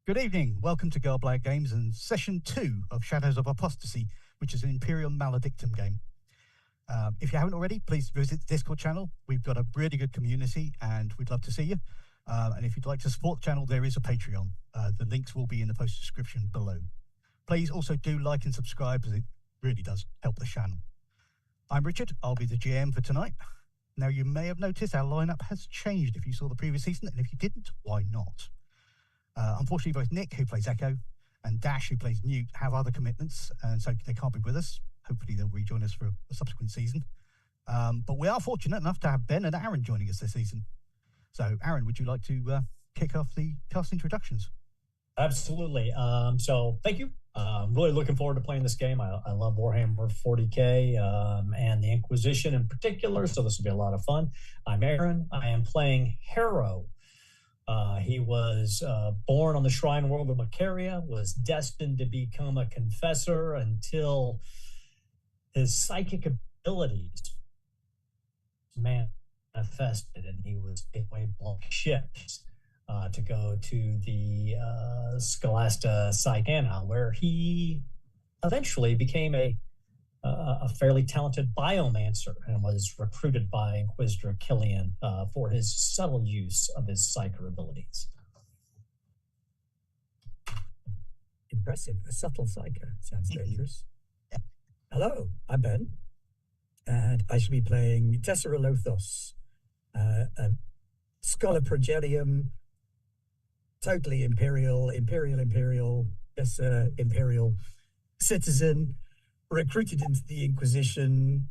Good evening. Welcome to garblaggames and session 2 of Shadows of Apostasy, which is an Imperium Maladictum game. If you haven't already, please visit the Discord channel. We've got a really good community and we'd love to see you. And if you'd like to support the channel, there is a Patreon. The links will be in the post description below. Please also do like and subscribe, as it really does help the channel. I'm Richard. I'll be the GM for tonight. Now, you may have noticed our lineup has changed if you saw the previous season, and if you didn't, why not? Unfortunately, both Nick, who plays Echo, and Dash, who plays Newt, have other commitments, and so they can't be with us. Hopefully, they'll rejoin us for a subsequent season. But we are fortunate enough to have Ben and Aaron joining us this season. So, Aaron, would you like to kick off the cast introductions? Absolutely. So, thank you. I'm really looking forward to playing this game. I love Warhammer 40K and the Inquisition in particular, so this will be a lot of fun. I'm Aaron. I am playing Harrow. He was born on the Shrine World of Macaria, was destined to become a confessor until his psychic abilities manifested, and he was away blank ships to go to the Scholasta Psychana, where he eventually became a fairly talented biomancer and was recruited by Inquisitor Killian for his subtle use of his psychic abilities. Impressive. A subtle psycho. Sounds dangerous. Hello, I'm Ben, and I shall be playing Tessera Lothos, a Scholar Progenium, totally imperial citizen, recruited into the Inquisition,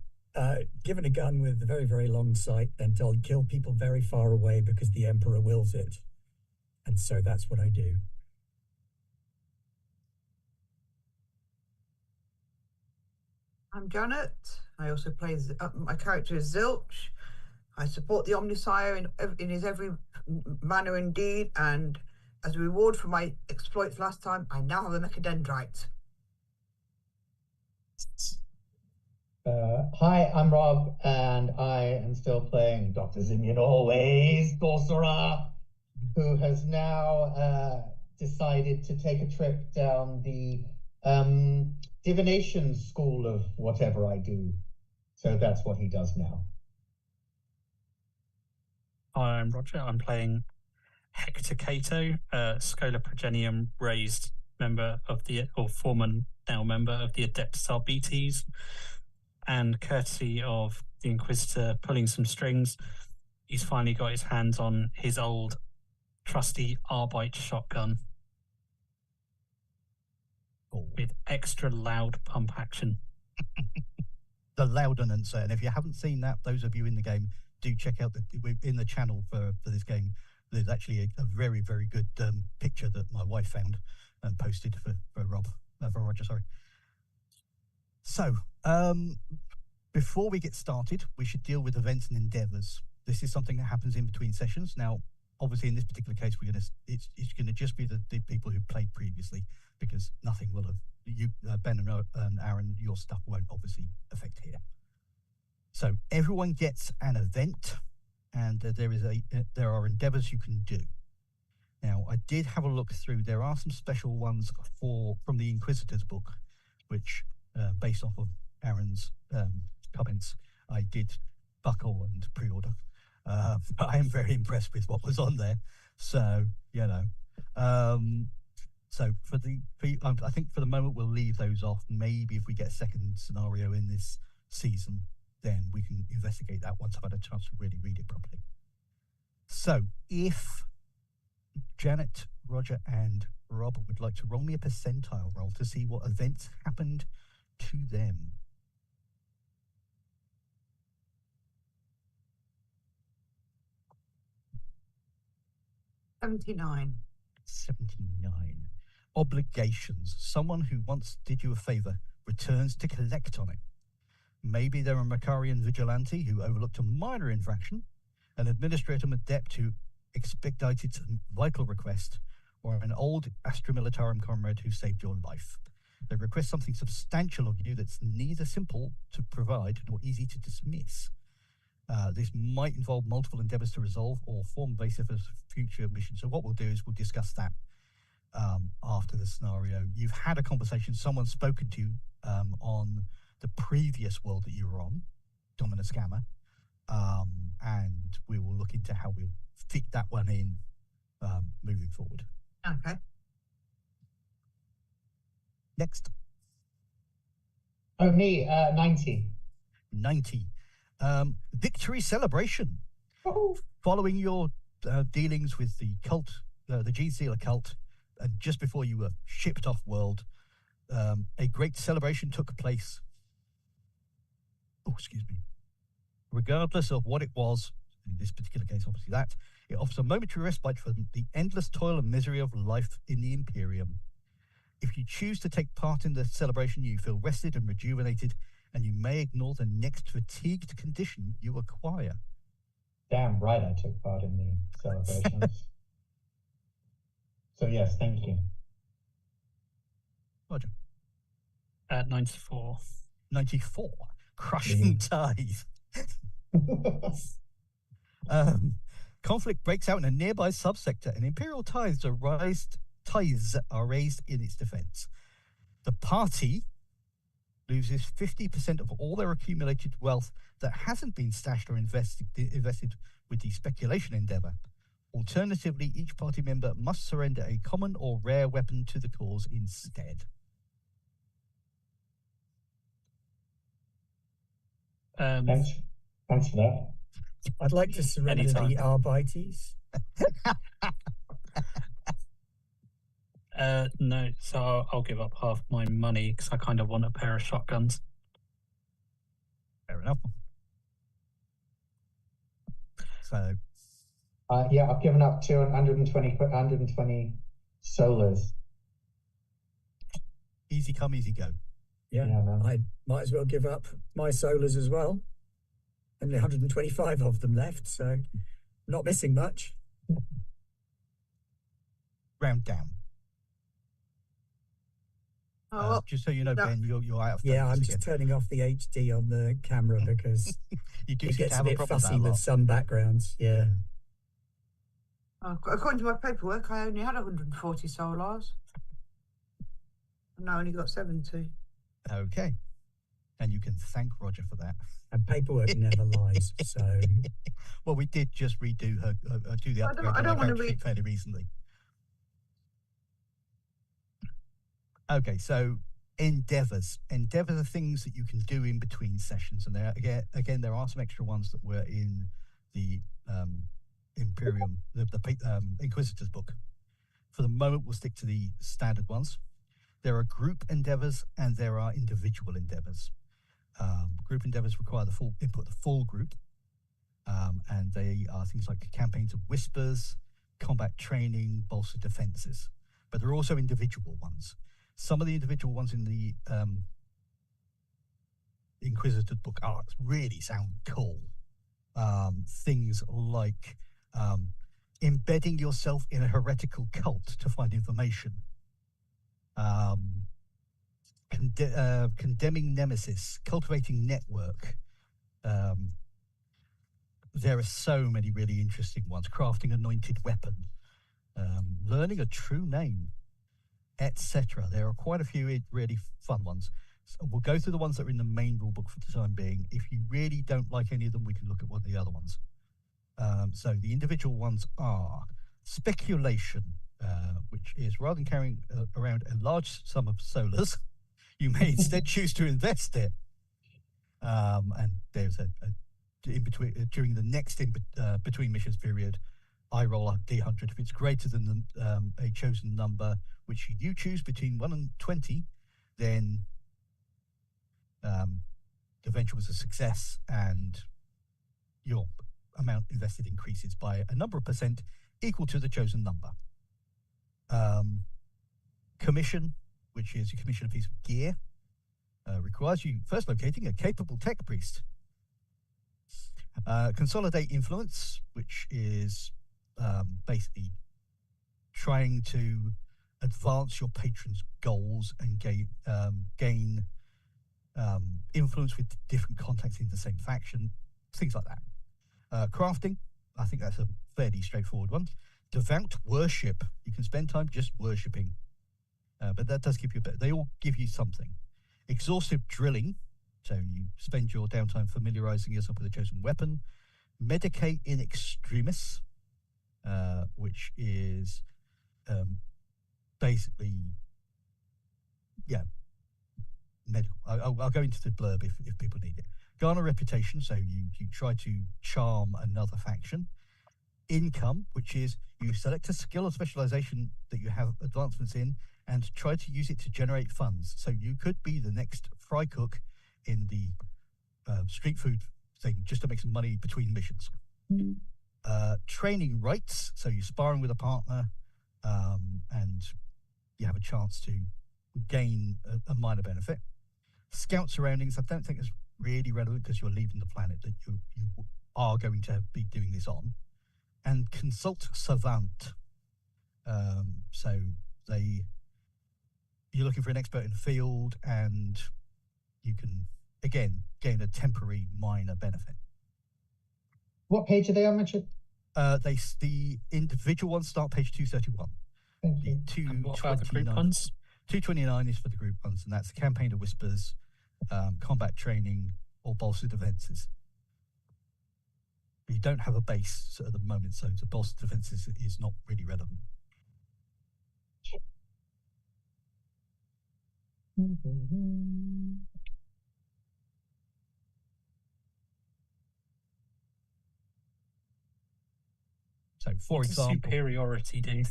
given a gun with a very, very long sight and told kill people very far away because the Emperor wills it. And so that's what I do. I'm Janet. I also play, my character is Zilch. I support the Omnisire in his every manner and deed, and as a reward for my exploits last time, I now have a Mechadendrite. Hi, I'm Rob, and I am still playing Dr. Zimian Always, Sorcerer, who has now decided to take a trip down the divination school of whatever I do. So that's what he does now. Hi, I'm Roger. I'm playing Hector Cato, Scholar Progenium raised member of the, or former now member of the Adeptus Arbites, and courtesy of the Inquisitor pulling some strings, he's finally got his hands on his old trusty Arbite shotgun with extra loud pump action. The Loudonancer, and if you haven't seen that, those of you in the game, do check out in the channel for this game. There's actually a very, very good picture that my wife found and posted for Roger, sorry. So, before we get started, we should deal with events and endeavors. This is something that happens in between sessions. Now, obviously, in this particular case, it's going to just be the people who played previously, because nothing will have, Ben and Aaron, your stuff won't obviously affect here. So everyone gets an event, and there are endeavors you can do. Now, I did have a look through. There are some special ones from the Inquisitor's book, which, based off of Aaron's comments, I did buckle and pre-order. But I am very impressed with what was on there. So, you know, so I think for the moment we'll leave those off. Maybe if we get a second scenario in this season, then we can investigate that once I've had a chance to really read it properly. So, if Janet, Roger, and Rob would like to roll me a percentile roll to see what events happened to them. $79. 79. Obligations. Someone who once did you a favor returns to collect on it. Maybe they're a Macarian vigilante who overlooked a minor infraction, an administratum adept who expedited a vital request, or an old Astra Militarum comrade who saved your life. They request something substantial of you that's neither simple to provide nor easy to dismiss. This might involve multiple endeavors to resolve or form basis of future missions. So what we'll do is we'll discuss that after the scenario. You've had a conversation, someone's spoken to you on the previous world that you were on, Dominus Gamma, and we will look into how we'll fit that one in moving forward. Okay. Next. Oh, me, 90. 90. Victory celebration. Woohoo. Following your dealings with the cult, the Gene Sealer cult, and just before you were shipped off world, a great celebration took place. Oh, excuse me. Regardless of what it was, in this particular case, obviously that, it offers a momentary respite from the endless toil and misery of life in the Imperium. If you choose to take part in the celebration, you feel rested and rejuvenated, and you may ignore the next fatigued condition you acquire. Damn right I took part in the celebrations. So yes, thank you. Roger. 94. 94. Crushing tithe. Conflict breaks out in a nearby subsector, and Imperial tithes are raised in its defense. The party loses 50% of all their accumulated wealth that hasn't been stashed or invested with the speculation endeavor. Alternatively, each party member must surrender a common or rare weapon to the cause instead. Thanks for that. I'd like to surrender Anytime. the Arbites. No, so I'll give up half my money because I kind of want a pair of shotguns. Fair enough. So, Yeah, I've given up 120 solars. easy come, easy go. Yeah, man. I might as well give up my solars as well. Only 125 of them left, so not missing much. Round down. Oh, well, Just so you know, that- Ben, you're out of Yeah, focus I'm again. just turning off the HD on the camera because You do it seem gets to a have a bit problem with fussy that a with lot. some backgrounds. Yeah. according to my paperwork, I only had 140 solars. And I only got 70. Okay. And you can thank Roger for that. And paperwork never lies, so Well, we did just redo her, do the I upgrade don't on our wanna character sheet fairly recently. Okay, so endeavors. Endeavors are things that you can do in between sessions, and there again there are some extra ones that were in the Imperium, the Inquisitor's book. For the moment, we'll stick to the standard ones. There are group endeavors and there are individual endeavors. Group endeavors require the full input of the full group, and they are things like campaigns of whispers, combat training, bolster defenses. But there are also individual ones. Some of the individual ones in the Inquisitor's book really sound cool. Things like embedding yourself in a heretical cult to find information. Condemning nemesis, cultivating network. There are so many really interesting ones. Crafting anointed weapon, learning a true name, etc. There are quite a few really fun ones. So we'll go through the ones that are in the main rulebook for the time being. If you really don't like any of them, we can look at one of the other ones. So the individual ones are speculation, which is rather than carrying around a large sum of solars, you may instead choose to invest it. And there's a in between during the next between missions period, I roll a D100. If it's greater than a chosen number, which you choose between 1 and 20, then the venture was a success, and your amount invested increases by a number of percent equal to the chosen number. Commission, which is you commission a piece of gear, requires you first locating a capable tech priest. Consolidate influence, which is basically trying to advance your patron's goals and gain influence with different contacts in the same faction, things like that. Crafting, I think that's a fairly straightforward one. Devout worship. You can spend time just worshipping, but that does give you a bit. They all give you something. Exhaustive drilling. So you spend your downtime familiarizing yourself with a chosen weapon. Medicate in extremis, which is basically, medical. I'll go into the blurb if people need it. Garner reputation, so you try to charm another faction. Income, which is you select a skill or specialization that you have advancements in and try to use it to generate funds. So you could be the next fry cook in the street food thing just to make some money between missions. Training rights, so you're sparring with a partner and you have a chance to gain a minor benefit. Scout surroundings, I don't think is really relevant because you're leaving the planet that you are going to be doing this on. And consult savant. So you're looking for an expert in the field, and you can again gain a temporary minor benefit. What page are they on, Richard? The individual ones start page 231. Thank you. And what about the group ones? 229 is for the group ones, and that's the Campaign of Whispers, combat training, or bolstered defenses. You don't have a base at the moment, so the bolstered defenses is not really relevant. So, for example, superiority do?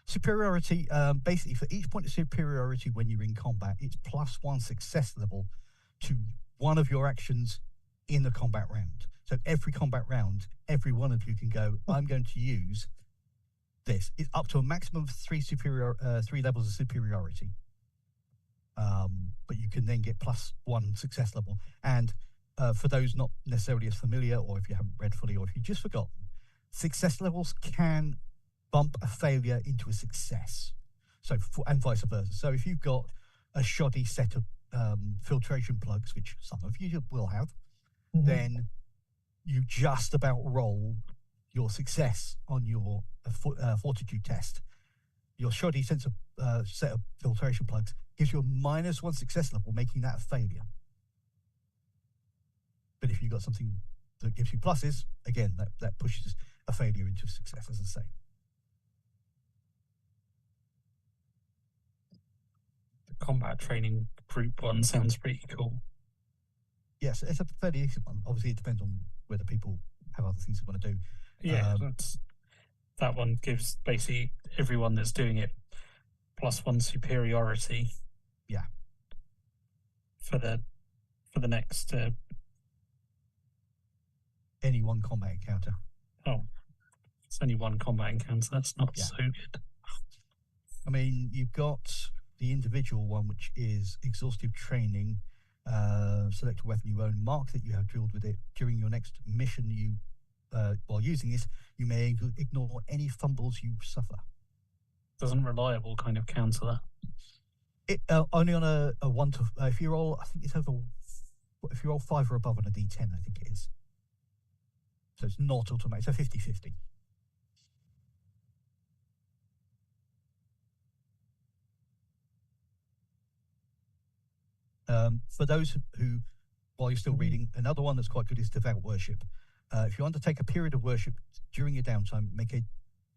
Superiority, basically, for each point of superiority when you're in combat, it's +1 success level to one of your actions in the combat round. So every combat round, every one of you can go, I'm going to use this. It's up to a maximum of 3 levels of superiority. But you can then get +1 success level. And for those not necessarily as familiar, or if you haven't read fully, or if you just forgot, success levels can bump a failure into a success. So, and vice versa. So if you've got a shoddy set of filtration plugs, which some of you will have, then you just about roll your success on your fortitude test. Your shoddy set of filtration plugs gives you a -1 success level, making that a failure. But if you've got something that gives you pluses, again, that pushes a failure into a success, as I say. The combat training group one sounds pretty cool. Yes, it's a fairly decent one. Obviously, it depends on whether people have other things they want to do. Yeah, that one gives basically everyone that's doing it +1 superiority. Yeah. For the next any one combat encounter. Oh, it's only one combat encounter. That's not so good. I mean, you've got the individual one, which is exhaustive training. Select a weapon you own, mark that you have drilled with it. During your next mission, while using this, you may ignore any fumbles you suffer. Doesn't reliable kind of counter that? It only on a 1 to if you roll, I think it's over. If you roll 5 or above on a D10, I think it is. So it's not automatic. It's a 50-50. For those who, while you're still reading, another one that's quite good is devout worship. If you undertake a period of worship during your downtime, make a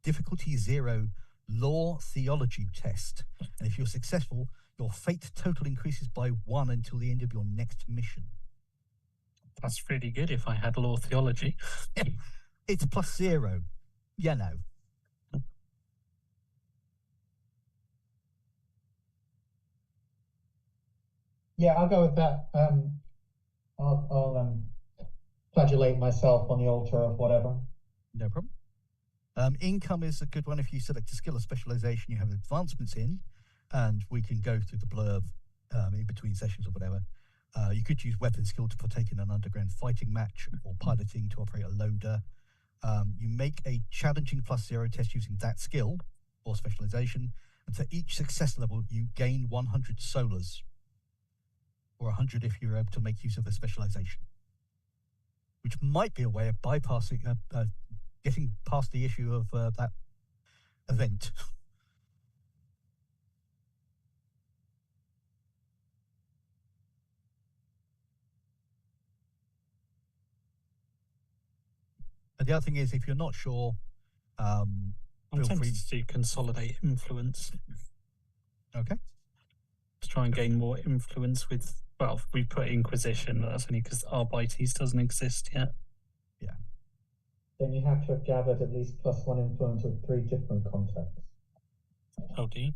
difficulty 0 law theology test. And if you're successful, your fate total increases by 1 until the end of your next mission. That's really good if I had law theology. It's +0. Yeah, no. Yeah, I'll go with that. I'll flagellate myself on the altar of whatever. No problem. Income is a good one. If you select a skill or specialization you have advancements in, and we can go through the blurb in between sessions or whatever. You could use weapon skill to partake in an underground fighting match, or piloting to operate a loader. You make a challenging +0 test using that skill or specialization, and for each success level, you gain 100 solars, or 100 if you're able to make use of a specialization, which might be a way of bypassing, getting past the issue of that event. And the other thing is, if you're not sure, I'm feel tempted free. to do consolidate influence Okay. to try and gain more influence with. Well, we put Inquisition, but that's only because Arbites doesn't exist yet. Then you have to have gathered at least +1 influence with 3 different contexts. Oh, do you?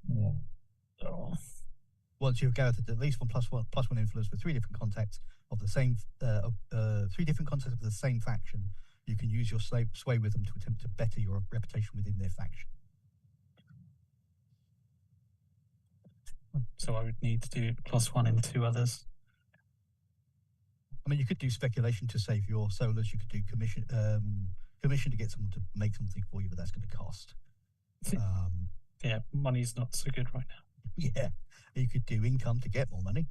Yeah. Oh. Once you've gathered at least +1 influence with 3 different contacts of the same 3 different contacts of the same faction, you can use your sway with them to attempt to better your reputation within their faction. So I would need to do +1 in 2 others. I mean, you could do speculation to save your solas. You could do commission to get someone to make something for you, but that's going to cost. Yeah, money's not so good right now. Yeah, you could do income to get more money.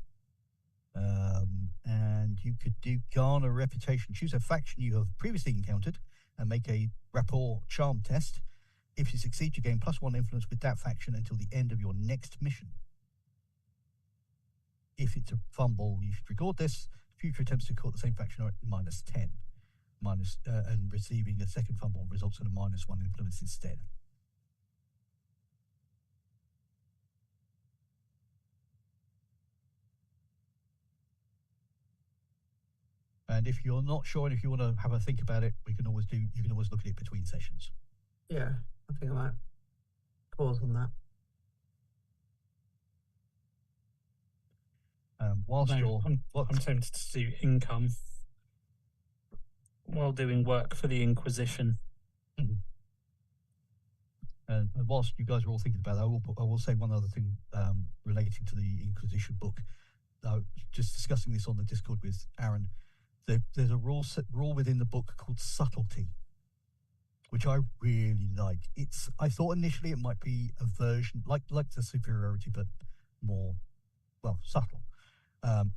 And you could do garner reputation. Choose a faction you have previously encountered and make a rapport charm test. If you succeed, you gain +1 influence with that faction until the end of your next mission. If it's a fumble, you should record this. Future attempts to court the same faction are at -10. And receiving a second fumble results in a -1 influence instead. And if you're not sure, and if you want to have a think about it, you can always look at it between sessions. Yeah, I think I might pause on that. I'm tempted to do income while doing work for the Inquisition. And whilst you guys are all thinking about that, I will say one other thing relating to the Inquisition book. Just discussing this on the Discord with Aaron. There's a rule within the book called subtlety, which I really like. I thought initially it might be a version like the superiority, but more subtle.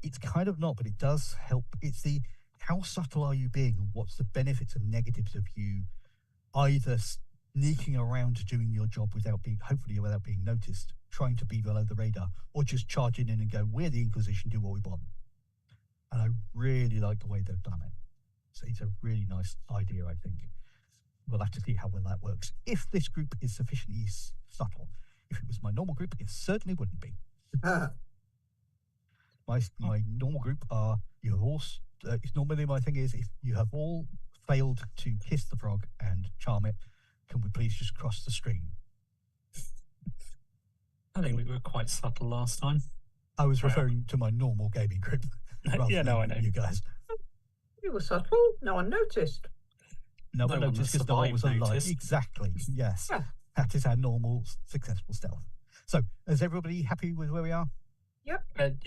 It's kind of not, but it does help. It's the how subtle are you being, and what's the benefits and negatives of you either sneaking around doing your job without being noticed, trying to be below the radar, or just charging in and go, we're the Inquisition, do what we want. And I really like the way they've done it. So it's a really nice idea, I think. We'll have to see how well that works. If this group is sufficiently subtle. If it was my normal group, it certainly wouldn't be. My normal group are, you have all, normally my thing is, if you have all failed to kiss the frog and charm it, can we please just cross the stream? I think we were quite subtle last time. I was referring to my normal gaming group. Yeah, no, I know. You guys. You were subtle. No one noticed. No one noticed because no one was alive. Exactly. Yes. Yeah. That is our normal successful stealth. So, is everybody happy with where we are? Yep. Can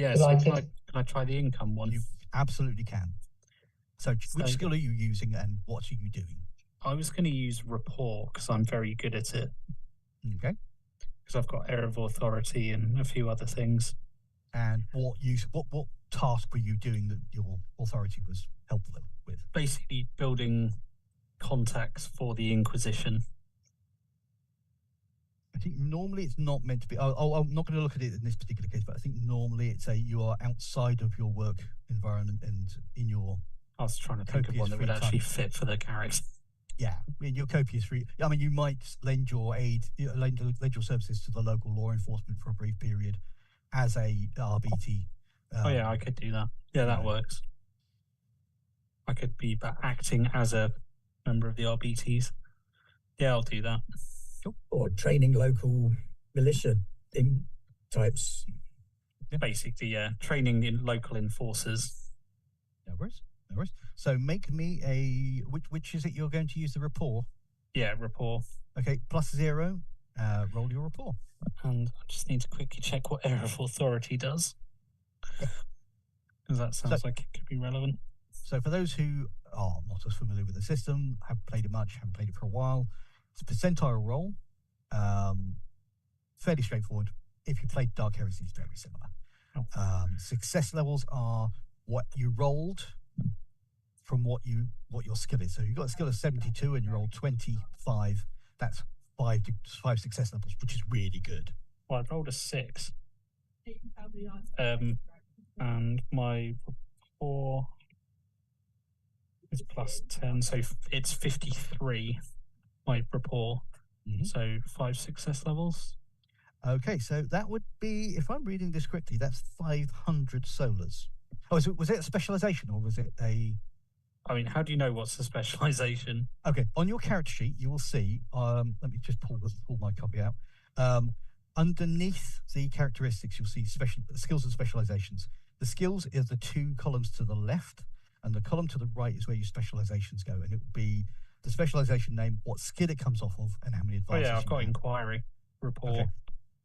I try the income one? You absolutely can. So, which skill are you using and what are you doing? I was going to use rapport because I'm very good at it. Okay. Because I've got air of authority and a few other things. And what task were you doing that your authority was helpful with? Basically building contacts for the Inquisition. I think normally it's not meant to be. I'm not going to look at it in this particular case, but I think normally it's you are outside of your work environment and in your. I was trying to think of one that would actually fit for the character. Yeah, in your copious free. I mean, you might lend your lend your services to the local law enforcement for a brief period as a RBT. I could do that. Yeah, that works. I could be acting as a member of the RBTs. Yeah, I'll do that. Or training local militia types. Basically, yeah, training in local enforcers. No worries. So make me a which is it you're going to use the rapport? Yeah, rapport. Okay, +0. Roll your rapport. And I just need to quickly check what air of authority does. Because that sounds like it could be relevant. So for those who are not as familiar with the system, haven't played it much, haven't played it for a while, it's a percentile roll. Fairly straightforward. If you played Dark Heresy, it's very similar. Success levels are what you rolled from what your skill is. So you've got a skill of 72 and you rolled 25. That's 5 success levels, which is really good. Well, I rolled a 6. And my rapport is plus 10, so it's 53. My rapport, so 5 success levels. Okay, so that would be, if I'm reading this correctly, that's 500 solars. Oh, was it a specialization or was it a? I mean, how do you know what's a specialization? Okay, on your character sheet, you will see. Let me just pull my copy out. Underneath the characteristics, you'll see skills and specializations. The skills is the 2 columns to the left, and the column to the right is where your specializations go. And it will be the specialization name, what skill it comes off of, and how many advances. Oh yeah, I've got inquiry, rapport. Okay.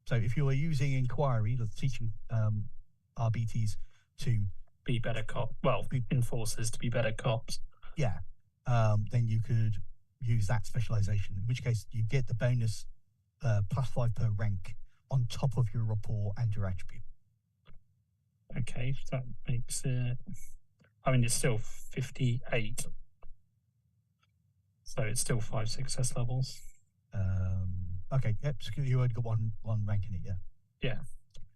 So if you are using inquiry, that's teaching RBTs to be better cop, enforcers to be better cops. Yeah, then you could use that specialization. In which case, you get the bonus +5 per rank on top of your rapport and your attribute. Okay, that makes it. I mean, it's still 58, so it's still 5 success levels. Okay, yep. So you only got one rank in it, yeah. Yeah.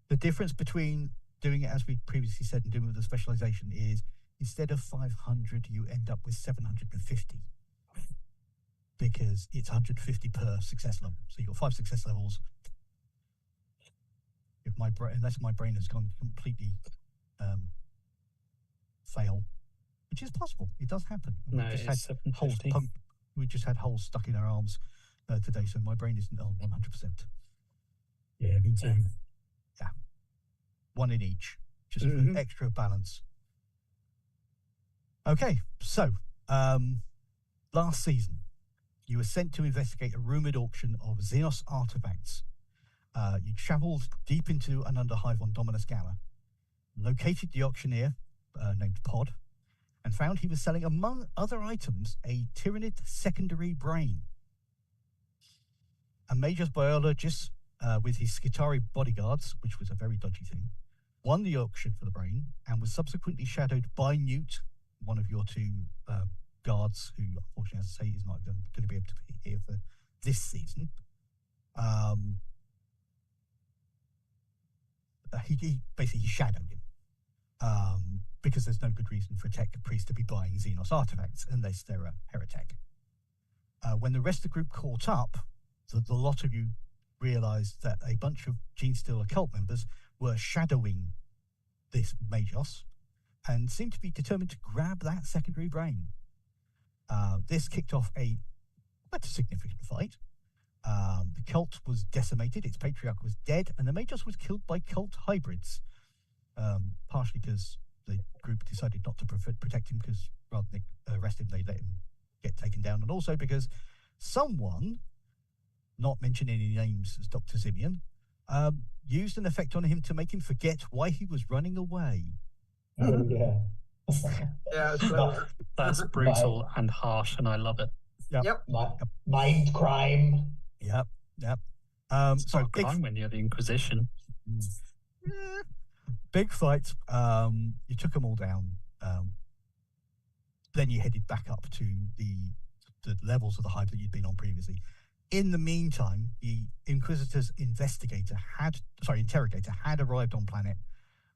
The difference between doing it as we previously said and doing it with the specialization is instead of 500, you end up with 750 because it's 150 per success level. So you've got 5 success levels. Unless my brain has gone completely fail, which is possible. It does happen. No, it's 750. We just had holes stuck in our arms today, so my brain isn't on 100%. Yeah, me too. Yeah. 1 in each, just for extra balance. Okay, so last season, you were sent to investigate a rumored auction of Xenos artifacts. You travelled deep into an underhive on Dominus Gamma, located the auctioneer named Pod, and found he was selling, among other items, a Tyrannid secondary brain. A major biologist with his Skitari bodyguards, which was a very dodgy thing, won the auction for the brain and was subsequently shadowed by Newt, one of your 2 guards, who unfortunately, as I say, is not going to be able to be here for this season. He basically shadowed him because there's no good reason for a tech priest to be buying Xenos artifacts unless they're a heretic. When the rest of the group caught up, the lot of you realized that a bunch of Genestealer cult members were shadowing this Magos and seemed to be determined to grab that secondary brain. This kicked off quite a significant fight. The cult was decimated, its patriarch was dead, and the Magos was killed by cult hybrids, partially because the group decided not to protect him, because rather than arrest him, they let him get taken down, and also because someone, not mentioning any names as Dr. Simeon, used an effect on him to make him forget why he was running away. Oh, yeah. Yeah, so That's brutal and harsh, and I love it. Yep. Mind crime. Yep. It's not a crime when you're the Inquisition. Big fight. You took them all down. Then you headed back up to the levels of the hive that you'd been on previously. In the meantime, the Inquisitor's interrogator had arrived on planet.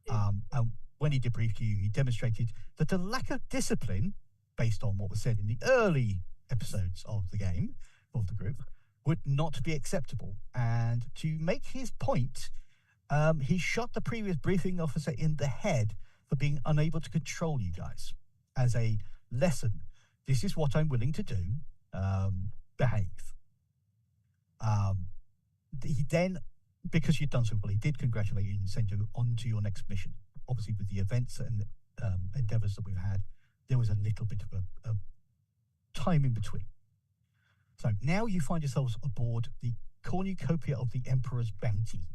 And when he debriefed you, he demonstrated that the lack of discipline, based on what was said in the early episodes of the game, of the group, would not be acceptable. And to make his point, he shot the previous briefing officer in the head for being unable to control you guys. As a lesson, this is what I'm willing to do. Behave. He then, because you'd done so well, he did congratulate you and send you on to your next mission. Obviously, with the events and endeavors that we've had, there was a little bit of a time in between. So now you find yourselves aboard the cornucopia of the Emperor's Bounty,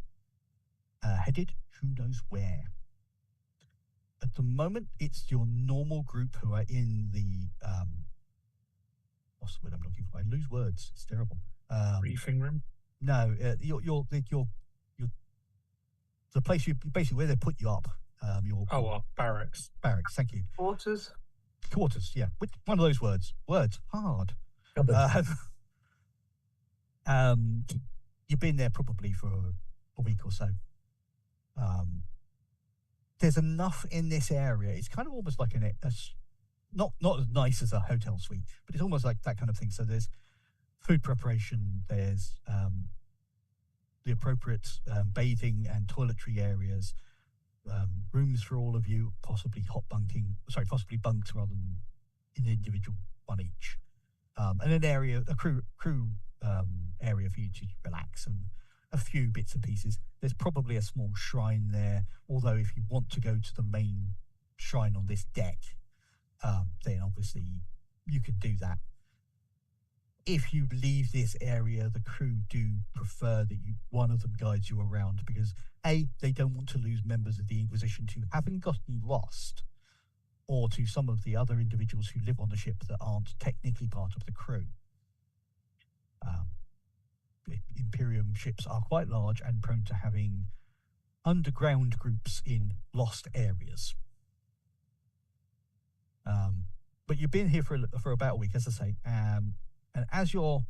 headed who knows where. At the moment, it's your normal group who are in the what's the word I'm looking for? I lose words. It's terrible. Briefing room? No, the place you basically where they put you up. Barracks. Barracks. Thank you. Quarters. Quarters. Yeah, one of those words. Words hard. You've been there probably for a week or so. There's enough in this area. It's kind of almost like not as nice as a hotel suite, but it's almost like that kind of thing. So there's food preparation, there's the appropriate bathing and toiletry areas, rooms for all of you, possibly possibly bunks rather than an individual one each, and a crew area for you to relax, and a few bits and pieces. There's probably a small shrine there, although if you want to go to the main shrine on this deck, then obviously you can do that. If you leave this area, the crew do prefer that one of them guides you around, because A, they don't want to lose members of the Inquisition to having gotten lost, or to some of the other individuals who live on the ship that aren't technically part of the crew. Imperium ships are quite large and prone to having underground groups in lost areas. But you've been here for about a week, as I say, and as you're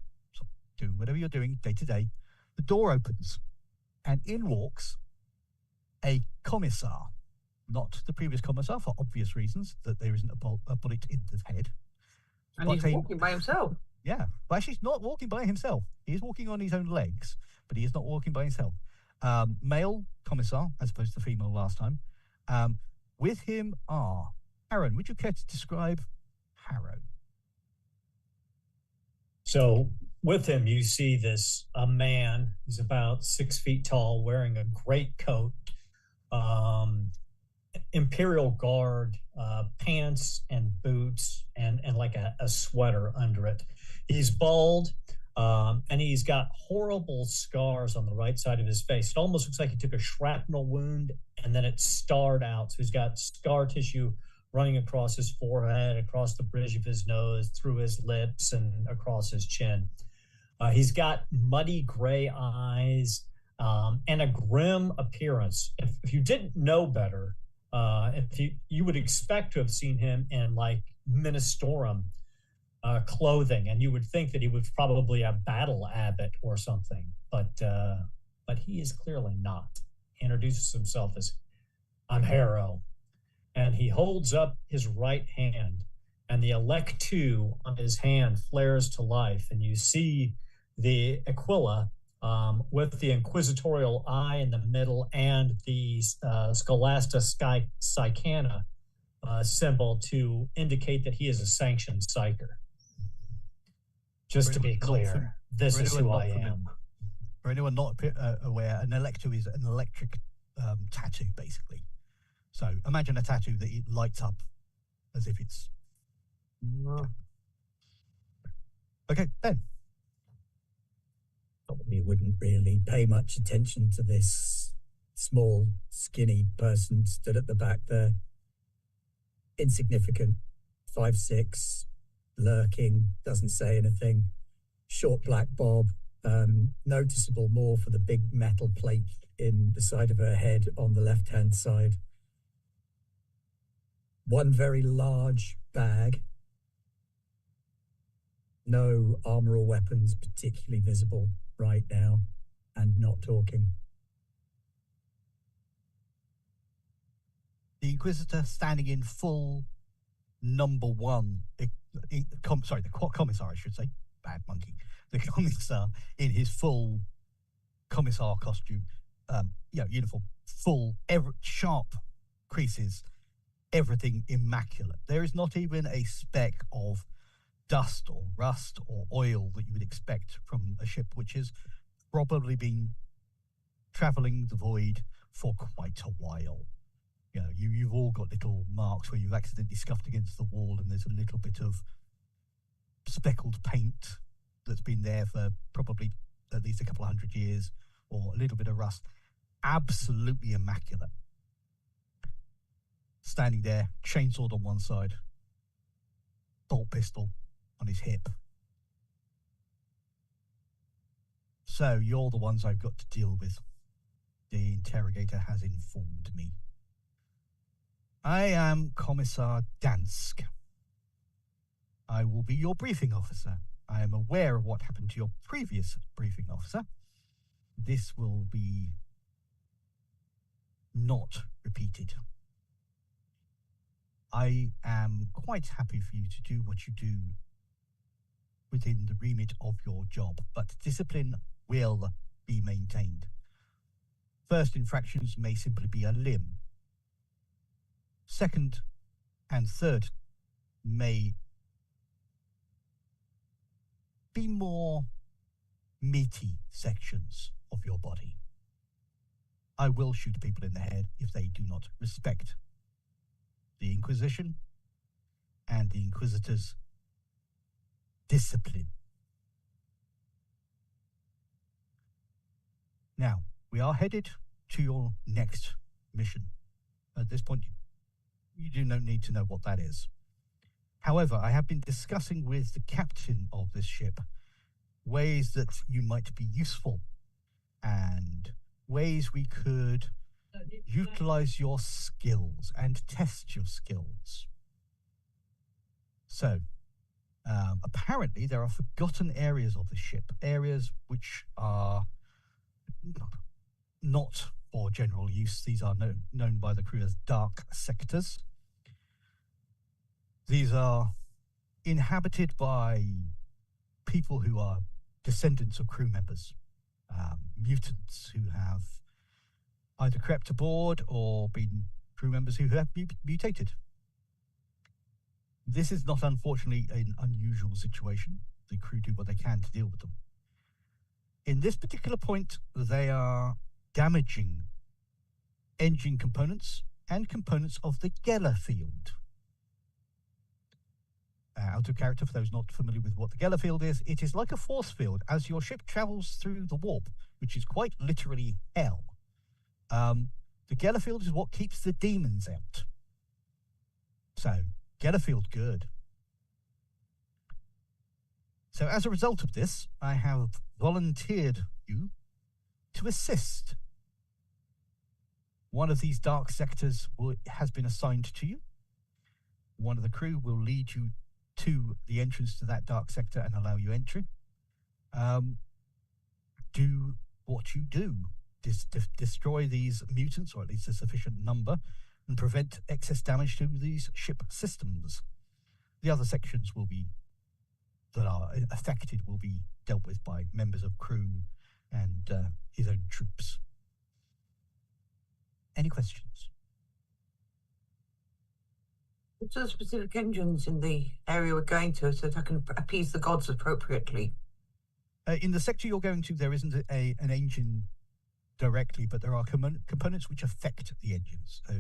doing whatever you're doing day to day, the door opens, and in walks a commissar. Not the previous commissar, for obvious reasons, that there isn't a bullet in the head. And he's walking by himself. Yeah, but actually he's not walking by himself. He is walking on his own legs, but he is not walking by himself. Male commissar, as opposed to female last time. With him are Aaron. Would you care to describe Harrow? So with him, you see a man. He's about 6 feet tall, wearing a great coat, Imperial Guard pants and boots, and like a sweater under it. He's bald, and he's got horrible scars on the right side of his face. It almost looks like he took a shrapnel wound and then it starred out. So he's got scar tissue running across his forehead, across the bridge of his nose, through his lips, and across his chin. He's got muddy gray eyes and a grim appearance. If you didn't know better, if you would expect to have seen him in like Ministorum clothing, and you would think that he was probably a battle abbot or something, but he is clearly not. He introduces himself as, "I'm Harrow," and he holds up his right hand, and the Electu on his hand flares to life, and you see the Aquila with the inquisitorial eye in the middle and the Scholasta Psychana symbol to indicate that he is a sanctioned psyker. Just to be clear, this is who I am. For anyone not aware, an Electu is an electric tattoo, basically. So imagine a tattoo that it lights up as if it's... Okay, Ben. Probably wouldn't really pay much attention to this small, skinny person stood at the back there. Insignificant, 5'6", lurking, doesn't say anything. Short black bob, noticeable more for the big metal plate in the side of her head on the left-hand side. One very large bag. No armor or weapons particularly visible right now, and not talking. The Inquisitor standing in full number one, the commissar, I should say, bad monkey. The commissar in his full commissar costume, uniform, full, sharp creases, everything immaculate. There is not even a speck of dust or rust or oil that you would expect from a ship which has probably been traveling the void for quite a while. You know, you've all got little marks where you've accidentally scuffed against the wall, and there's a little bit of speckled paint that's been there for probably at least a couple of 100 years, or a little bit of rust. Absolutely immaculate. Standing there, chainsword on one side, bolt pistol on his hip. So you're the ones I've got to deal with. The interrogator has informed me. I am Commissar Dansk. I will be your briefing officer. I am aware of what happened to your previous briefing officer. This will be not repeated. I am quite happy for you to do what you do within the remit of your job, but discipline will be maintained. First infractions may simply be a limb. Second and third may be more meaty sections of your body. I will shoot people in the head if they do not respect the Inquisition and the Inquisitor's discipline. Now, we are headed to your next mission. At this point, you do not need to know what that is. However, I have been discussing with the captain of this ship ways that you might be useful and ways we could utilize your skills and test your skills. So, apparently there are forgotten areas of the ship, areas which are not for general use. These are known by the crew as dark sectors. These are inhabited by people who are descendants of crew members, mutants who have either crept aboard or been crew members who have mutated. This is not, unfortunately, an unusual situation. The crew do what they can to deal with them. In this particular point, they are damaging engine components and components of the Geller field. Out of character, for those not familiar with what the Geller field is, it is like a force field as your ship travels through the warp, which is quite literally hell. The Geller field is what keeps the demons out. So, Geller field good. So as a result of this, I have volunteered you to assist. One of these dark sectors has been assigned to you. One of the crew will lead you to the entrance to that dark sector and allow you entry. Do what you do. Destroy these mutants, or at least a sufficient number, and prevent excess damage to these ship systems. The other sections that are affected will be dealt with by members of crew and his own troops. Any questions? What are the specific engines in the area we're going to, so that I can appease the gods appropriately? In the sector you're going to, there isn't an engine directly, but there are components which affect the engines. So,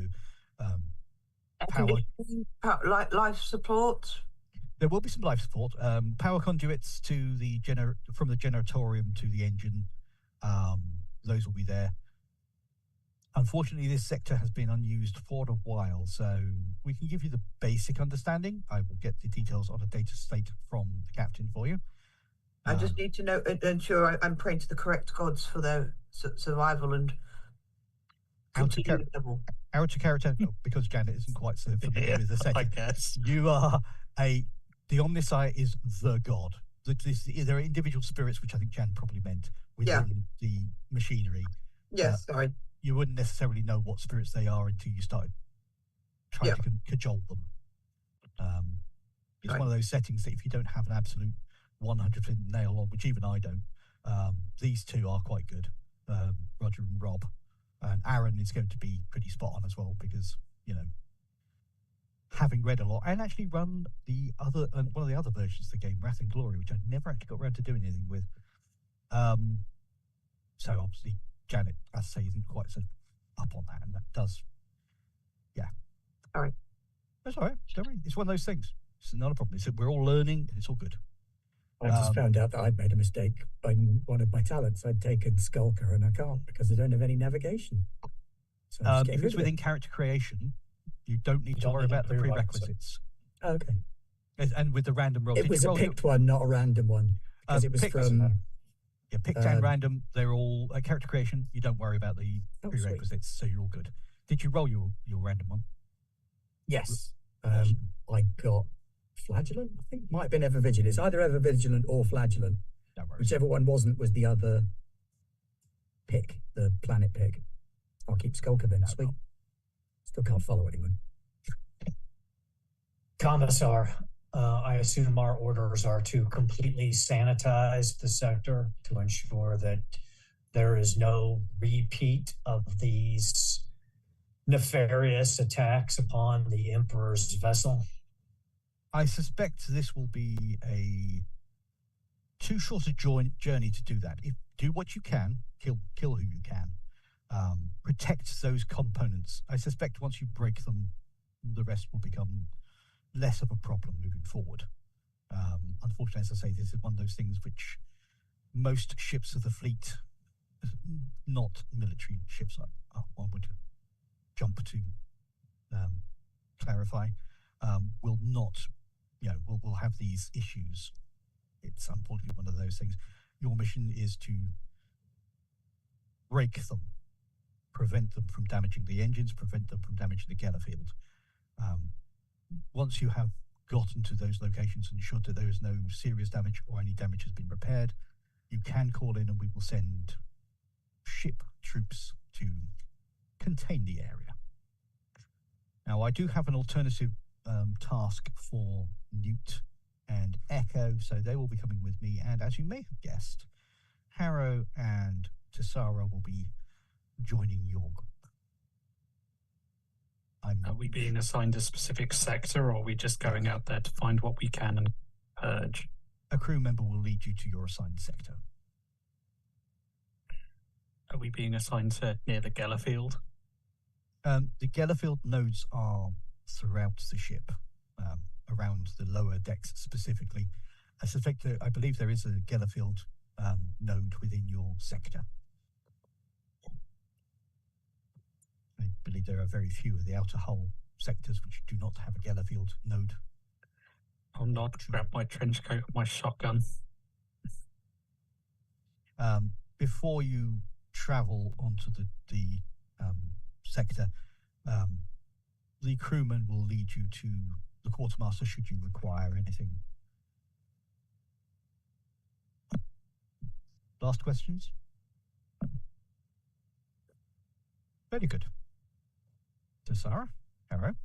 power, life support. There will be some life support. Power conduits to the from the generatorium to the engine. Those will be there. Unfortunately, this sector has been unused for a while, so we can give you the basic understanding. I will get the details on a data state from the captain for you. I just need to know, ensure I'm praying to the correct gods for their survival and out of character, because Janet isn't quite so familiar with the setting. I guess You are the Omnisci is the god. There are individual spirits, which I think Jan probably meant, within the machinery. Yes, sorry. You wouldn't necessarily know what spirits they are until you started trying to cajole them. It's one of those settings that if you don't have an absolute 100% nail on, which even I don't, these two are quite good, Roger and Rob. And Aaron is going to be pretty spot on as well, because, having read a lot and actually run one of the other versions of the game, Wrath and Glory, which I never actually got around to doing anything with. So obviously Janet, as I say, isn't quite so up on that, and that does, All right. That's all right. Don't worry. It's one of those things. It's not a problem. We're all learning, and it's all good. I just found out that I'd made a mistake by one of my talents. I'd taken Skulker, and I can't because I don't have any navigation. So if it's within character creation, you don't need to worry about the prerequisites. Okay. And with the random roll, it was a picked one, not a random one, because it was from. Yeah, picked and random. They're all character creation. You don't worry about the prerequisites, so you're all good. Did you roll your random one? Yes. I got flat Flagellant. I think it might have been Ever Vigilant. It's either Ever Vigilant or Flagellant. Whichever one wasn't was the other pick, the planet pick. I'll keep Skulker then. Sweet. Still can't follow anyone. Commissar, I assume our orders are to completely sanitize the sector to ensure that there is no repeat of these nefarious attacks upon the Emperor's vessel. I suspect this will be a too short a journey to do that. Do what you can, kill who you can, protect those components. I suspect once you break them, the rest will become less of a problem moving forward. Unfortunately, as I say, this is one of those things which most ships of the fleet, not military ships, one would jump to clarify, will not, will have these issues. It's unfortunately one of those things. Your mission is to break them, prevent them from damaging the engines, prevent them from damaging the Geller field. Once you have gotten to those locations and ensured that there is no serious damage or any damage has been repaired, you can call in and we will send ship troops to contain the area. Now, I do have an alternative task for Newt and Echo, so they will be coming with me, and as you may have guessed, Harrow and Tessara will be joining your group. Are we being assigned a specific sector, or are we just going out there to find what we can and purge? A crew member will lead you to your assigned sector. Are we being assigned to near the Geller field? The Geller field nodes are throughout the ship, around the lower decks specifically. I believe there is a Geller field node within your sector. I believe there are very few of the outer hull sectors which do not have a Geller field node. I'll not grab my trench coat and my shotgun. Before you travel onto the sector, the crewman will lead you to the quartermaster should you require anything. Last questions? Very good. Tessara? Harrow?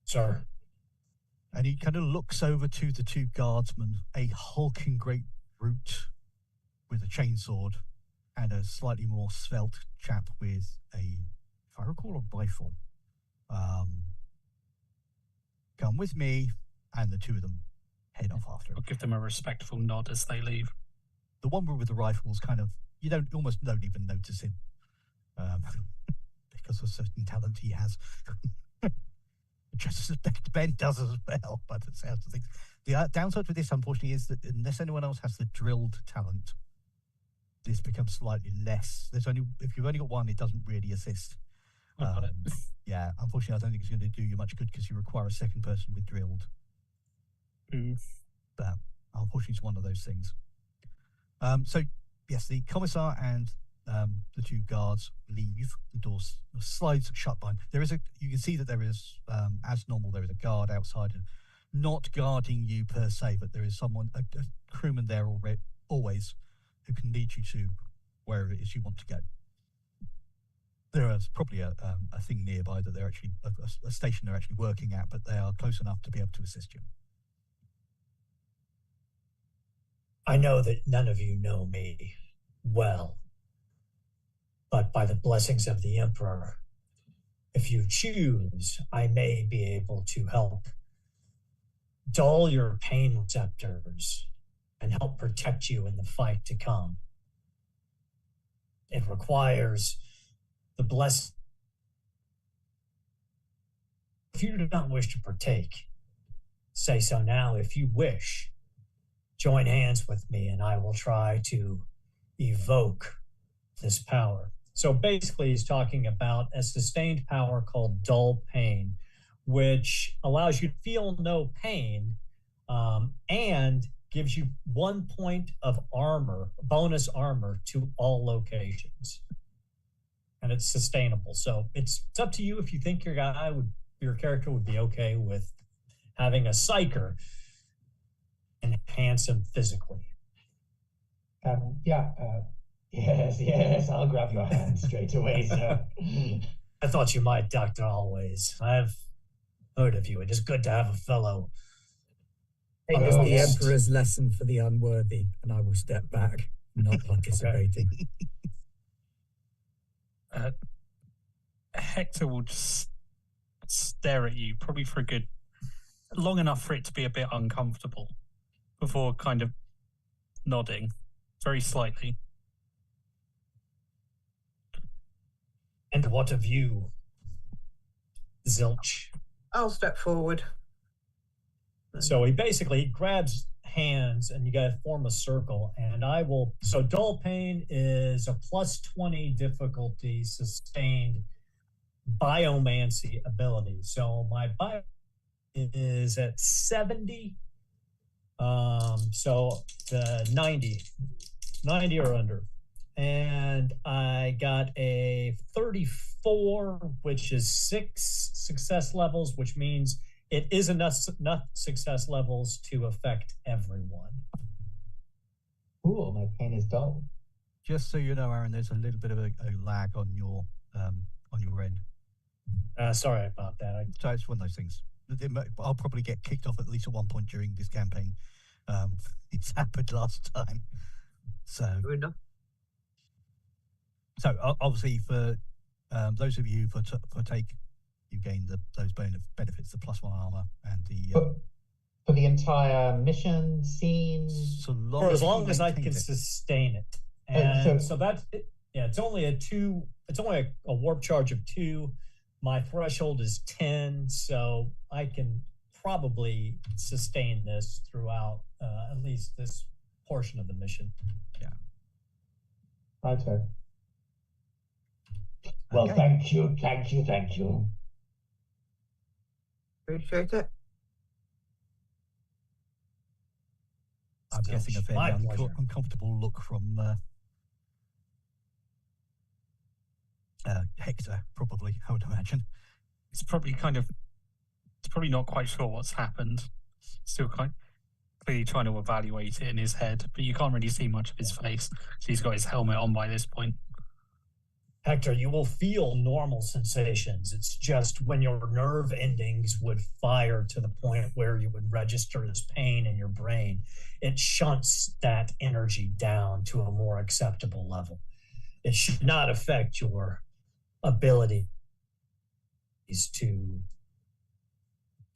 Sir. And he kind of looks over to the two guardsmen, a hulking great brute with a chainsword and a slightly more svelte chap with a, if I recall, a rifle. Come with me, and the two of them head off after him. I'll give them a respectful nod as they leave. The one with the rifle is kind of, you almost don't even notice him because of a certain talent he has. Which I suspect Ben does as well, by the sounds of things. The downside with this, unfortunately, is that unless anyone else has the drilled talent, this becomes slightly less. If you've only got one, it doesn't really assist. Got it. Yeah, unfortunately, I don't think it's going to do you much good because you require a second person with drilled. But unfortunately, it's one of those things. So, yes, the commissar and the two guards leave. The door slides shut behind. You can see that there is, as normal, there is a guard outside, not guarding you per se, but there is someone, a crewman there always, who can lead you to wherever it is you want to go. There is probably a thing nearby that they're actually, a station they're actually working at, but they are close enough to be able to assist you. I know that none of you know me well, but by the blessings of the Emperor, if you choose, I may be able to help dull your pain receptors and help protect you in the fight to come. It requires the blessing. If you do not wish to partake, say so now. If you wish, join hands with me and I will try to evoke this power. So basically he's talking about a sustained power called dull pain, which allows you to feel no pain and gives you 1 point of armor, bonus armor to all locations. And it's sustainable. So it's up to you if you think your character would be okay with having a psyker enhance him physically. Yes, I'll grab your hand straight away, sir. I thought you might, Dr. Always. I've heard of you. It is good to have a fellow. It was the Emperor's lesson for the unworthy, and I will step back, not participating. Hector will just stare at you, probably for a good long enough for it to be a bit uncomfortable, before kind of nodding very slightly. And what of you, Zilch? I'll step forward. So he basically grabs hands and you guys form a circle, and I will. So dull pain is a +20 difficulty sustained biomancy ability. So my bio is at 70. So the 90 or under. And I got a 34, which is 6 success levels, which means it is enough success levels to affect everyone. Cool, my pain is dull. Just so you know, Aaron, there's a little bit of a lag on your end. Sorry about that. So it's one of those things. I'll probably get kicked off at least at one point during this campaign. It's happened last time. So obviously for those of you who partake, you gain those benefits, the +1 armor and the for the entire mission scene. For as long as I can sustain it, and so that's it. Yeah, it's only a warp charge of 2. My threshold is 10, so I can probably sustain this throughout at least this portion of the mission. Yeah. Okay. Well, Okay. thank you. Appreciate it. I'm guessing a fairly uncomfortable look from Hector, probably, I would imagine. It's probably not quite sure what's happened. Still quite clearly trying to evaluate it in his head, but you can't really see much of his face. So he's got his helmet on by this point. Hector, you will feel normal sensations. It's just when your nerve endings would fire to the point where you would register as pain in your brain, it shunts that energy down to a more acceptable level. It should not affect your ability to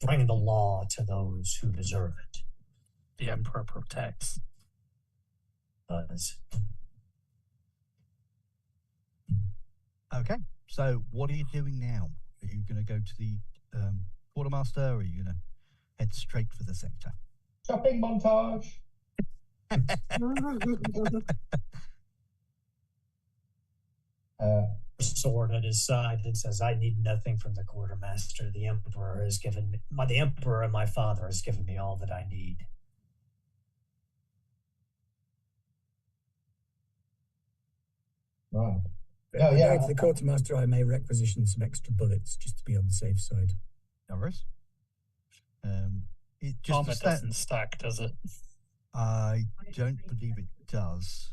bring the law to those who deserve it. The Emperor protects. Okay, so what are you doing now? Are you going to go to the quartermaster, or are you going to head straight for the sector? Shopping montage. Sword at his side that says, "I need nothing from the quartermaster. The Emperor has given me, the Emperor and my father has given me all that I need." Right. Going to the quartermaster, I may requisition some extra bullets just to be on the safe side. No worries. It just Armor doesn't stack, does it? I don't believe it does.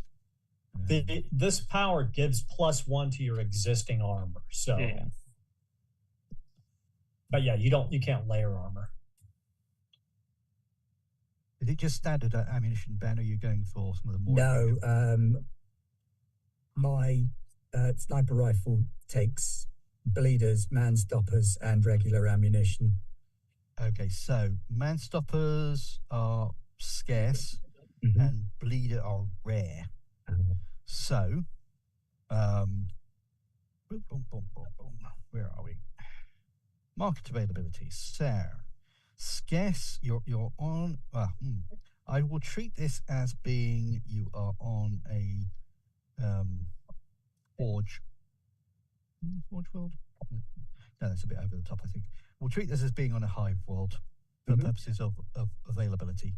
This power gives +1 to your existing armor. So, yeah. But yeah, you can't layer armor. Is it just standard ammunition, Ben? Or are you going for some of the more? No, my sniper rifle takes bleeders, man stoppers, and regular ammunition. Okay, so man stoppers are scarce and bleeder are rare. So, where are we? Market availability. So, scarce. You're on. I will treat this as being you are on a forge world. No, that's a bit over the top, I think. We'll treat this as being on a hive world for purposes of availability.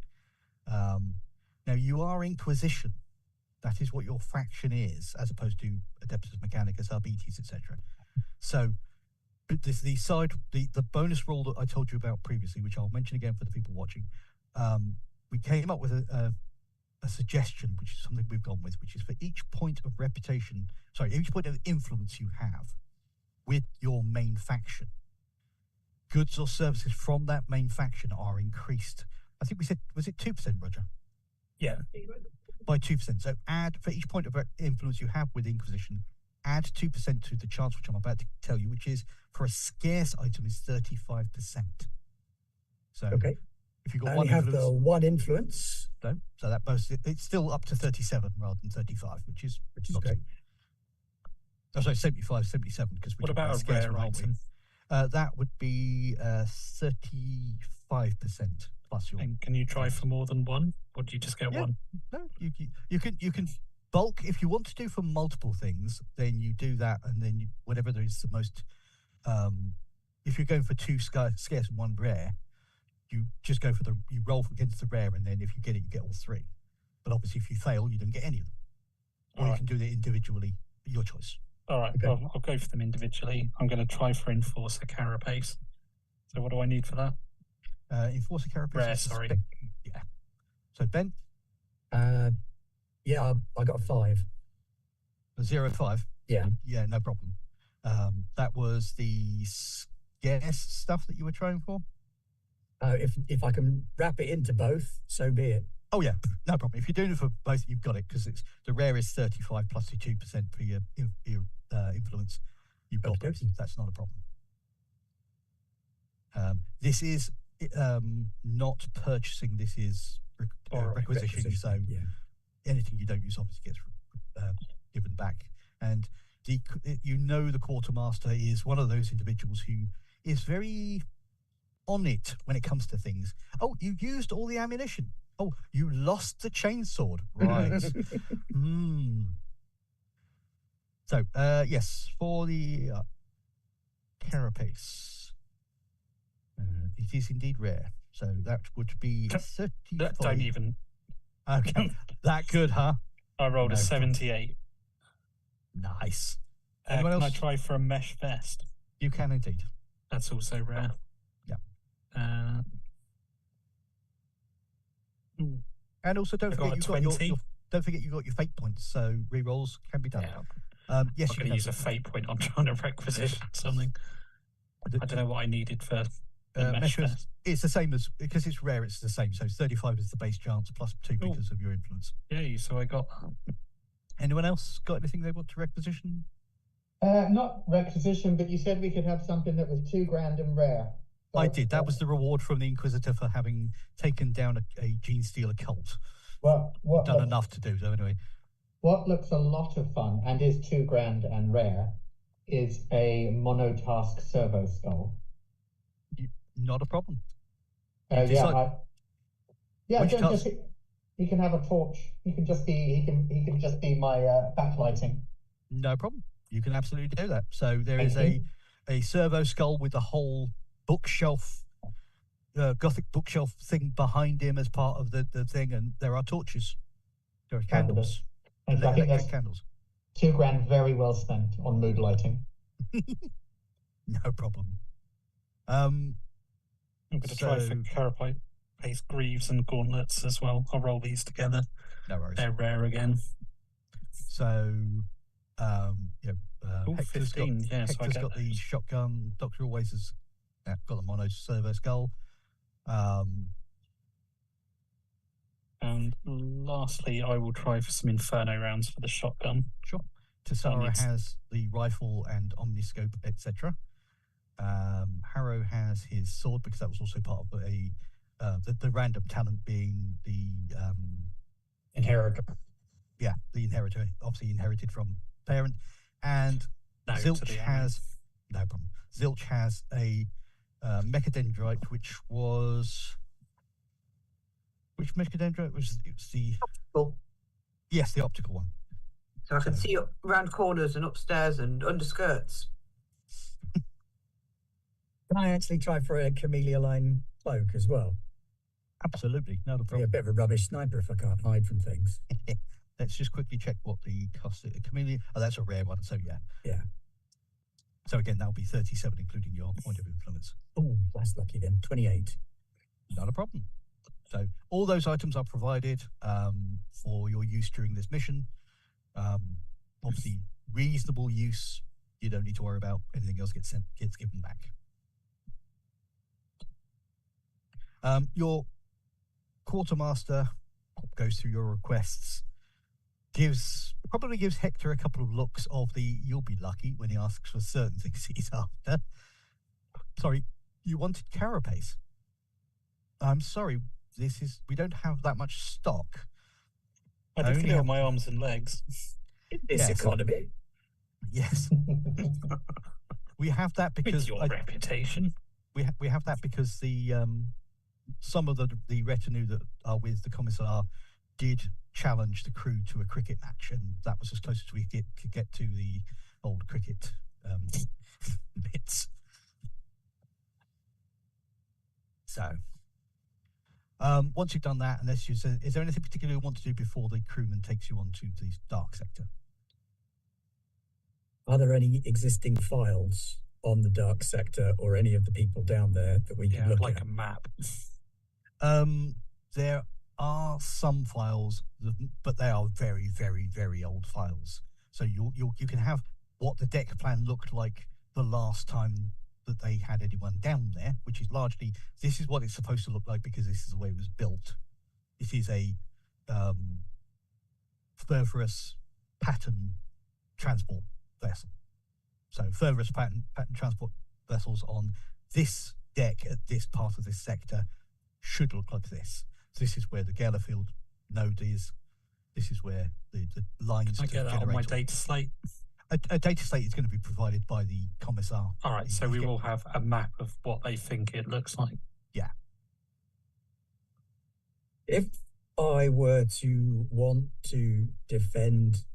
Now, you are Inquisition. That is what your faction is, as opposed to Adeptus Mechanicus, Arbites, etc. So, the bonus roll that I told you about previously, which I'll mention again for the people watching. We came up with a suggestion, which is something we've gone with, which is for each point of each point of influence you have with your main faction, goods or services from that main faction are increased. I think we said, was it 2%, Roger? Yeah. By 2%. So add, for each point of influence you have with Inquisition, add 2% to the chance, which I'm about to tell you, which is for a scarce item is 35%. So Okay. if you've got I one only have influence, the one influence, no, so that boasts it's still up to 37 rather than 35, which is not great. Oh, sorry, 75, 77, because we're What talking about a scarce rare one, aren't we? item? That would be 35% plus your. And can you try for more than one, or do you just get one? No, you can bulk if you want to do for multiple things. Then you do that, and then whatever there is the most. If you're going for two scarce and one rare, you just go for you roll against the rare, and then if you get it, you get all three. But obviously, if you fail, you don't get any of them. Or you can do it individually, your choice. All right, Okay. I'll go for them individually. I'm going to try for Enforcer Carapace. So what do I need for that? Enforcer Carapace. Rare, sorry. Yeah. So Ben? Yeah, I got a 5. 0-5? Yeah. Yeah, no problem. That was the scarce stuff that you were trying for? If I can wrap it into both, so be it. Oh yeah, no problem. If you're doing it for both, you've got it, because it's the rare is 35 plus the 2% for your influence. You've got both. That's not a problem. This is not purchasing. This is requisition. So anything you don't use obviously gets given back. And the quartermaster is one of those individuals who is very on it when it comes to things. Oh, you used all the ammunition. Oh, you lost the chainsword. Right. So, yes, for the carapace, it is indeed rare. So that would be 35. Don't even. Okay, that good, huh? I rolled a 78. Nice. Can I try for a mesh vest? You can indeed. That's also rare. Yeah. And also don't forget you've got your fate points, so rerolls can be done. Yeah. Yes, I'm going to use a fate point. I'm trying to requisition something. I don't know what I needed for the mesh vest. It's the same because it's rare. It's the same. So 35 is the base chance plus 2 because of your influence. Yeah. So I got. Anyone else got anything they want to requisition? Not requisition, but you said we could have something that was $2,000 and rare. So, I did. That was the reward from the Inquisitor for having taken down a Gene Stealer cult. Well, done enough to do so anyway. What looks a lot of fun and is $2,000 and rare is a monotask servo skull. Not a problem. He can have a torch. He can just be my backlighting. No problem. You can absolutely do that. So there is a servo skull with a whole bookshelf, Gothic bookshelf thing behind him as part of the thing, and there are torches. There are candles. I think that's candles. $2,000 very well spent on mood lighting. No problem. I'm going to try for carapace greaves and gauntlets as well. I'll roll these together. No worries. They're rare again. So, Hector's 15. Hector's got the shotgun. Doctor always has got the mono servo skull. And lastly, I will try for some Inferno rounds for the shotgun. Sure. Tassara has the rifle and omniscope, etc. Harrow has his sword because that was also part of the random talent being the inheritor. Yeah, the inheritor, obviously inherited from parent. And Zilch has no problem. Zilch has a mechadendrite, which mechadendrite was the optical. Yes, the optical one. So I can see around corners and upstairs and underskirts. Can I actually try for a camellia line cloak as well? Absolutely, not a problem. Be a bit of a rubbish sniper if I can't hide from things. Let's just quickly check what the cost is. Camellia, that's a rare one, so yeah. Yeah. So again, that'll be 37, including your point of influence. Oh, that's lucky then. 28. Not a problem. So all those items are provided for your use during this mission. Obviously, reasonable use. You don't need to worry about anything else gets given back. Your quartermaster goes through your requests, probably gives Hector a couple of looks of the "you'll be lucky" when he asks for certain things he's after. Sorry, you wanted carapace. I'm sorry, we don't have that much stock. I only definitely have have- my arms and legs. In this economy. Yes, we have that With because your reputation. we have that because the some of the retinue that are with the commissar did challenge the crew to a cricket match, and that was as close as we could get to the old cricket bits. So, once you've done that, unless you say, is there anything particular you want to do before the crewman takes you on to the dark sector? Are there any existing files on the dark sector or any of the people down there that we can look like at? a map. There are some files, but they are very, very, very old files. So you can have what the deck plan looked like the last time that they had anyone down there, which is largely, this is what it's supposed to look like because this is the way it was built. It is a fervorous pattern transport vessel. So fervorous pattern transport vessels on this deck at this part of this sector should look like this. This is where the Gellerfield node is. This is where the lines Can I to get that on generate my data slate? a data slate is going to be provided by the commissar. All right, so we will have a map of what they think it looks like. Yeah. If I were to want to defend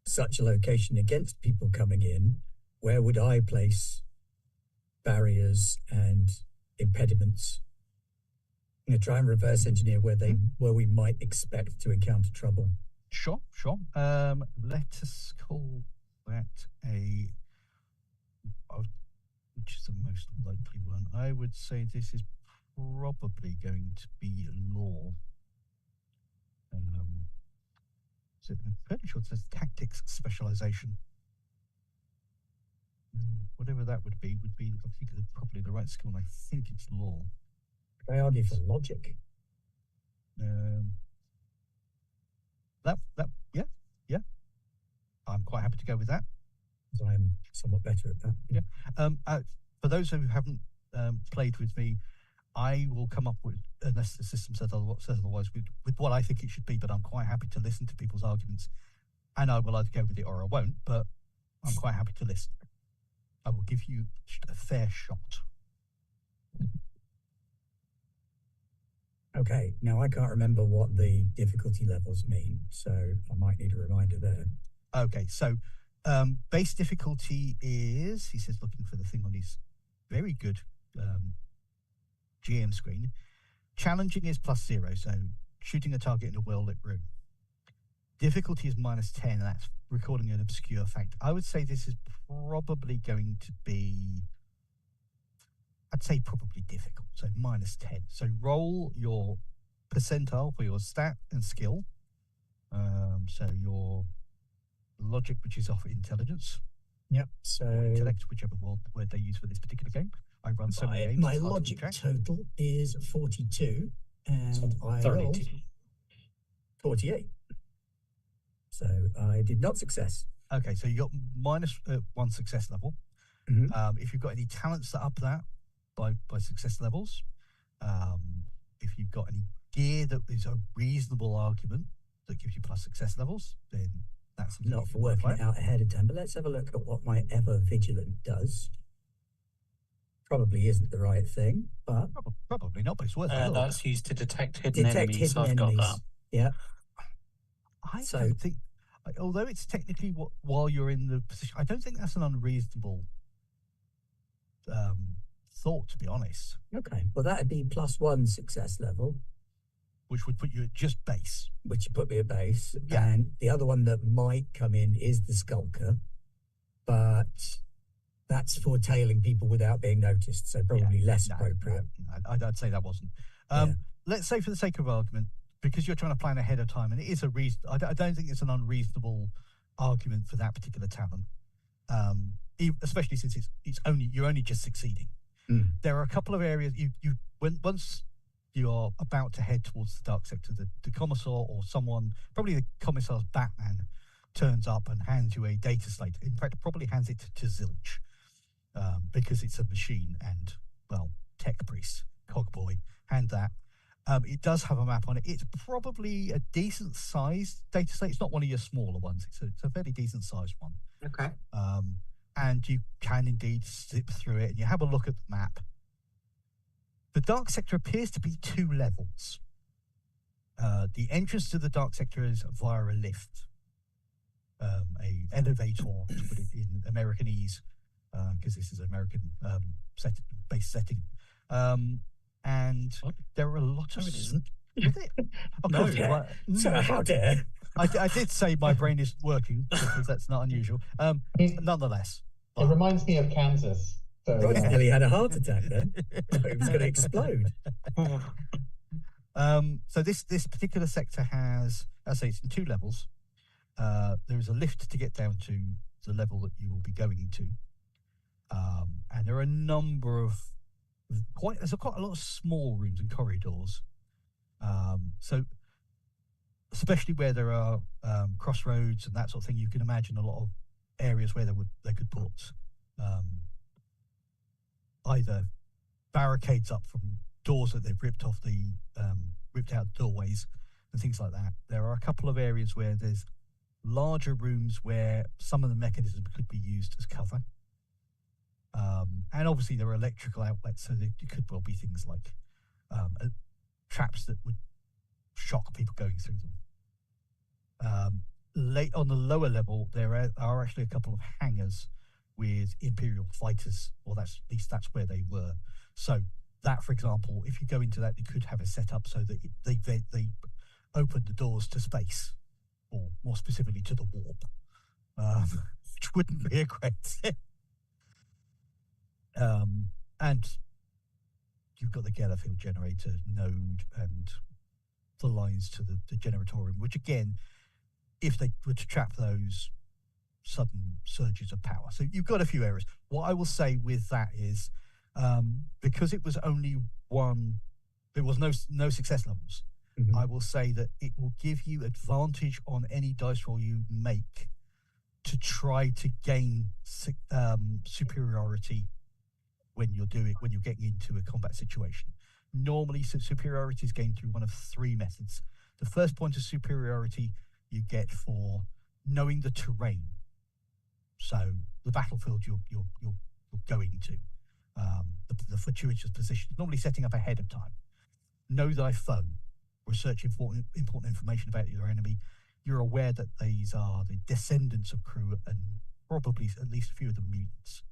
such a location against people coming in, where would I place barriers and impediments? I'm going to try and reverse engineer where we might expect to encounter trouble. Sure. Let us call that which is the most likely one. I would say this is probably going to be law. So I'm fairly sure it says tactics specialization. Whatever that would be, I think, probably the right skill. And I think it's law. Could I argue for logic? Yeah. I'm quite happy to go with that. Because I am somewhat better at that. Yeah. For those who haven't played with me, I will come up with, unless the system says otherwise, with what I think it should be. But I'm quite happy to listen to people's arguments, and I will either go with it or I won't. But I'm quite happy to listen. I will give you a fair shot. Okay, now I can't remember what the difficulty levels mean, so I might need a reminder there. Okay, so base difficulty is, he says, looking for the thing on his very good GM screen. Challenging is +0, so shooting a target in a well-lit room. Difficulty is -10, and that's recording an obscure fact. I would say this is probably going to be, I'd say probably difficult, so -10. So roll your percentile for your stat and skill. So your logic, which is off intelligence. Yep, so Or intellect, whichever word they use for this particular game. I run so many games. my it's hard to logic keep track. total is 42, and I rolled 48. So I did not success. Okay, so you got -1 success level. Mhm. If you've got any talents that up that by success levels, if you've got any gear that is a reasonable argument that gives you plus success levels, then that's something Not you for can working modify. it out ahead of time, but let's have a look at what my ever vigilant does. Probably isn't the right thing, but Probably not, but it's worth a look. That's used to detect hidden detect enemies. hidden I've got enemies. that. Yeah. I So- don't think, although it's technically while you're in the position, I don't think that's an unreasonable thought, to be honest. Okay, well that'd be +1 success level, Which would put you at just base. which would put me at base. Yeah. And the other one that might come in is the skulker, but that's for tailing people without being noticed, so probably less appropriate. I'd say that wasn't. Let's say, for the sake of argument, because you're trying to plan ahead of time, and it is a reason. I don't think it's an unreasonable argument for that particular talent, especially since you're only just succeeding. There are a couple of areas once you're about to head towards the dark sector, the commissar or someone, probably the commissar's Batman, turns up and hands you a data slate. In fact, probably hands it to Zilch, because it's a machine and, well, tech priest, cogboy, hand that. It does have a map on it. It's probably a decent sized data slate. It's not one of your smaller ones. It's a fairly decent sized one. Okay. And you can indeed zip through it, and you have a look at the map. The dark sector appears to be 2 levels. The entrance to the dark sector is via a lift, a elevator, to put it in Americanese, because this is an American base setting. And there are a lot of... No, it isn't. Is it? Of course, dare. So how dare? I did say my brain is working, because that's not unusual. Nonetheless. It reminds me of Kansas. So, Royce nearly had a heart attack then. It was going to explode. So this particular sector has, as I say, it's in 2 levels. There is a lift to get down to the level that you will be going into. And there are a number of there's quite a lot of small rooms and corridors. So especially where there are crossroads and that sort of thing, you can imagine a lot of areas where they could put either barricades up from doors that they've ripped out doorways and things like that. There are a couple of areas where there's larger rooms where some of the mechanisms could be used as cover. And obviously there are electrical outlets, so there could well be things like traps that would shock people going through them. Late on the lower level, there are actually a couple of hangars with Imperial fighters, or at least that's where they were. So that, for example, if you go into that, you could have it set up so that they open the doors to space, or more specifically to the warp, which wouldn't be a great thing. And you've got the Gellerfield generator node and the lines to the generatorium, which again, if they were to trap those, sudden surges of power. So you've got a few areas. What I will say with that is, because it was only one, there was no success levels. Mm-hmm. I will say that it will give you advantage on any dice roll you make to try to gain superiority when you're getting into a combat situation. Normally, superiority is gained through one of 3 methods. The first point of superiority you get for knowing the terrain. So the battlefield you're going to, the fortuitous position, normally setting up ahead of time. Know thy foe. Research important information about your enemy. You're aware that these are the descendants of crew and probably at least a few of the mutants.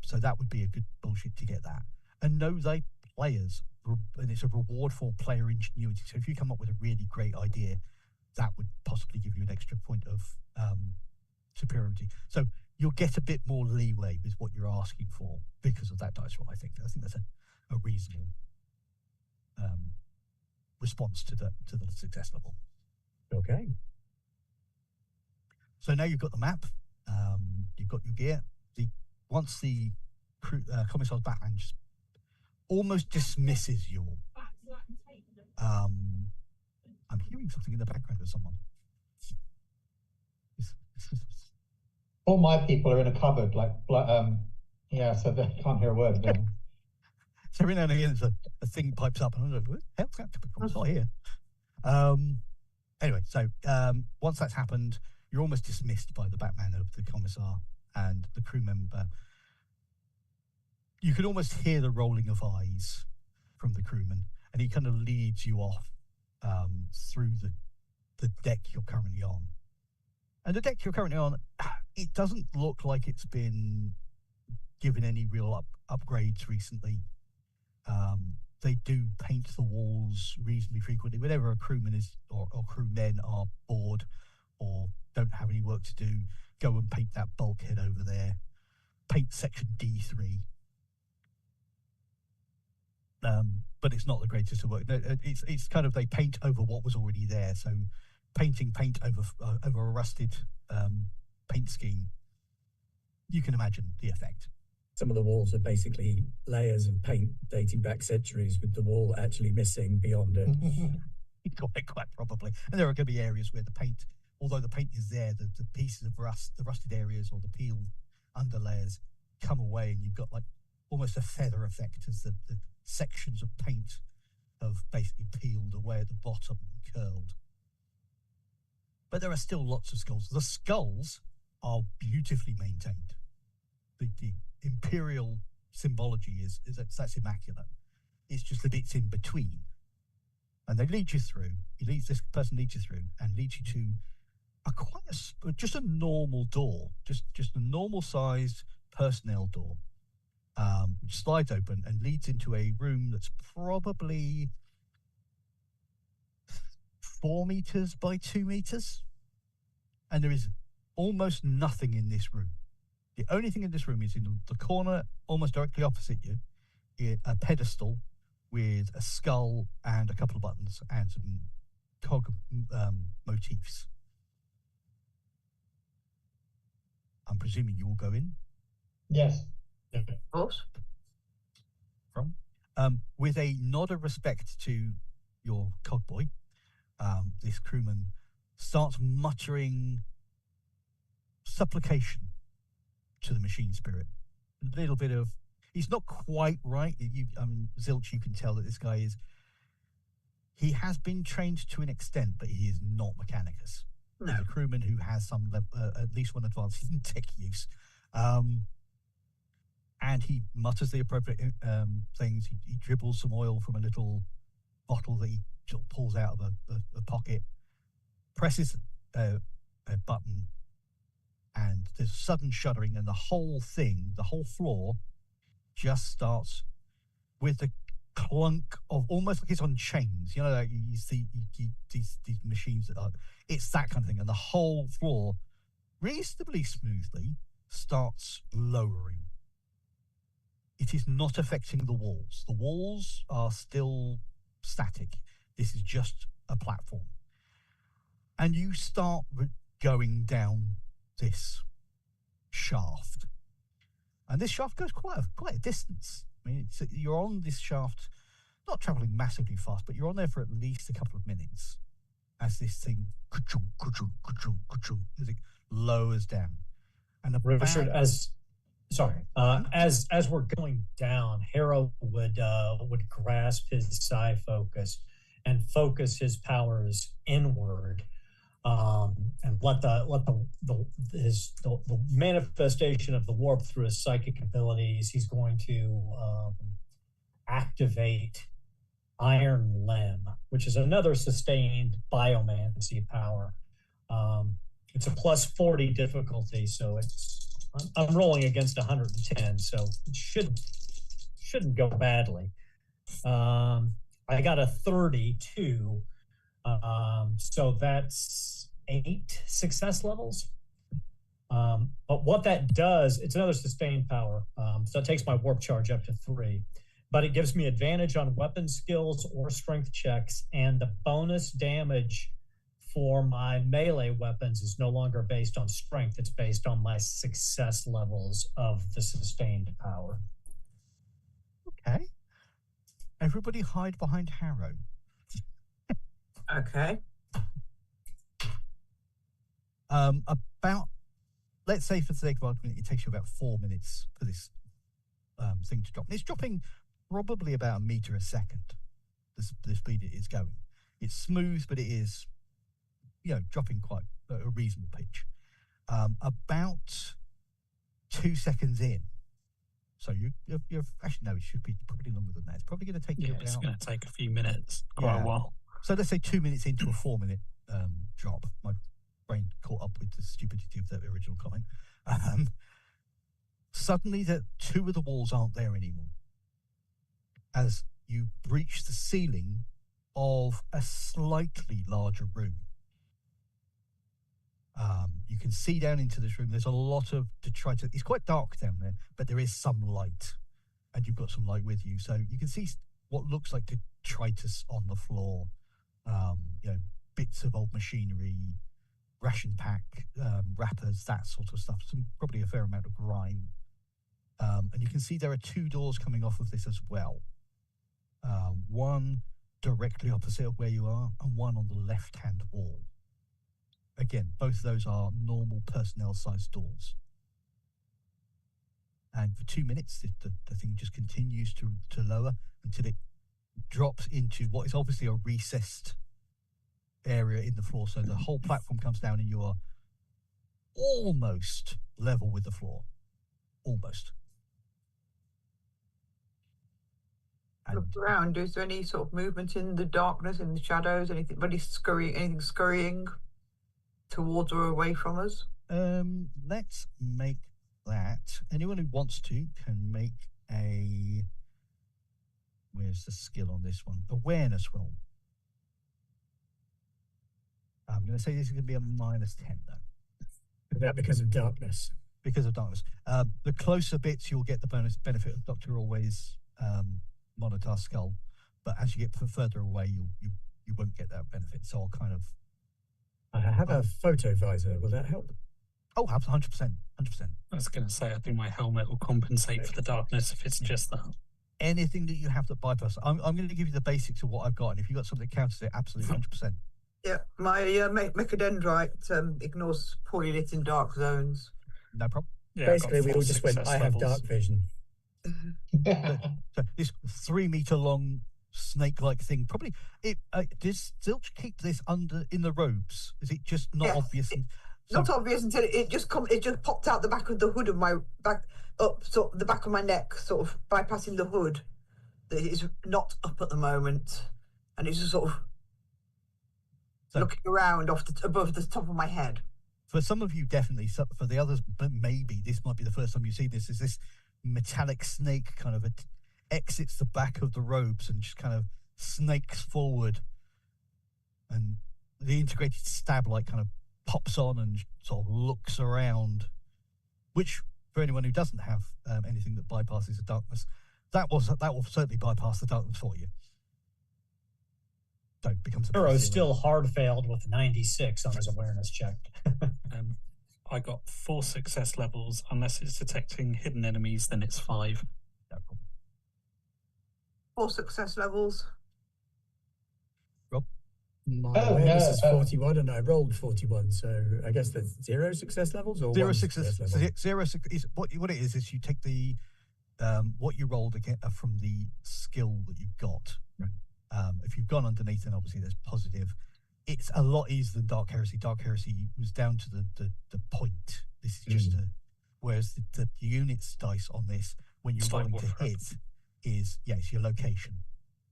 So that would be a good bullshit to get that. And know thy players, and it's a reward for player ingenuity. So if you come up with a really great idea, that would possibly give you an extra point of superiority. So you'll get a bit more leeway with what you're asking for because of that dice roll. I think that's a reasonable response to the success level. Okay. So now you've got the map, you've got your gear. Once the commissar's Batman just almost dismisses your. I'm hearing something in the background of someone. All my people are in a cupboard, so they can't hear a word. So every now and again, a thing pipes up, and I'm like, "What the hell's that? It's not here." Anyway, so once that's happened, you're almost dismissed by the Batman of the commissar and the crew member. You can almost hear the rolling of eyes from the crewman, and he kind of leads you off through the deck you're currently on. And the deck you're currently on, it doesn't look like it's been given any real upgrades recently. They do paint the walls reasonably frequently. Whenever a crewman or crewmen are bored or don't have any work to do, go and paint that bulkhead over there. paint section D3. But it's not the greatest of work. It's kind of, they paint over what was already there. So painting paint over a rusted paint scheme, you can imagine the effect. Some of the walls are basically layers of paint dating back centuries, with the wall actually missing beyond it. Quite probably. And there are going to be areas where the paint, although the paint is there, the pieces of rust, the rusted areas or the peeled underlayers come away, and you've got like almost a feather effect as the sections of paint have basically peeled away at the bottom and curled. But there are still lots of skulls. The skulls are beautifully maintained. The imperial symbology is that's immaculate. It's just the bits in between. And they lead you through. This person leads you through and leads you to just a normal door, just a normal sized personnel door, which slides open and leads into a room that's probably 4 meters by 2 meters. And there is almost nothing in this room. The only thing in this room is in the corner, almost directly opposite you, a pedestal with a skull and a couple of buttons and some cog motifs. I'm presuming you will go in? Yes. Of course. With a nod of respect to your cogboy, this crewman starts muttering supplication to the machine spirit. A little bit of, he's not quite right. Zilch, you can tell that this guy he has been trained to an extent, but he is not Mechanicus. No. He's a crewman who has some at least one advance in tech use. And he mutters the appropriate things. He dribbles some oil from a little bottle that he sort of pulls out of a pocket, presses a button, and there's sudden shuddering, and the whole floor just starts with the clunk of, almost like it's on chains. You know, like you see these machines that are, it's that kind of thing, and the whole floor reasonably smoothly starts lowering. It is not affecting the walls. The walls are still static. This is just a platform. And you start going down this shaft. And this shaft goes quite a distance. I mean, you're on this shaft, not traveling massively fast, but you're on there for at least a couple of minutes as this thing as it lowers down. And Richard, as we're going down, Harrow would grasp his psi focus and focus his powers inward, and let the manifestation of the warp through his psychic abilities. He's going to activate Iron Limb, which is another sustained biomancy power. It's a +40 difficulty, so I'm rolling against 110, so it shouldn't go badly. I got a 32, so that's 8 success levels. But what that does, it's another sustained power, so it takes my warp charge up to 3. But it gives me advantage on weapon skills or strength checks, and the bonus damage for my melee weapons is no longer based on strength. It's based on my success levels of the sustained power. Okay. Everybody hide behind Harrow. Okay. About, let's say for the sake of argument, it takes you about 4 minutes for this thing to drop. And it's dropping probably about 1 meter a second, the speed it is going. It's smooth, but it is, dropping quite a reasonable pitch. About 2 seconds in. So you're actually, no, it should be probably longer than that. It's probably going to take you about... it's going to take a few minutes, quite a while. So let's say 2 minutes into a 4 minute drop. My brain caught up with the stupidity of the original comment. Suddenly, 2 of the walls aren't there anymore. As you breach the ceiling of a slightly larger room. You can see down into this room. There's a lot of detritus. It's quite dark down there, but there is some light, and you've got some light with you, so you can see what looks like detritus on the floor. Bits of old machinery, ration pack wrappers, that sort of stuff. Probably a fair amount of grime. And you can see there are 2 doors coming off of this as well. One directly opposite of where you are, and one on the left-hand wall. Again, both of those are normal personnel-sized doors. And for 2 minutes, the thing just continues to lower until it drops into what is obviously a recessed area in the floor. So the whole platform comes down and you are almost level with the floor. Almost. Look around. Is there any sort of movement in the darkness, in the shadows? Anything scurrying towards or away from us? Let's make that. Anyone who wants to can make a... Where's the skill on this one? Awareness roll. I'm going to say this is going to be a -10, though. Is that because of darkness? Because of darkness. The closer bits, you'll get the benefit of Dr. Always monitor skull, but as you get further away, you won't get that benefit. So I'll kind of... I have a photo visor. Will that help? Oh, 100%. 100%. I was going to say, I think my helmet will compensate for the darkness if it's just that. Anything that you have to bypass. I'm going to give you the basics of what I've got, and if you've got something that counters it, absolutely 100%. Yeah, my mechadendrite ignores poorly lit in dark zones. No problem. Yeah, basically, we all just went, I have dark vision. So this 3-meter long snake-like thing, probably does Zilch keep this in the robes? Is it just not obvious? Not obvious until it just popped out the back of the hood of my back, up so the back of my neck, sort of bypassing the hood. That is not up at the moment, and it's just sort of looking around above the top of my head. For some of you, definitely. For the others, but maybe this might be the first time you've seen this. Is this metallic snake kind of exits the back of the robes and just kind of snakes forward, and the integrated stab light kind of pops on and sort of looks around, which for anyone who doesn't have anything that bypasses the darkness, that will certainly bypass the darkness for you. So it becomes Arrow still hard failed with 96 on his awareness check. I got 4 success levels. Unless it's detecting hidden enemies, then it's 5. No problem. 4 success levels. Rob? My awareness is 41 and I rolled 41, so I guess there's 0 success levels or 0 1 success level? 0 is what it is you take the what you rolled again from the skill that you've got. Right. If you've gone underneath, then obviously there's positive. It's a lot easier than Dark Heresy. Dark Heresy was down to the point. This is just whereas the units dice on this, when you're rolling to hit, is it's your location.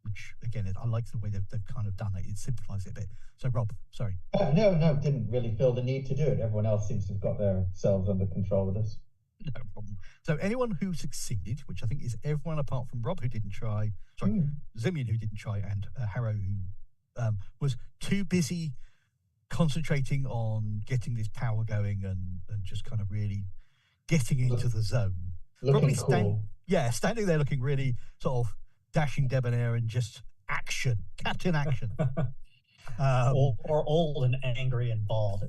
Which again, I like the way they've kind of done it. It simplifies it a bit. So Rob, sorry. No, didn't really feel the need to do it. Everyone else seems to have got themselves under control with this. No problem. So anyone who succeeded, which I think is everyone apart from Rob who didn't try, Zimian who didn't try, and Harrow who was too busy concentrating on getting this power going and just kind of really getting into the zone. Looking cool. Standing there looking really sort of dashing, debonair, and just action, Captain Action. Or old and angry and bald.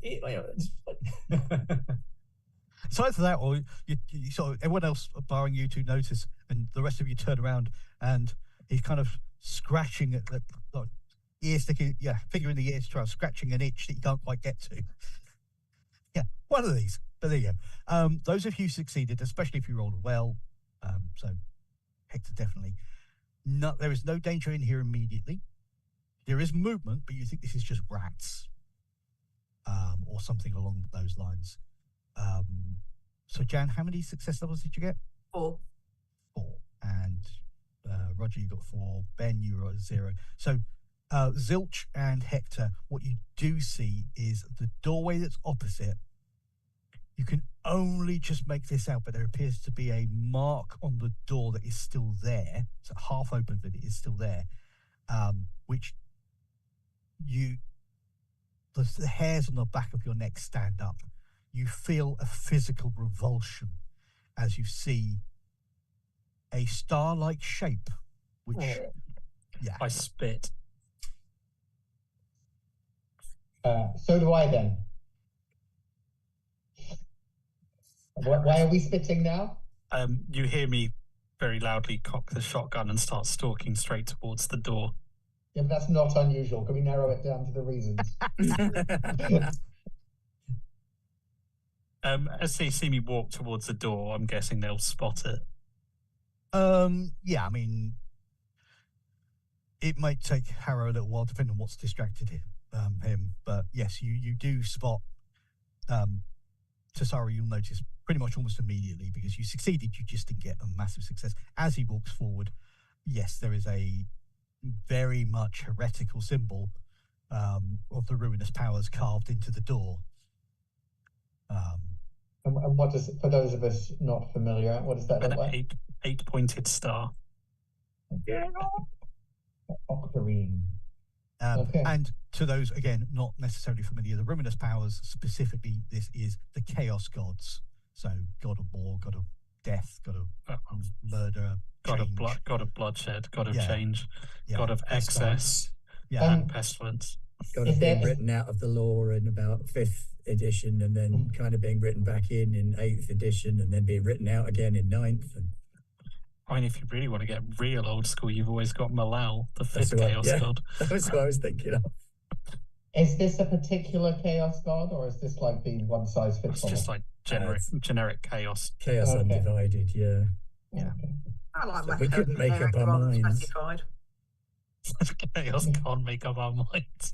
It's either that, or you sort of everyone else barring you two notice, and the rest of you turn around, and he's kind of scratching at the ear sticking, finger in the ear to try scratching an itch that you can't quite get to. Yeah, one of these. But there you go. Those of you succeeded, especially if you rolled well. So Hector definitely. No, there is no danger in here immediately. There is movement, but you think this is just rats, or something along those lines. So Jan, how many success levels did you get? 4. And Roger, you got 4. Ben, you were at 0. So Zilch and Hector, what you do see is the doorway that's opposite. You can only just make this out, but there appears to be a mark on the door that is still there. So half open, but it is still there. Which the hairs on the back of your neck stand up. you feel a physical revulsion as you see a star-like shape, which, yeah. I spit. So do I then. Why are we spitting now? You hear me very loudly cock the shotgun and start stalking straight towards the door. Yeah, but that's not unusual. Can we narrow it down to the reasons? As they see me walk towards the door, I'm guessing they'll spot it. Yeah, I mean, it might take Harrow a little while, depending on what's distracted him. But yes, you do spot Tassara. You'll notice pretty much almost immediately, because you succeeded. You just didn't get a massive success. As he walks forward, yes, there is a very much heretical symbol of the ruinous powers carved into the door. And what does, for those of us not familiar, what does that look like? An eight-pointed star. Octarine. Okay. And to those, again, not necessarily familiar, the ruinous powers, specifically, this is the chaos gods. So god of war, god of death, god of murder, god of bloodshed, god of change, yeah. god of excess, and pestilence. God of being written out of the lore in about 5th edition, and then kind of being written back in 8th edition, and then being written out again in 9th. And I mean, if you really want to get real old school, you've always got Malal, the 5th chaos god. That's what I was thinking of. Is this a particular chaos god, or is this like the one size fits all? It's just like generic chaos. Chaos undivided, yeah. Yeah. I like so we couldn't make up our minds. Specified. Chaos can't make up our minds.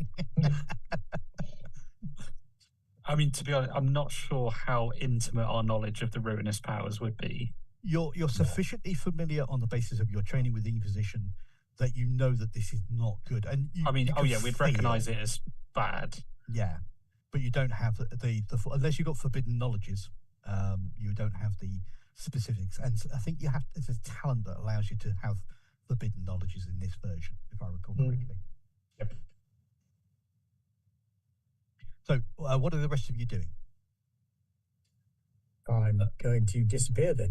I mean, to be honest, I'm not sure how intimate our knowledge of the ruinous powers would be. You're sufficiently familiar on the basis of your training with the Inquisition that you know that this is not good. And we'd recognise it as bad. Yeah, but you don't have the unless you've got forbidden knowledges. You don't have the specifics, and I think you have. There's a talent that allows you to have forbidden knowledges in this version, if I recall correctly. Yep. So, what are the rest of you doing? I'm going to disappear then.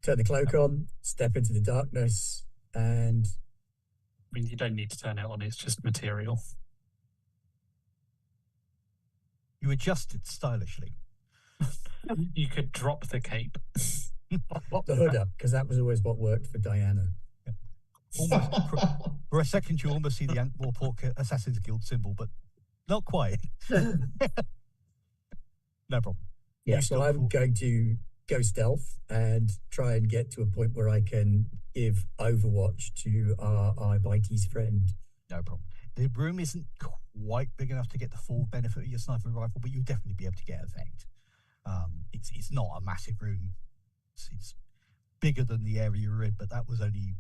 Turn the cloak on, step into the darkness, and... I mean, you don't need to turn it on, it's just material. You adjust it stylishly. You could drop the cape. Pop the hood up, because that was always what worked for Diana. Almost, for a second, you almost see the Ankh-Morpork Assassin's Guild symbol, but not quite. No problem. Yeah, so I'm going to go stealth and try and get to a point where I can give Overwatch to our Bitey's friend. No problem. The room isn't quite big enough to get the full benefit of your sniper rifle, but you'll definitely be able to get effect. It's not a massive room. It's bigger than the area you're in, but that was only,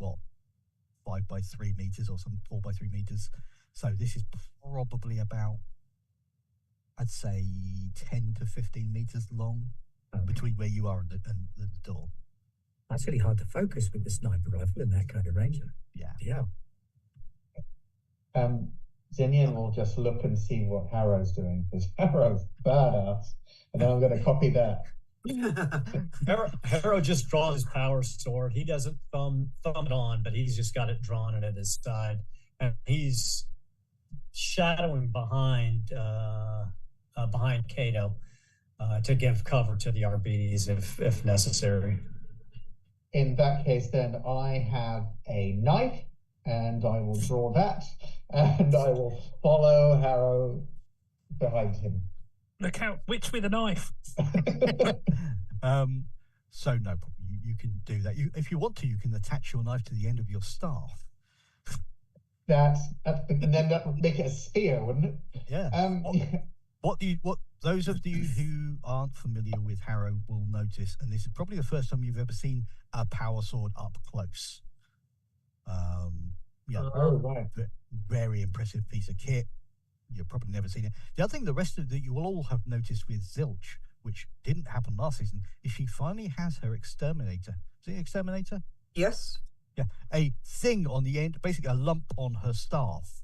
5 by 3 meters or some 4 by 3 meters. So this is probably about, I'd say, 10 to 15 meters long between where you are and the door. That's really hard to focus with the sniper rifle in that kind of range. Yeah. Zinnian will just look and see what Harrow's doing, because Harrow's badass, and then I'm going to copy that. Harrow just draws his power sword. He doesn't thumb it on, but he's just got it drawn at his side, and he's shadowing behind Cato to give cover to the RBs if necessary. In that case, then I have a knife, and I will draw that, and I will follow Harrow behind him. Look out, witch with a knife. So no problem. You can do that. If you want to, you can attach your knife to the end of your staff. And then that would make it a spear, wouldn't it? Yeah. What those of you who aren't familiar with Harrow will notice, and this is probably the first time you've ever seen a power sword up close. Right. Very impressive piece of kit. You've probably never seen it. The other thing, the rest of that you will all have noticed with Zilch, which didn't happen last season, is she finally has her exterminator. Is it exterminator? Yes. Yeah, a thing on the end, basically a lump on her staff,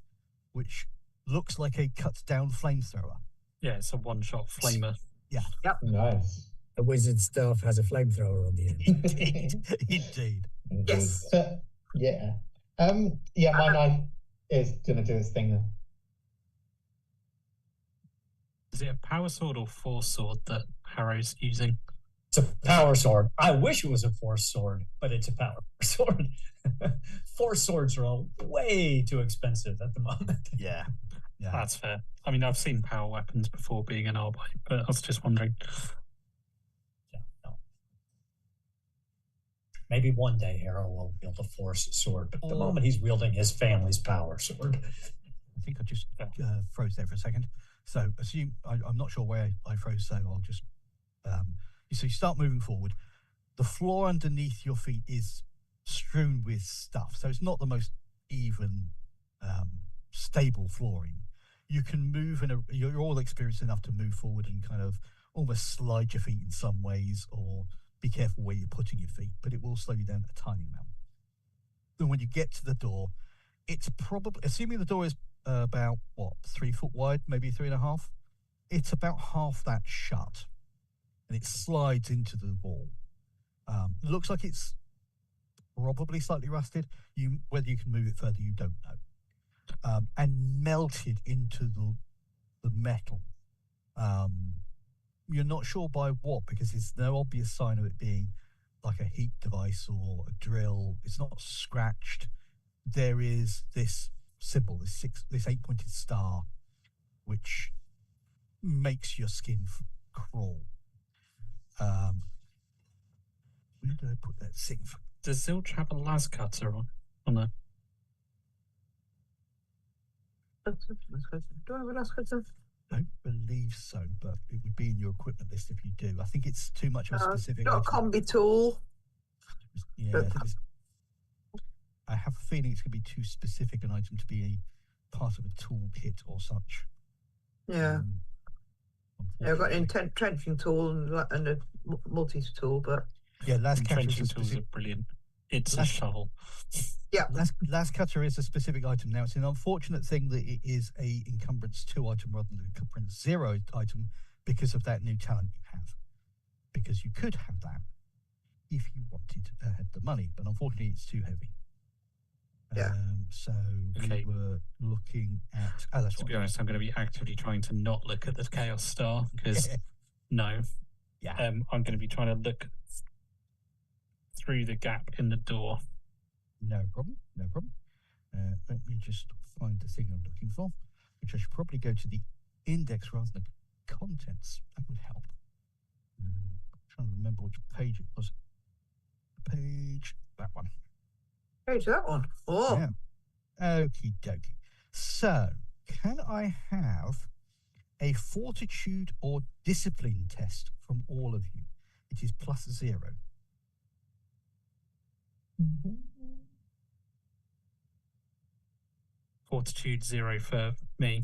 which looks like a cut down flamethrower. Yeah, it's a one-shot flamer. Nice. A wizard staff has a flamethrower on the end. Indeed. Yes. Yeah. Yeah, my knife is gonna do its thing then. Is it a power sword or force sword that Harrow's using? It's a power sword. I wish it was a force sword, but it's a power sword. Force swords are way too expensive at the moment. Yeah. That's fair. I mean, I've seen power weapons before being an Arbite, but I was just wondering. Yeah, no. Maybe one day Harrow will wield a force sword, but at the moment he's wielding his family's power sword. I think I just froze there for a second. So assume I'm not sure where I froze, so I'll just so you start moving forward. The floor underneath your feet is strewn with stuff, so it's not the most even stable flooring. You can move you're all experienced enough to move forward and kind of almost slide your feet in some ways, or be careful where you're putting your feet, but it will slow you down a tiny amount. Then when you get to the door, it's probably, assuming the door is about 3 foot wide, maybe 3.5, it's about half that shut, and it slides into the wall. Looks like it's probably slightly rusted. Whether you can move it further, you don't know. And melted into the metal. You're not sure by what, because there's no obvious sign of it being like a heat device or a drill. It's not scratched. There is this symbol, this 8-pointed star, which makes your skin crawl. Where did I put that thing? Does Zilch have a las cutter on her? Do I have a last question? I don't believe so, but it would be in your equipment list if you do. I think it's too much of a specific Not a item. combi tool. Yeah, I have a feeling it's going to be too specific an item to be a part of a toolkit or such. Yeah. I've got an trenching tool and a multi-tool, but... Yeah, las cutter trenching tools are brilliant. It's a shovel. Yeah. Las cutter is a specific item. Now, it's an unfortunate thing that it is a encumbrance 2 item rather than an encumbrance 0 item because of that new talent you have. Because you could have that if you wanted had the money, but unfortunately it's too heavy. Yeah. So Okay. we were looking at... To be honest, I'm going to be actively trying to not look at the Chaos Star, because no. Yeah. I'm going to be trying to look through the gap in the door. No problem. Let me just find the thing I'm looking for, which I should probably go to the index rather than the contents. That would help. I'm trying to remember which page it was. That one. Page that one. Oh. Yeah. Okie dokie. So, can I have a fortitude or discipline test from all of you? It is +0. Fortitude 0 for me.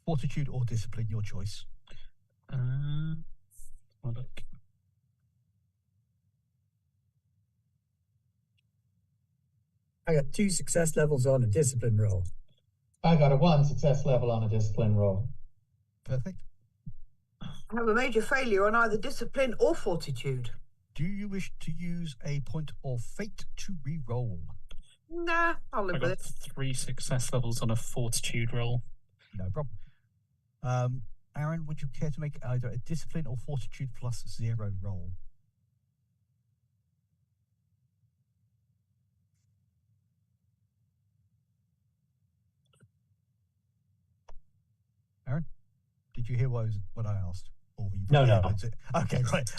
Fortitude or discipline, your choice. Look. I got 2 success levels on a discipline roll. I got a 1 success level on a discipline roll. Perfect. I have a major failure on either discipline or fortitude. Do you wish to use a point of fate to re-roll? Nah, I'll live I with got it. 3 success levels on a fortitude roll. No problem. Aaron, would you care to make either a discipline or fortitude +0 roll? Aaron, did you hear what I asked? Or you No. Okay, right.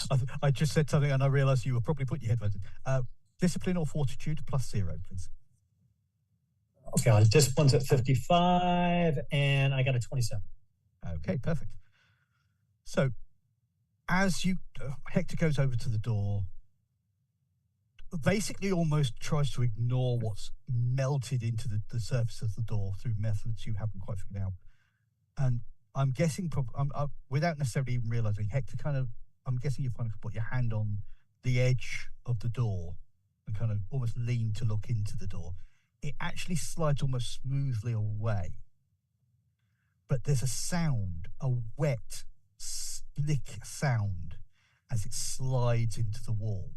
I just said something and I realised you were probably putting your headphones in. Discipline or fortitude +0, please. Okay, discipline's at 55, and I got a 27. Okay, perfect. So, as Hector goes over to the door, basically almost tries to ignore what's melted into the surface of the door through methods you haven't quite figured out. And I'm guessing, without necessarily even realising, Hector I'm guessing you kind of put your hand on the edge of the door and kind of almost lean to look into the door. It actually slides almost smoothly away. but there's a sound, a wet, slick sound as it slides into the wall.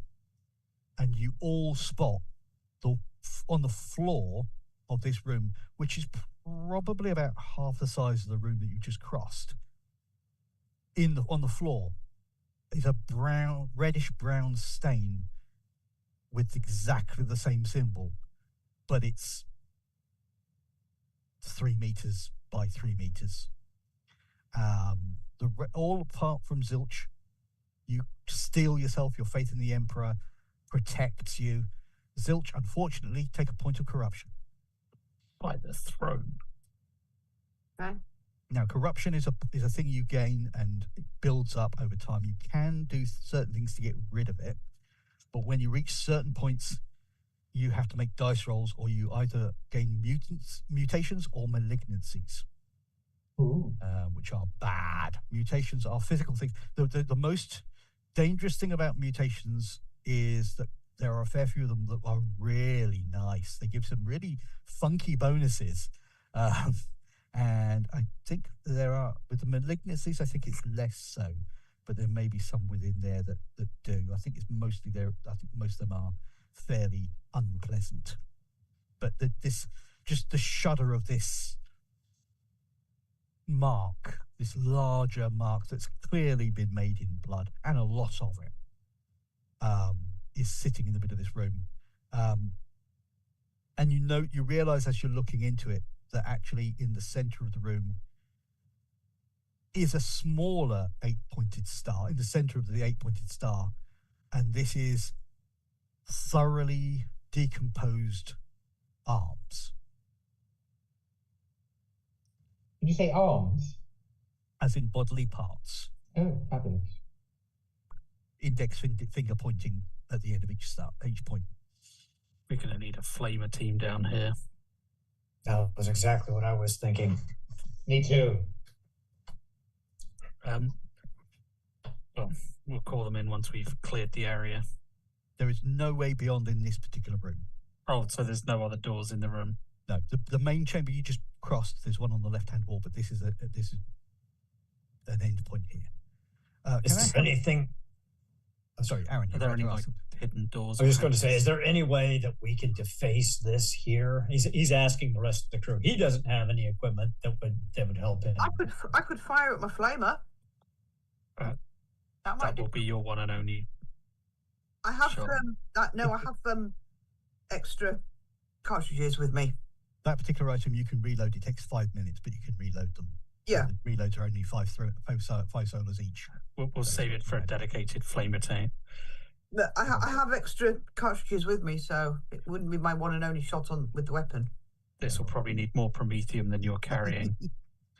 And you all spot on the floor of this room, which is probably about half the size of the room that you just crossed, on the floor is a reddish brown stain with exactly the same symbol, but it's 3 meters by 3 meters. All apart from Zilch, you steel yourself. Your faith in the Emperor protects you. Zilch, unfortunately, take a point of corruption. By the throne. Okay. Now, corruption is a thing you gain, and it builds up over time. You can do certain things to get rid of it, but when you reach certain points, you have to make dice rolls, or you either gain mutations or malignancies, which are bad. Mutations are physical things. The most dangerous thing about mutations is that there are a fair few of them that are really nice. They give some really funky bonuses. And I think there are, with the malignancies, I think it's less so, but there may be some within there that do. I think it's mostly there. I think most of them are fairly unpleasant. But just the shudder of this mark, this larger mark that's clearly been made in blood, and a lot of it, is sitting in the middle of this room. And you realize as you're looking into it that actually in the center of the room is a smaller 8-pointed star, in the center of the 8-pointed star, and this is thoroughly decomposed arms. Did you say arms? As in bodily parts. Oh, fabulous. Index finger pointing at the end of each point. We're going to need a flamer team down here. That was exactly what I was thinking. Me too. Well, we'll call them in once we've cleared the area. There is no way beyond in this particular room. Oh, so there's no other doors in the room? No, the main chamber you just crossed, there's one on the left-hand wall, but this is an end point here. Is there anything... I'm sorry, Aaron. Are there any hidden doors? I was just going to say, is there any way that we can deface this here? He's asking the rest of the crew. He doesn't have any equipment that would help him. I could fire at my flamer. That will be your one and only. I have shot. I have extra cartridges with me. That particular item you can reload. It takes 5 minutes, but you can reload them. Yeah. The reloads are only five solos each. We'll save it for a dedicated flamer tank. But I have extra cartridges with me, so it wouldn't be my one and only shot with the weapon. This will probably need more promethium than you're carrying.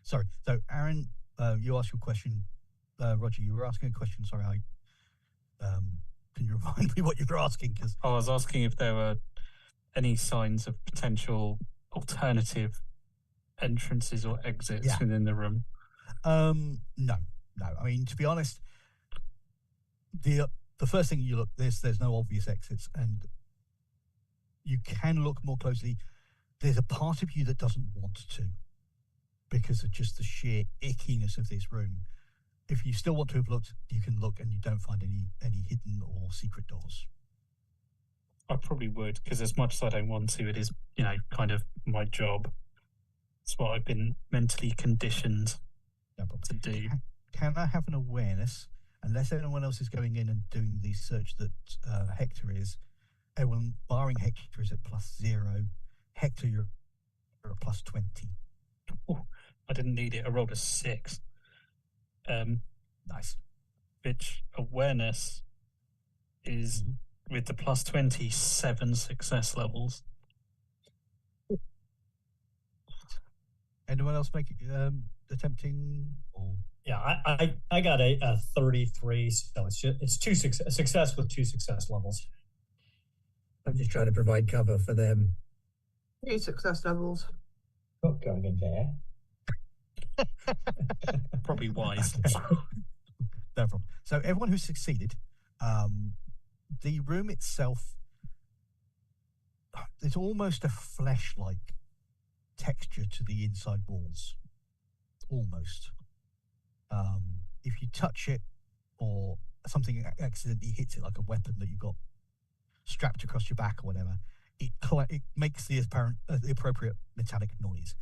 Sorry. So, Aaron, you asked your question. Roger, you were asking a question. Sorry, can you remind me what you were asking? Because I was asking if there were any signs of potential alternative entrances or exits within the room. No. I mean, to be honest, the first thing you look, there's no obvious exits, and you can look more closely. There's a part of you that doesn't want to, because of just the sheer ickiness of this room. If you still want to have looked, you can look, and you don't find any hidden or secret doors. I probably would, because as much as I don't want to, it is, kind of my job. It's what I've been mentally conditioned to do. Can I have an awareness, unless anyone else is going in and doing the search that Hector is? Everyone barring Hector is at +0. Hector, you're at +20. Oh, I didn't need it. I rolled a 6. Nice. Which awareness is with the +20, 7 success levels. Anyone else attempting? Or Yeah, I got a 33, so it's success with 2 success levels. I'm just trying to provide cover for them. 3 success levels. Not going in there. Probably wise. No problem. So everyone who succeeded, the room itself, there's almost a flesh-like texture to the inside walls. almost. If you touch it or something accidentally hits it, like a weapon that you've got strapped across your back or whatever, it makes the appropriate metallic noise.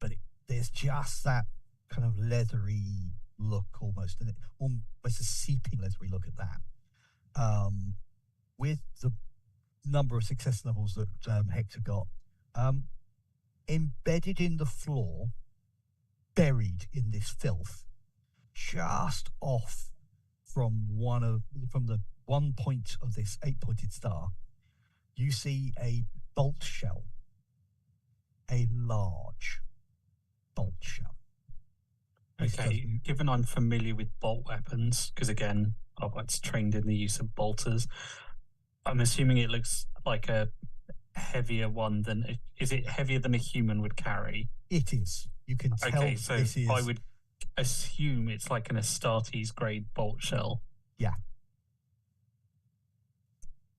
But there's just that kind of leathery look almost, and almost a seeping leathery look at that. With the number of success levels that Hector got, embedded in the floor, buried in this filth, just off from the one point of this 8-pointed star, you see a bolt shell, a large bolt shell. Okay, given I'm familiar with bolt weapons, because again, I've trained in the use of bolters, I'm assuming it looks like a heavier one than... Is it heavier than a human would carry? It is. You can tell. Okay, so this is... I would assume it's like an Astartes grade bolt shell. Yeah.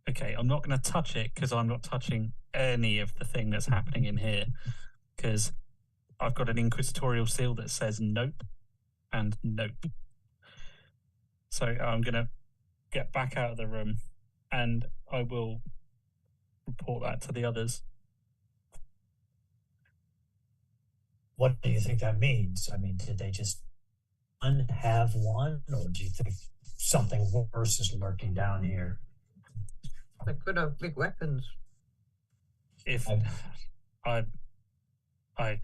Okay, I'm not going to touch it because I'm not touching any of the thing that's happening in here, because I've got an inquisitorial seal that says nope and nope. So I'm going to get back out of the room and I will report that to the others. What do you think that means? I mean, did they just have one, or do you think something worse is lurking down here? They could have big weapons. If I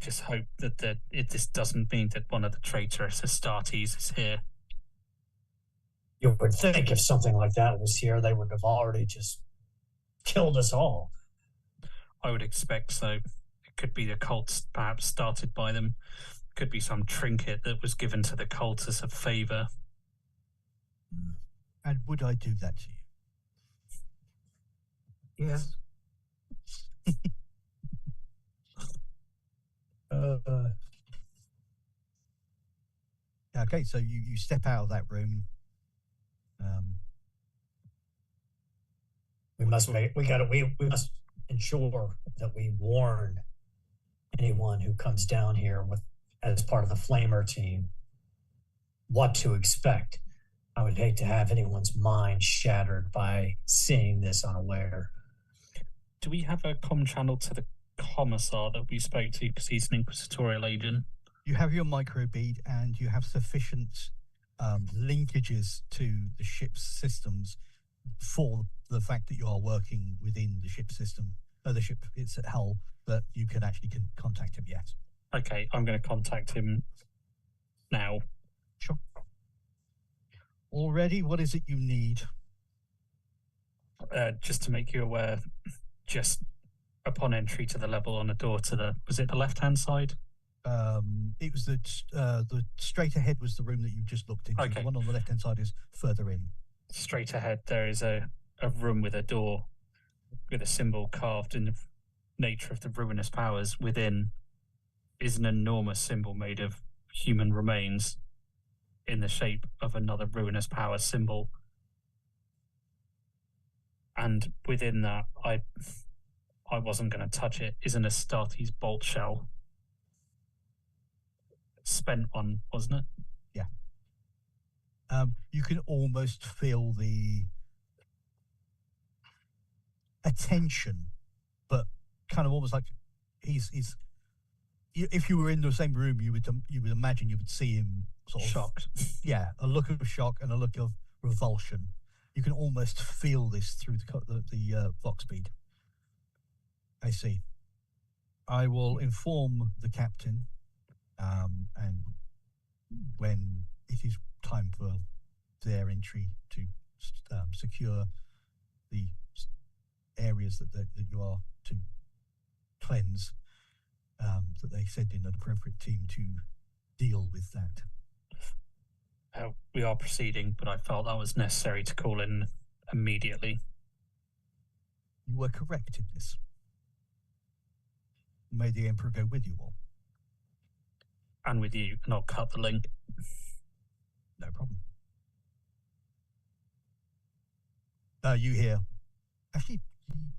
just hope that this doesn't mean that one of the traitorous Astartes is here. You would think if something like that was here, they would have already just killed us all. I would expect so. It could be the cults perhaps started by them. Could be some trinket that was given to the cult as a favor. And would I do that to you? Yes. Okay, so you step out of that room. We must ensure that we warn anyone who comes down here as part of the Flamer team what to expect. I would hate to have anyone's mind shattered by seeing this unaware. Do we have a comm channel to the commissar that we spoke to, because he's an inquisitorial agent? You have your microbead and you have sufficient linkages to the ship's systems for the fact that you are working within the ship system, the ship it's at Hull, that you can actually contact him, yes. Okay, I'm going to contact him now. Sure. Already, what is it you need? Just to make you aware, just upon entry to the level on the door to the... Was it the left-hand side? It was the straight ahead was the room that you just looked into. Okay. The one on the left-hand side is further in. Straight ahead, there is a room with a door with a symbol carved in the nature of the ruinous powers. Within is an enormous symbol made of human remains in the shape of another ruinous power symbol. And within that, I wasn't going to touch it, is an Astartes bolt shell. Spent one, wasn't it? Yeah. You can almost feel the attention, but kind of almost like he's if you were in the same room, you would imagine you would see him sort of shocked. Yeah, a look of shock and a look of revulsion. You can almost feel this through the Vox bead. I see. I will inform the captain, and when it is time for their entry to secure the areas that you are to cleanse, that they send in an appropriate team to deal with that. We are proceeding, but I felt that was necessary to call in immediately. You were correct in this. May the Emperor go with you all. And with you, and I'll cut the link. No problem. You hear... Actually,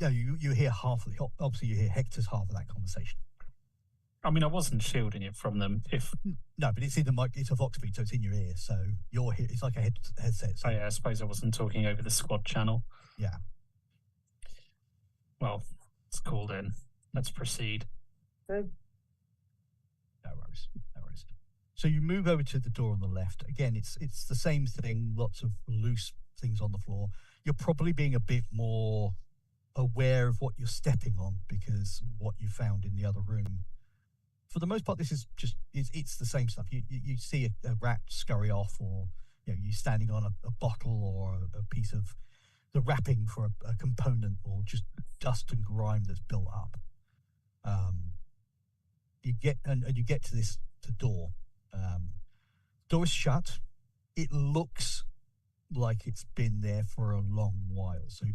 no, you hear half of the... Obviously, you hear Hector's half of that conversation. I mean, I wasn't shielding it from them. If No, but it's in the mic. It's a Vox feed, so it's in your ear. So you're here. It's like a headset. So. Oh yeah, I suppose I wasn't talking over the squad channel. Yeah. Well, it's called in. Let's proceed. Okay. No worries. No worries. So you move over to the door on the left. Again, it's the same thing. Lots of loose things on the floor. You're probably being a bit more aware of what you're stepping on because what you found in the other room. For the most part, this is just it's the same stuff. You see a rat scurry off, or you standing on a bottle or a piece of the wrapping for a component, or just dust and grime that's built up. You get to the door. Door is shut. It looks like it's been there for a long while. So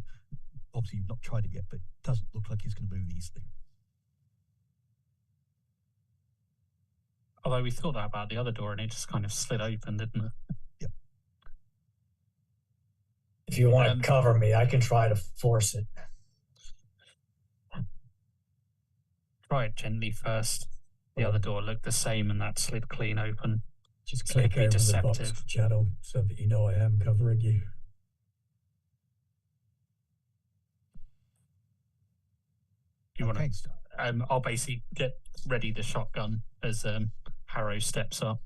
obviously you've not tried it yet, but it doesn't look like it's going to move easily. Although we thought that about the other door and it just kind of slid open, didn't it? Yep. If you want to cover me, I can try to force it. Try it gently first. The other door looked the same and that slid clean open. Just So click it'd be over the deceptive. box channel so that you know I am covering you. You want Okay. to? I'll basically get ready the shotgun as Harrow steps up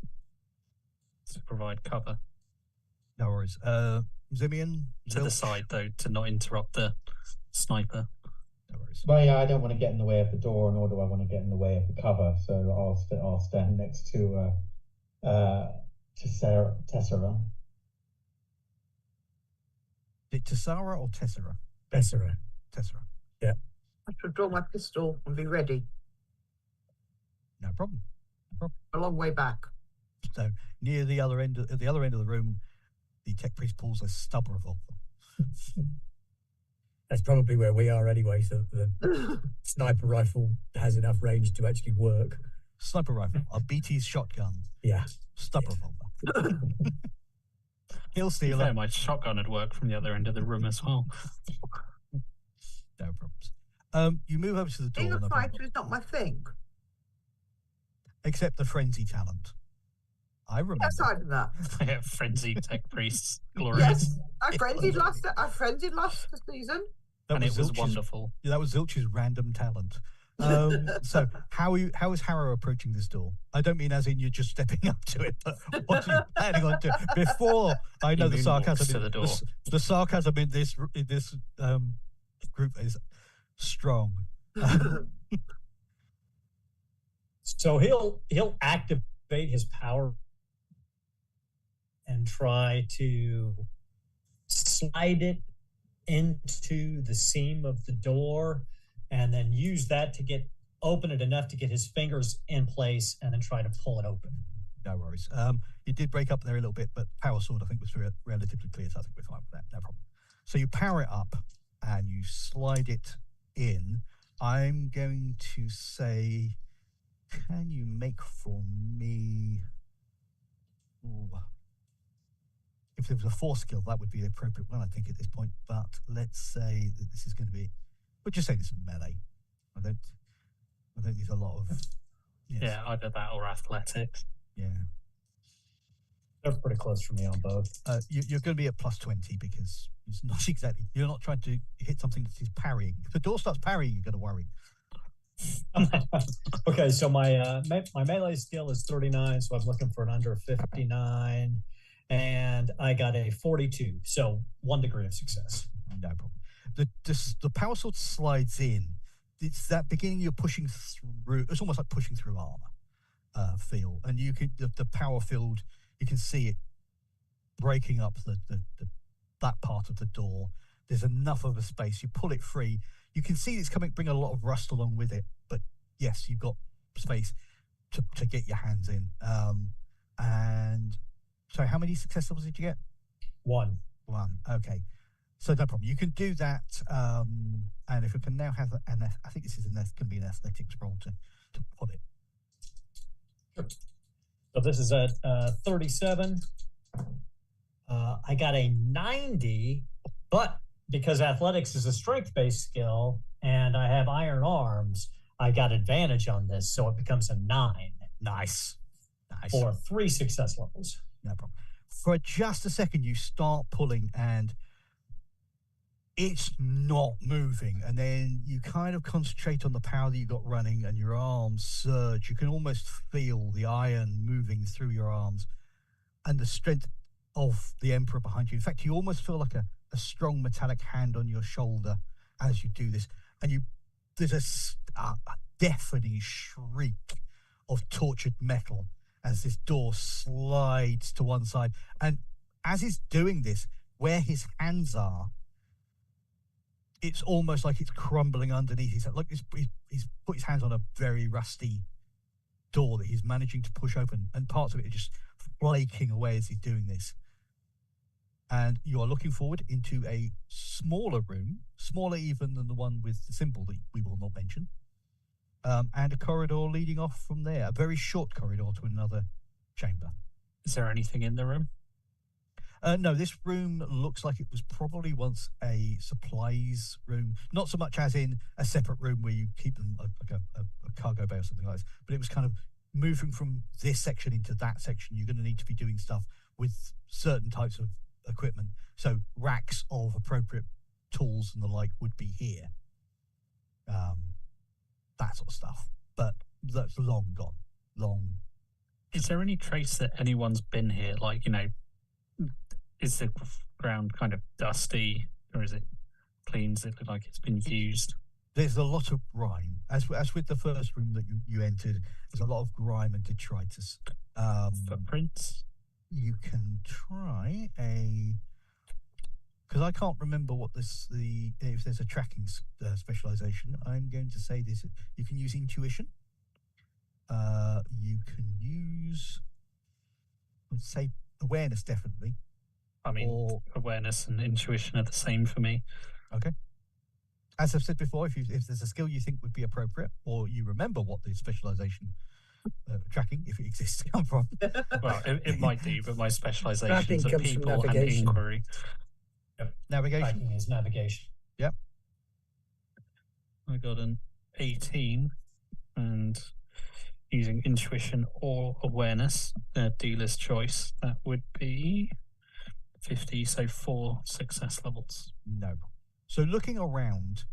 to provide cover. No worries. Zimian? To the side, though, to not interrupt the sniper. No worries. Well, yeah, I don't want to get in the way of the door, nor do I want to get in the way of the cover. So I'll stand next to Tessera. Tessera or Tessera? Tessera. Tessera. Yeah. I should draw my pistol and be ready. No problem. A long way back. So near the other end of the room, the tech priest pulls a stub revolver. That's probably where we are anyway, so the sniper rifle has enough range to actually work. Sniper rifle, a BT's shotgun, Yeah. stub revolver. Kill To be fair, stealer. my shotgun had worked from the other end of the room as well. No problems. You move over to the door. Being a no fighter problem. is not my thing. Except the frenzy talent. I remember. Aside of that, Yeah, frenzied tech priests, glorious. yes, I frenzied last season. And it was Zilch's- wonderful. Yeah, that was Zilch's random talent. So how is Harrow approaching this door? I don't mean as in you're just stepping up to it, but what are you planning on doing? Before I know He the moonwalks sarcasm, to the door. the sarcasm in this group is strong. So he'll activate his power and try to slide it into the seam of the door and then use that to open it enough to get his fingers in place and then try to pull it open. No worries. You did break up there a little bit, but power sword I think was relatively clear, so I think we're fine with that. No problem. So you power it up and you slide it in. I'm going to say, can you make for me? Ooh. If there was a force skill, that would be the appropriate one, I think, at this point. But let's say that this is going to be. We'll just say this is melee. I don't think there's a lot of. Yes. Yeah, either that or athletics. Yeah. They're pretty close for me on both. You're going to be at +20 because it's not exactly. You're not trying to hit something that is parrying. If the door starts parrying, you're going to worry. Okay, so my melee skill is 39, so I'm looking for an under 59, and I got a 42, so 1 degree of success. No problem. The power sword slides in. It's that beginning you're pushing through. It's almost like pushing through armor feel, and you can the power field. You can see it breaking up that part of the door. There's enough of a space. You pull it free. You can see it's coming, bring a lot of rust along with it. But yes, you've got space to get your hands in. And so, how many success levels did you get? 1. Okay. So no problem. You can do that. And if we can now have I think this is going to be an athletics roll to put it. Sure. So this is at 37. I got a 90, but because athletics is a strength-based skill and I have iron arms, I got advantage on this, so it becomes a 9 Nice. for 3 success levels. No problem. For just a second, you start pulling and it's not moving. And then you kind of concentrate on the power that you got running and your arms surge. You can almost feel the iron moving through your arms and the strength of the Emperor behind you. In fact, you almost feel like a strong metallic hand on your shoulder as you do this. And there's a deafening shriek of tortured metal as this door slides to one side. And as he's doing this, where his hands are, it's almost like it's crumbling underneath. He's put his hands on a very rusty door that he's managing to push open, and parts of it are just flaking away as he's doing this. And you are looking forward into a smaller room, smaller even than the one with the symbol that we will not mention, and a corridor leading off from there, a very short corridor to another chamber. Is there anything in the room? No, this room looks like it was probably once a supplies room, not so much as in a separate room where you keep them like a cargo bay or something like this, but it was kind of moving from this section into that section. You're going to need to be doing stuff with certain types of equipment. So racks of appropriate tools and the like would be here. That sort of stuff. But that's long gone. Long. Is there any trace that anyone's been here? Like, is the ground kind of dusty, or is it clean? Does it look like it's been used? There's a lot of grime. As with the first room that you entered, there's a lot of grime and detritus. Footprints? You can try because I can't remember what if there's a tracking specialization. I'm going to say this. You can use intuition. You can use, I would say, awareness, definitely. I mean, awareness and intuition are the same for me. Okay. As I've said before, if there's a skill you think would be appropriate, or you remember what the specialization tracking, if it exists, come from. Well, it might do, but my specializations are people and inquiry. Yep. Navigation. Tracking is navigation. Yep. I got an 18, and using intuition or awareness, dealer's choice, that would be 50, so 4 success levels. No. So looking around,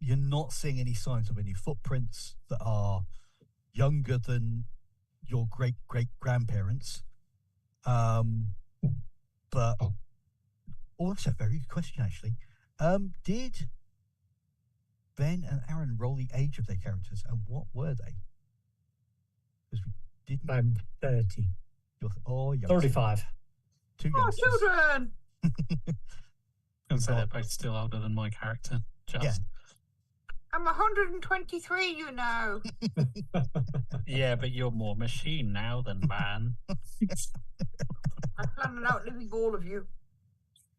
you're not seeing any signs of any footprints that are younger than your great-great-grandparents. But that's a very good question, actually. Did Ben and Aaron roll the age of their characters, and what were they? Because we didn't. I'm 30. You're 35. Two Oh, youngsters. children! And so they're both still older than my character. Yeah. I'm 123, you know. Yeah, but you're more machine now than man. I plan on outliving all of you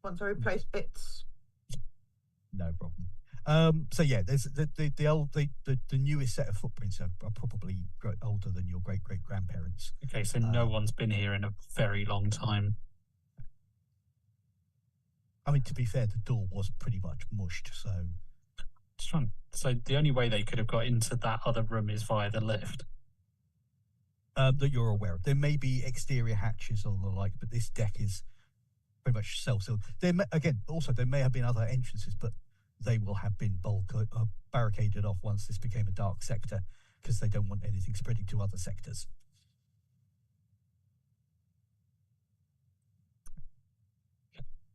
once I replace bits. No problem. So yeah, there's the newest set of footprints are probably older than your great-great-grandparents. Okay, so no one's been here in a very long time. I mean, to be fair, the door was pretty much mushed, so. So the only way they could have got into that other room is via the lift. That you're aware of. There may be exterior hatches or the like, but this deck is pretty much self-sealed. There may have been other entrances, but they will have been barricaded off once this became a dark sector, because they don't want anything spreading to other sectors.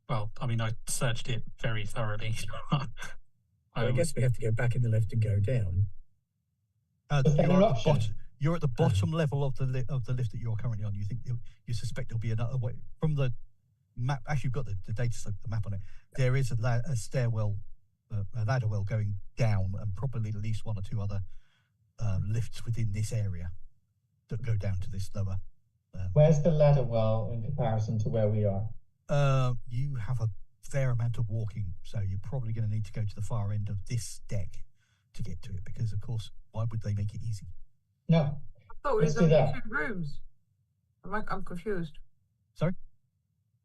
Well, I mean, I searched it very thoroughly. I guess we have to go back in the lift and go down. You're at the bottom level of the lift that you're currently on. You suspect there'll be another way from the map. Actually, you've got the data slope, the map on it. There is a stairwell, a ladder well going down, and probably at least one or two other lifts within this area that go down to this lower. Where's the ladder well in comparison to where we are? You have a fair amount of walking, so you're probably going to need to go to the far end of this deck to get to it, because of course, why would they make it easy? No. I thought it was Let's do only that. 2 rooms. I'm confused. Sorry?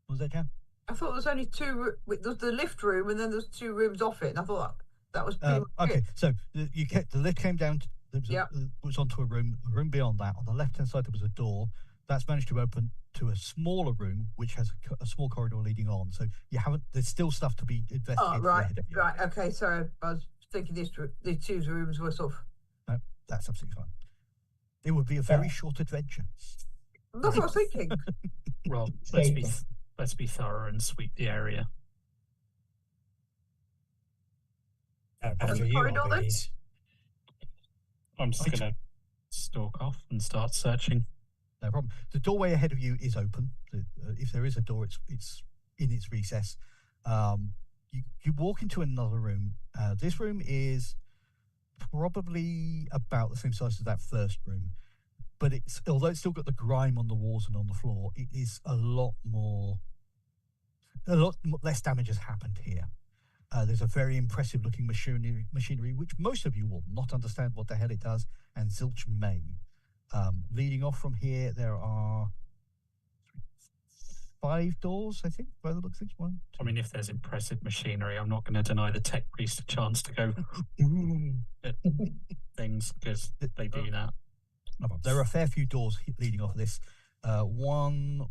What was that, Jan? I thought there was only 2. There's the lift room, and then there's 2 rooms off it, and I thought That was pretty much okay. it. So the lift came down. There was, Yep. was onto a room beyond that. On the left-hand side, there was a door that's managed to open to a smaller room, which has a small corridor leading on. So you haven't. There's still stuff to be investigated. Oh, right, ahead of you. right. Okay, so I was thinking these two rooms were sort of. No, that's absolutely fine. It would be a very short adventure. That's what I was thinking. Well, let's be thorough and sweep the area. After you, corridor, then? ladies. I'm just going to stalk off and start searching. No problem. The doorway ahead of you is open. If there is a door, it's in its recess. You walk into another room. This room is probably about the same size as that first room, but although it's still got the grime on the walls and on the floor, it is a lot less damage has happened here. There's a very impressive looking machinery, which most of you will not understand what the hell it does, and Zilch may. Leading off from here, there are 5 doors, I think, by the looks of things. 1, 2. I mean, if there's impressive machinery, I'm not going to deny the tech priest a chance to go at things, because they do that. There are a fair few doors leading off of this. One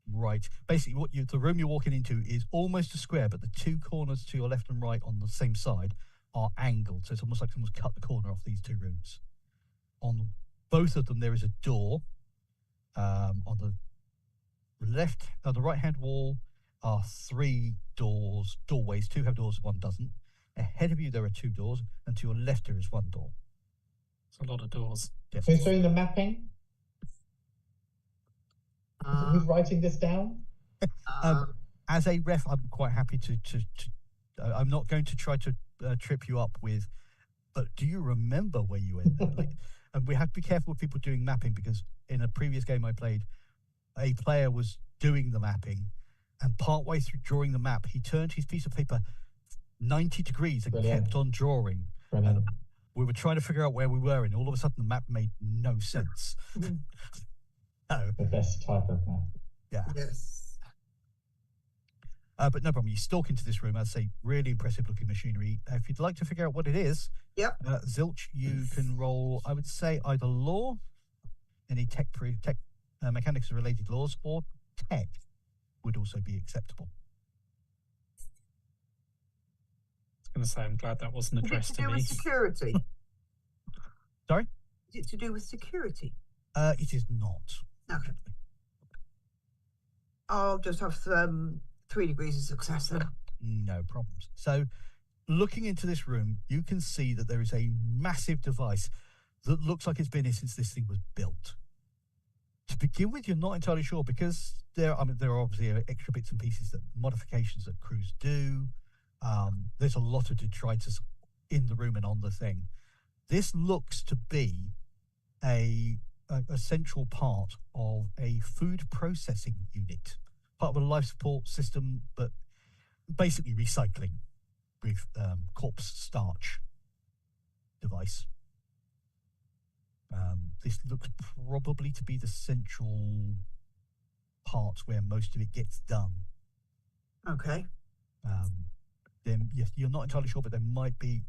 right. Basically, the room you're walking into is almost a square, but the 2 corners to your left and right on the same side are angled. So it's almost like someone's cut the corner off these 2 rooms. On both of them, there is a door. On the right-hand wall are 3 doorways. 2 have doors, 1 doesn't. Ahead of you, there are 2 doors, and to your left, there is 1 door. It's a lot of doors. Yes. Who's doing the mapping? Who's writing this down? As a ref, I'm quite happy to I'm not going to try to trip you up with, but do you remember where you went? And we have to be careful with people doing mapping, because in a previous game I played, a player was doing the mapping, and partway through drawing the map, he turned his piece of paper 90 degrees and kept on drawing. And we were trying to figure out where we were, and all of a sudden the map made no sense. The best type of map. Yeah. Yes. But no problem. You stalk into this room. I'd say really impressive looking machinery. If you'd like to figure out what it is, Zilch, you can roll, I would say, either law, any tech mechanics related laws, or tech would also be acceptable. I was going to say, I'm glad that wasn't addressed to me. Is it to do with security? Sorry? Is it to do with security? It is not. Okay. I'll just have 3 degrees of success then. No problems. So, looking into this room, you can see that there is a massive device that looks like it's been here since this thing was built. To begin with, you're not entirely sure, because there are obviously extra bits and pieces, modifications that crews do. There's a lot of detritus in the room and on the thing. This looks to be a central part of a food processing unit, part of a life support system, but basically recycling with corpse starch device. This looks probably to be the central part where most of it gets done. Okay. Then yes, you're not entirely sure, but there might be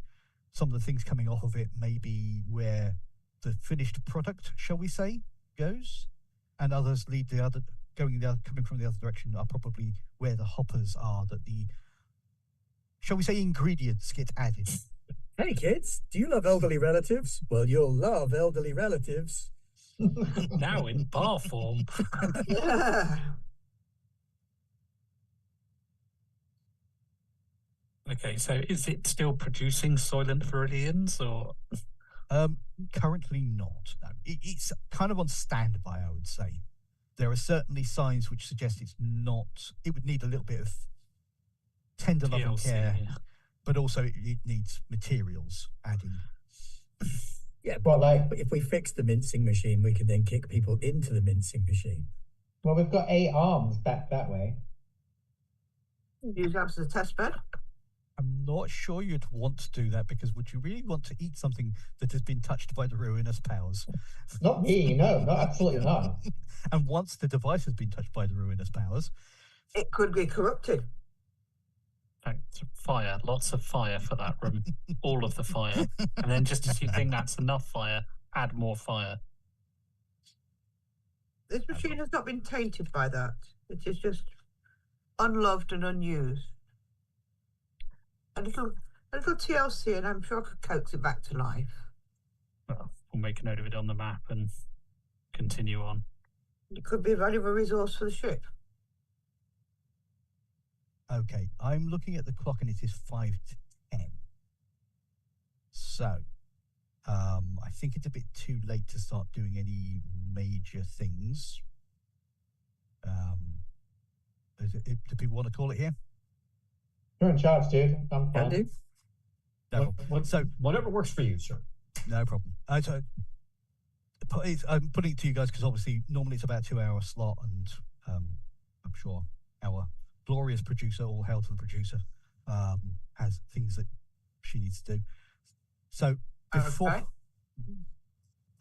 some of the things coming off of it, maybe where the finished product, shall we say, goes, and others coming from the other direction are probably where the hoppers are, that the, shall we say, ingredients get added. Hey kids, do you love elderly relatives? Well, you'll love elderly relatives. Now in bar form. Yeah. Okay, so is it still producing Soylent Viridians, or? Currently not. No. It's kind of on standby, I would say. There are certainly signs which suggest it's not. It would need a little bit of tender love and care, but also it needs materials adding. Yeah, but if we fix the mincing machine, we can then kick people into the mincing machine. Well, we've got 8 arms back that way. Use that as a test bed. I'm not sure you'd want to do that, because would you really want to eat something that has been touched by the ruinous powers? Not me, no, absolutely not. And once the device has been touched by the ruinous powers, it could be corrupted. In fact, fire, lots of fire for that room. All of the fire. And then just as you think that's enough fire, add more fire. This machine has not been tainted by that. It is just unloved and unused. A little TLC, and I'm sure I could coax it back to life. Well, we'll make a note of it on the map and continue on. It could be a valuable resource for the ship. Okay, I'm looking at the clock and it is 5 to 10. So, I think it's a bit too late to start doing any major things. Do people want to call it here? You're in charge, dude. I'm Can fine. do. No problem. So whatever works for you, sir. No problem. So I'm putting it to you guys because obviously normally it's about a 2-hour slot, and I'm sure our glorious producer, all hail to the producer, has things that she needs to do. So before,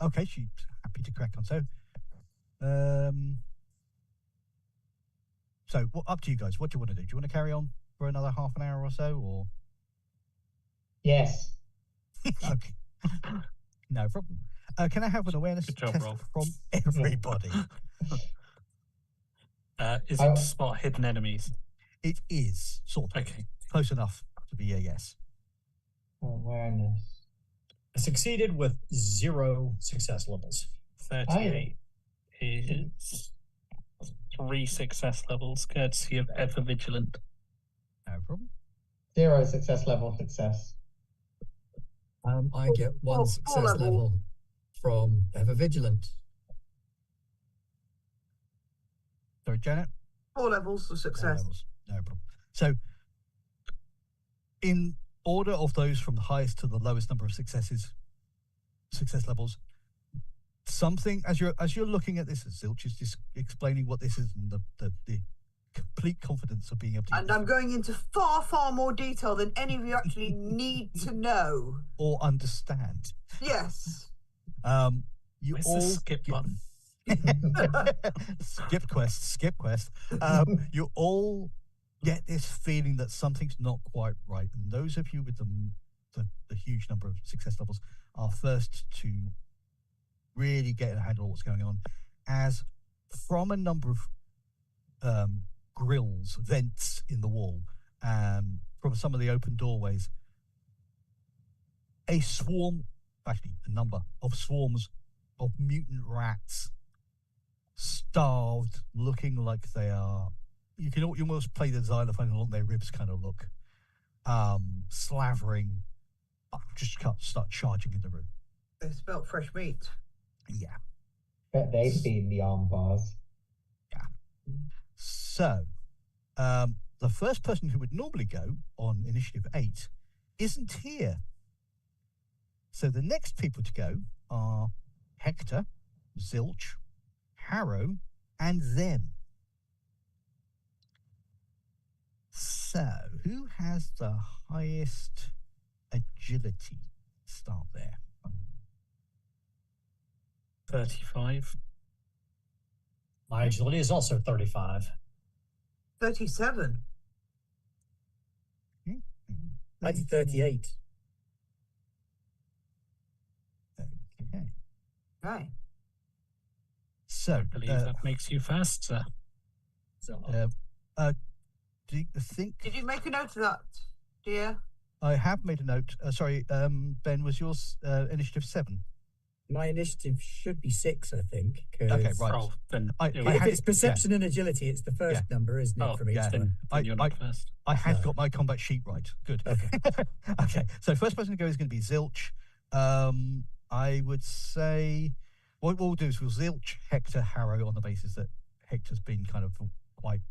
okay, she's happy to crack on. So what up to you guys? What do you want to do? Do you want to carry on for another half an hour or so, or? Yes. Okay. No problem. Can I have an awareness Good job, test Rolf. from everybody? Is it to spot hidden enemies? It is, sort of. Okay. Close enough to be a yes. Awareness. I succeeded with 0 success levels. 38 is 3 success levels, courtesy of Ever Vigilant. No problem. 0 success level success. I get 1 success level. level from Ever Vigilant. Sorry, Janet? 4 levels of 4 success. levels. No problem. So, in order of those from the highest to the lowest number of success levels, something as you're looking at this, as Zilch is just explaining what this is, and the complete confidence of being able to. And I'm going into far more detail than any of you actually need to know or understand. Yes. You Where's all the skip button? skip quest. You all get this feeling that something's not quite right, and those of you with the huge number of success levels are first to really get a handle on what's going on, as from a number of grills, vents in the wall, from some of the open doorways, a number of swarms of mutant rats, starved, looking like they are. You almost play the xylophone along their ribs kind of look, slavering, just start charging in the room. They smelt fresh meat. Yeah. Bet they've been the arm bars. Yeah. So, the first person who would normally go on initiative 8 isn't here. So the next people to go are Hector, Zilch, Harrow, and them. So, who has the highest agility? Start there. 35. My agility is also 35. 37. I did 38. Okay. Right. So, I believe that makes you faster. So do you think? Did you make a note of that, dear? I have made a note. Sorry, Ben, was yours initiative 7? my initiative should be 6, I think. Okay, right. Oh, then If it's perception and agility, it's the first number, isn't it, from each then one? you're not first. I had got my combat sheet right. Good. Okay. Okay. So first person to go is going to be Zilch. I would say what we'll do is we'll Zilch, Hector, Harrow on the basis that Hector's been kind of quite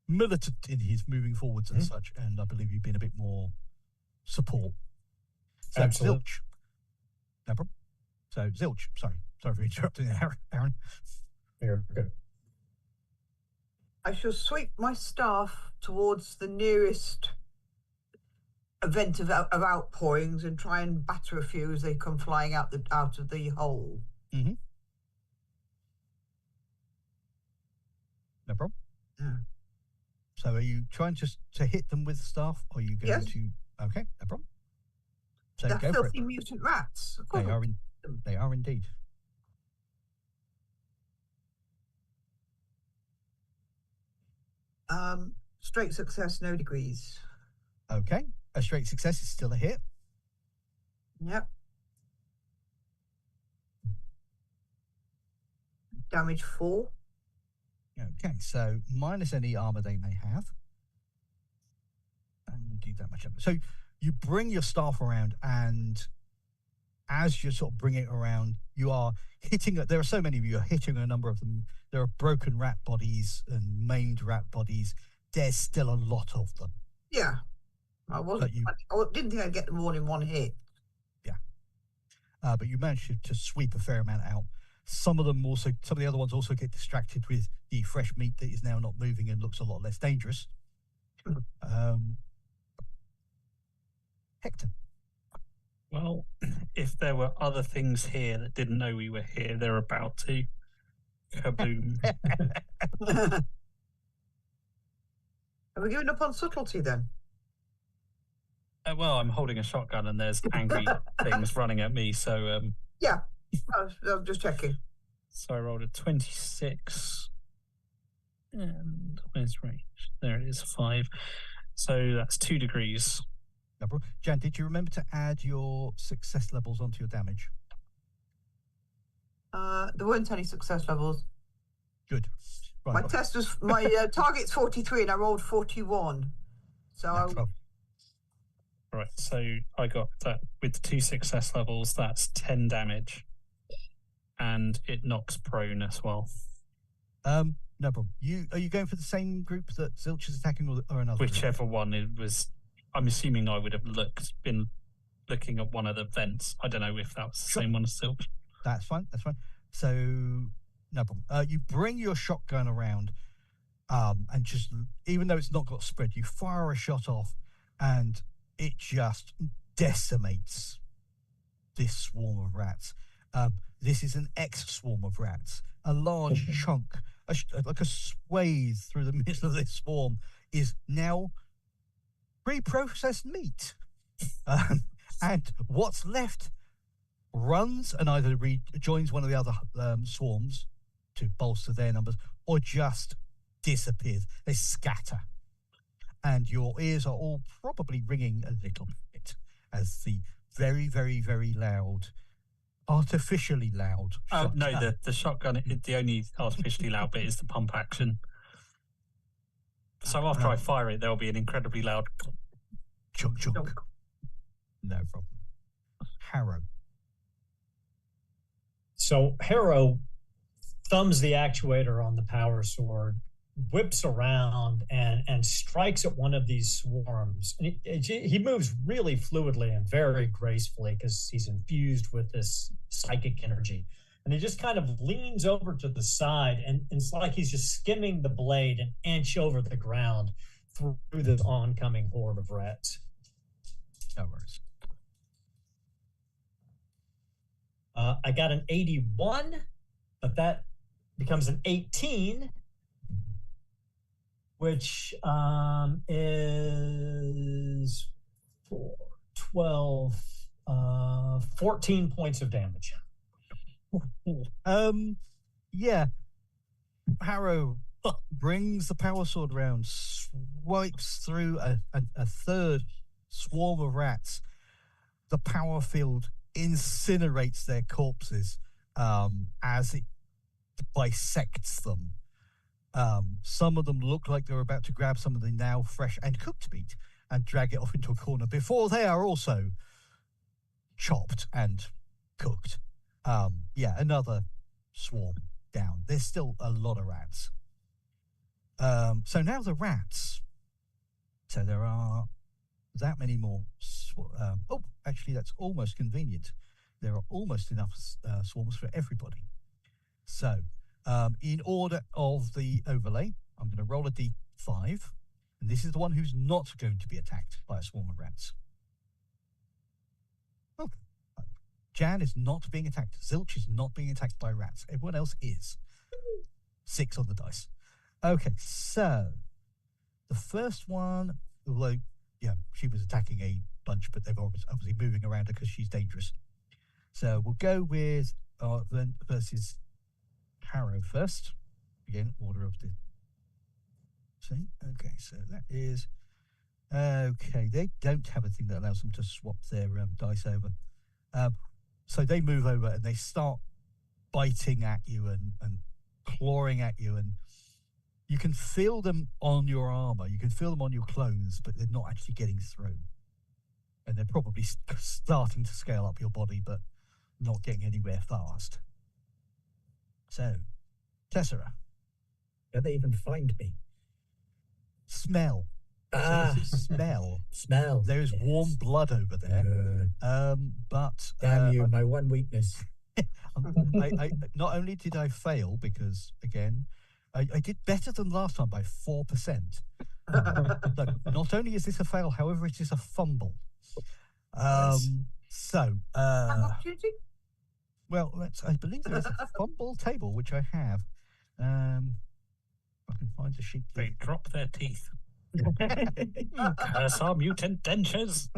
militant in his moving forwards and such, and I believe you've been a bit more support. So Absolutely. Zilch. No problem. So Zilch, sorry for interrupting there, Aaron. You're good. I shall sweep my staff towards the nearest event of outpourings and try and batter a few as they come flying out of the hole. Mm-hmm. No problem. Yeah. So are you trying to hit them with staff, or are you going Yes. to? Okay, no problem. So They're go for it. filthy mutant rats. Of course They I'll are hit them. They are indeed. Straight success, no degrees. Okay, a straight success is still a hit. Yep. Damage 4. Okay, so minus any armor they may have, and you do that much of it. So you bring your staff around, and as you sort of bring it around, you are hitting. There are so many of you. You're hitting a number of them. There are broken rat bodies and maimed rat bodies. There's still a lot of them. Yeah. I didn't think I'd get them all in one hit. But you managed to sweep a fair amount out. Some of the other ones also get distracted with the fresh meat that is now not moving and looks a lot less dangerous. Hector. Well, if there were other things here that didn't know we were here, they're about to. Kaboom. Have we given up on subtlety then? Well, I'm holding a shotgun and there's angry things running at me, so Yeah. I'm just checking. So I rolled a 26. And where's range? There it is, 5. So that's 2 degrees. No problem. Jan, did you remember to add your success levels onto your damage? There weren't any success levels. Good. Right. My target's 43 and I rolled 41. So Right, so I got that with the 2 success levels, that's 10 damage. And it knocks prone as well. No problem. Are you going for the same group that Zilch is attacking, or another? Whichever group? one it was. I'm assuming I would have been looking at one of the vents. I don't know if that was the same one as Zilch. That's fine. So no problem. You bring your shotgun around, and just, even though it's not got spread, you fire a shot off, and it just decimates this swarm of rats. This is an X-swarm of rats. A large chunk, like a swathe through the middle of this swarm, is now pre-processed meat. And what's left runs and either joins one of the other swarms to bolster their numbers, or just disappears. They scatter. And your ears are all probably ringing a little bit as the very, very, very loud, artificially loud shotgun. No, the shotgun, the only artificially loud bit is the pump action. So after I fire it, there'll be an incredibly loud chunk, chunk. No problem. Harrow. So Harrow thumbs the actuator on the power sword, whips around and strikes at one of these swarms. And he moves really fluidly and very gracefully because he's infused with this psychic energy. And he just kind of leans over to the side, and it's like he's just skimming the blade an inch over the ground through this oncoming horde of rats. No worries. I got an 81, but that becomes an 18, which is 4, 12, 14 points of damage. Yeah. Harrow brings the power sword around, swipes through a third swarm of rats. The power field incinerates their corpses as it bisects them. Some of them look like they're about to grab some of the now fresh and cooked meat and drag it off into a corner before they are also chopped and cooked. Another swarm down. There's still a lot of rats. So now the rats. So there are that many more. Actually, that's almost convenient. There are almost enough swarms for everybody. So, in order of the overlay, I'm going to roll a d5, and this is the one who's not going to be attacked by a swarm of rats. Oh, Jan is not being attacked. Zilch is not being attacked by rats. Everyone else is. 6 on the dice. Okay, so The first one, although, yeah, she was attacking a bunch, but they've obviously moving around her because she's dangerous. So we'll go with versus Harrow first. Again, order of the... See? Okay, so that is... Okay, they don't have a thing that allows them to swap their dice over. So they move over and they start biting at you and clawing at you, and you can feel them on your armor, you can feel them on your clothes, but they're not actually getting through. And they're probably starting to scale up your body, but not getting anywhere fast. So, Tessera. Don't they even find me? Smell. Ah, smell. Smell. There is warm blood over there. But damn you, my one weakness. I not only did I fail because again, I did better than last time by 4%. So not only is this a fail, however, it is a fumble. Nice. So opportunity? well, I believe there is a fumble table which I have. I can find the sheet. They drop their teeth. Curse our mutant dentures.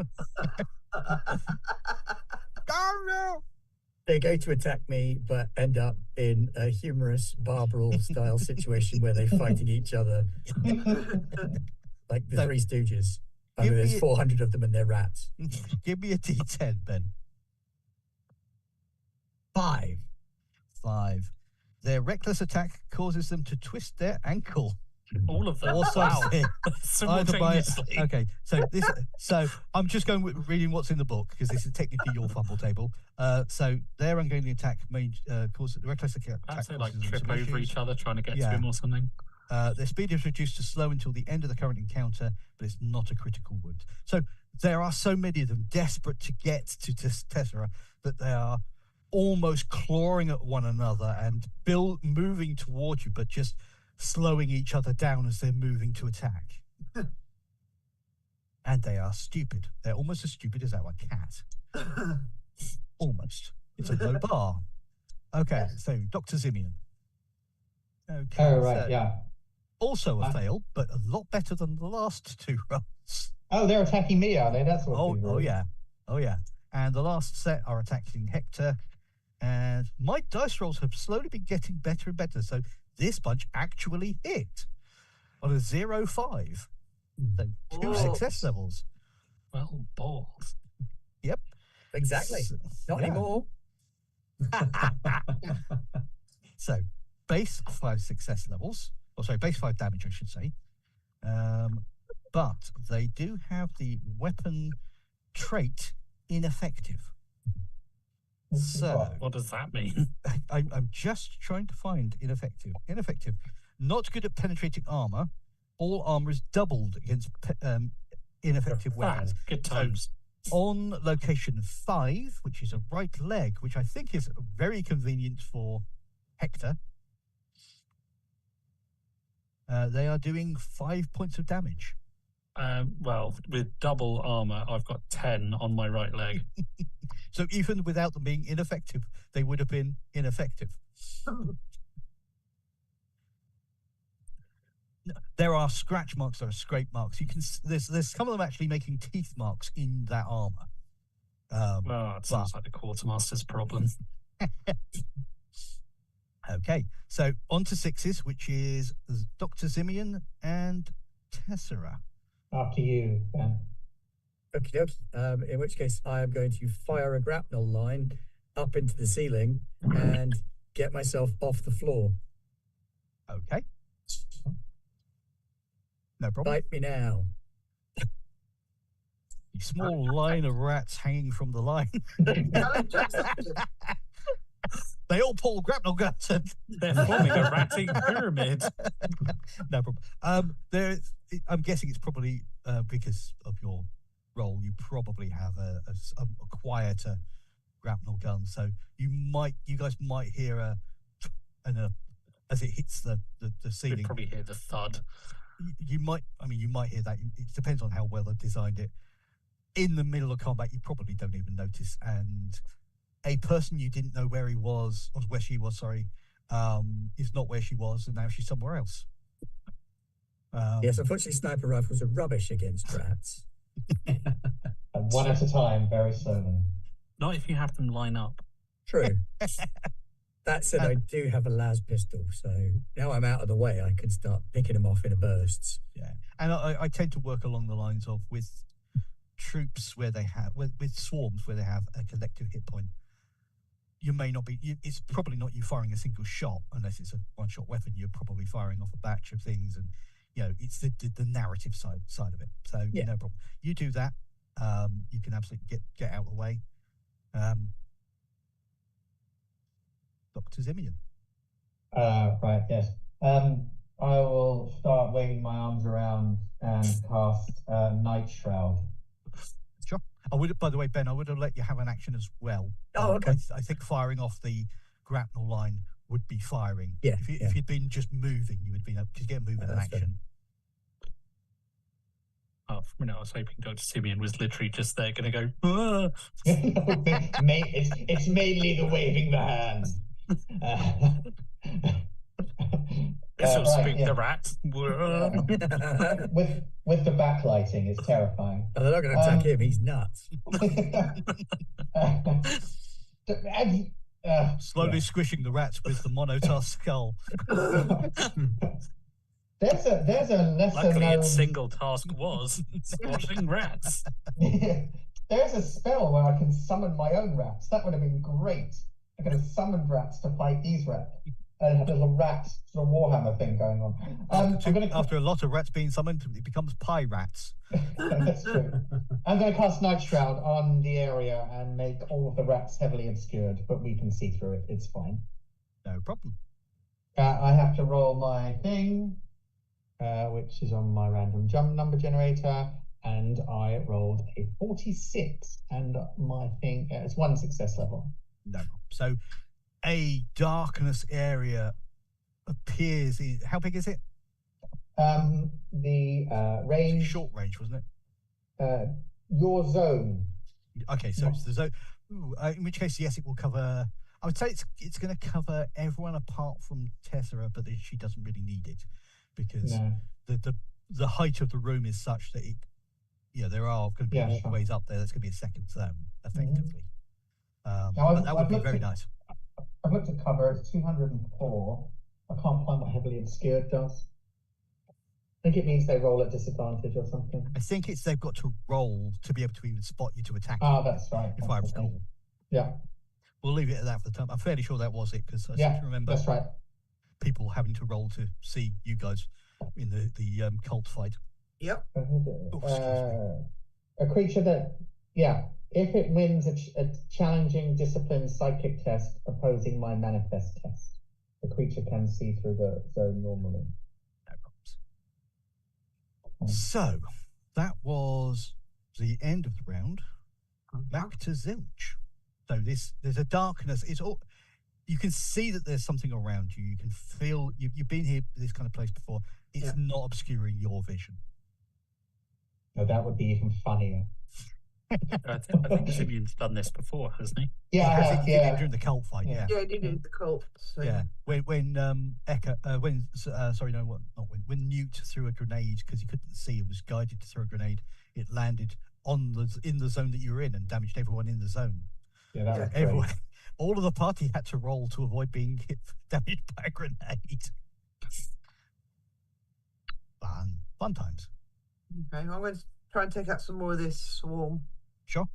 They go to attack me, but end up in a humorous bar brawl style situation where they're fighting each other, like the Three Stooges. I mean, there's 400 of them and they're rats. Give me a D10, Ben. 5. Their reckless attack causes them to twist their ankle. All of them. Also, simultaneously. Okay, so I'm just going with reading what's in the book because this is technically your fumble table. So their ungainly attack may cause the reckless attack. Perhaps they like trip over each other trying to get to him or something. Their speed is reduced to slow until the end of the current encounter, but it's not a critical wound. So there are so many of them desperate to get to Tessera that they are almost clawing at one another and moving towards you, but just slowing each other down as they're moving to attack. And they are stupid. They're almost as stupid as our cat. Almost. It's a low bar. Okay, so Dr. Zimian. Okay. Oh, right, yeah. Also a fail, but a lot better than the last 2 rolls. Oh, they're attacking me, are they? That's what. Oh yeah. And the last set are attacking Hector. And my dice rolls have slowly been getting better and better. So this bunch actually hit on a 0-5. So 2 success levels. Well, balls. Yep. Exactly. Not anymore. So base 5 success levels. Base 5 damage, I should say. But they do have the weapon trait ineffective. So what does that mean? I'm just trying to find ineffective. Ineffective. Not good at penetrating armor. All armor is doubled against ineffective weapons. Good times. So on location 5, which is a right leg, which I think is very convenient for Hector, they are doing 5 points of damage. Well, with double armor, I've got 10 on my right leg. So even without them being ineffective, they would have been ineffective. There are scratch marks, there are scrape marks. You can there's some of them actually making teeth marks in that armor. Well, it sounds like the quartermaster's problem. Okay, so on to 6s, which is Dr. Zimian and Tessera. After you, Ben. Okie dokie. In which case, I am going to fire a grapnel line up into the ceiling and get myself off the floor. Okay. No problem. Bite me now. A small line of rats hanging from the line. They all pull grapnel guns and they're forming a ratting pyramid. No problem. I'm guessing it's probably because of your role. You probably have a quieter grapnel gun, so you guys might hear as it hits the ceiling. You'd probably hear the thud. You might hear that. It depends on how well they've designed it. In the middle of combat, you probably don't even notice, and a person you didn't know where he was, or where she was, sorry, is not where she was, and now she's somewhere else. Yes, unfortunately, sniper rifles are rubbish against rats. And one at a time, very slowly. Not if you have them line up. True. That said, I do have a las pistol, so now I'm out of the way, I can start picking them off in bursts. Yeah, and I tend to work along the lines of with troops where they have with swarms where they have a collective hit point. You may not be. It's probably not you firing a single shot unless it's a one-shot weapon. You're probably firing off a batch of things, and it's the narrative side of it. So no problem. You do that. You can absolutely get out of the way. Dr. Zimian. Right, yes. I will start waving my arms around and cast Night Shroud. Sure. By the way, Ben, I would have let you have an action as well. Oh, okay. I think firing off the grapnel line would be firing. Yeah. If you'd been just moving, you would have been able to get moving an action. Oh, for a minute, I was hoping Dr. Simeon was literally just there, going to go, ah! It's mainly the waving the hand. This will spook yeah. the rat. With the backlighting, it's terrifying. Oh, they're not going to attack him, he's nuts. Slowly squishing the rats with the monotask skull. There's a lesser Luckily, known... its single task was squashing rats. There's a spell where I can summon my own rats. That would have been great. I could have summoned rats to fight these rats. And have a little rat sort of Warhammer thing going on. After a lot of rats being summoned, it becomes pie rats. That's true. I'm going to cast Night Shroud on the area and make all of the rats heavily obscured, but we can see through it. It's fine. No problem. I have to roll my thing, which is on my random jump number generator, and I rolled a 46, and my thing is 1 success level. No problem. So a darkness area appears in, how big is it? The range... Short range, wasn't it? Your zone. Okay, so it's the zone. In which case, yes, it will cover... I would say it's going to cover everyone apart from Tessera, but she doesn't really need it because the height of the room is such that it, there are going to be walkways up there. That's going to be a second zone, effectively. But that would be very nice. I've looked at cover, it's 204. I can't find what heavily obscured does. I think it means they roll at disadvantage or something. I think it's they've got to roll to be able to even spot you to attack you. Oh, that's right. If I recall. Yeah. We'll leave it at that for the time. I'm fairly sure that was it because I seem to remember that's right. people having to roll to see you guys in the cult fight. Yep. A creature that, if it wins a challenging discipline psychic test opposing my manifest test, the creature can see through the zone normally. No problems. So, that was the end of the round. Back to Zilch. So there's a darkness. It's all, you can see that there's something around you. You can feel, you've been here, this kind of place before. It's not obscuring your vision. No, that would be even funnier. I think Simeon's done this before, hasn't he? Yeah, he did during the cult fight. Yeah, he did the cult. So. Yeah, when Newt threw a grenade because he couldn't see and was guided to throw a grenade, it landed in the zone that you were in and damaged everyone in the zone. Yeah, that was everyone. All of the party had to roll to avoid being damaged by a grenade. Fun times. Okay, I'm going to try and take out some more of this swarm. Sure.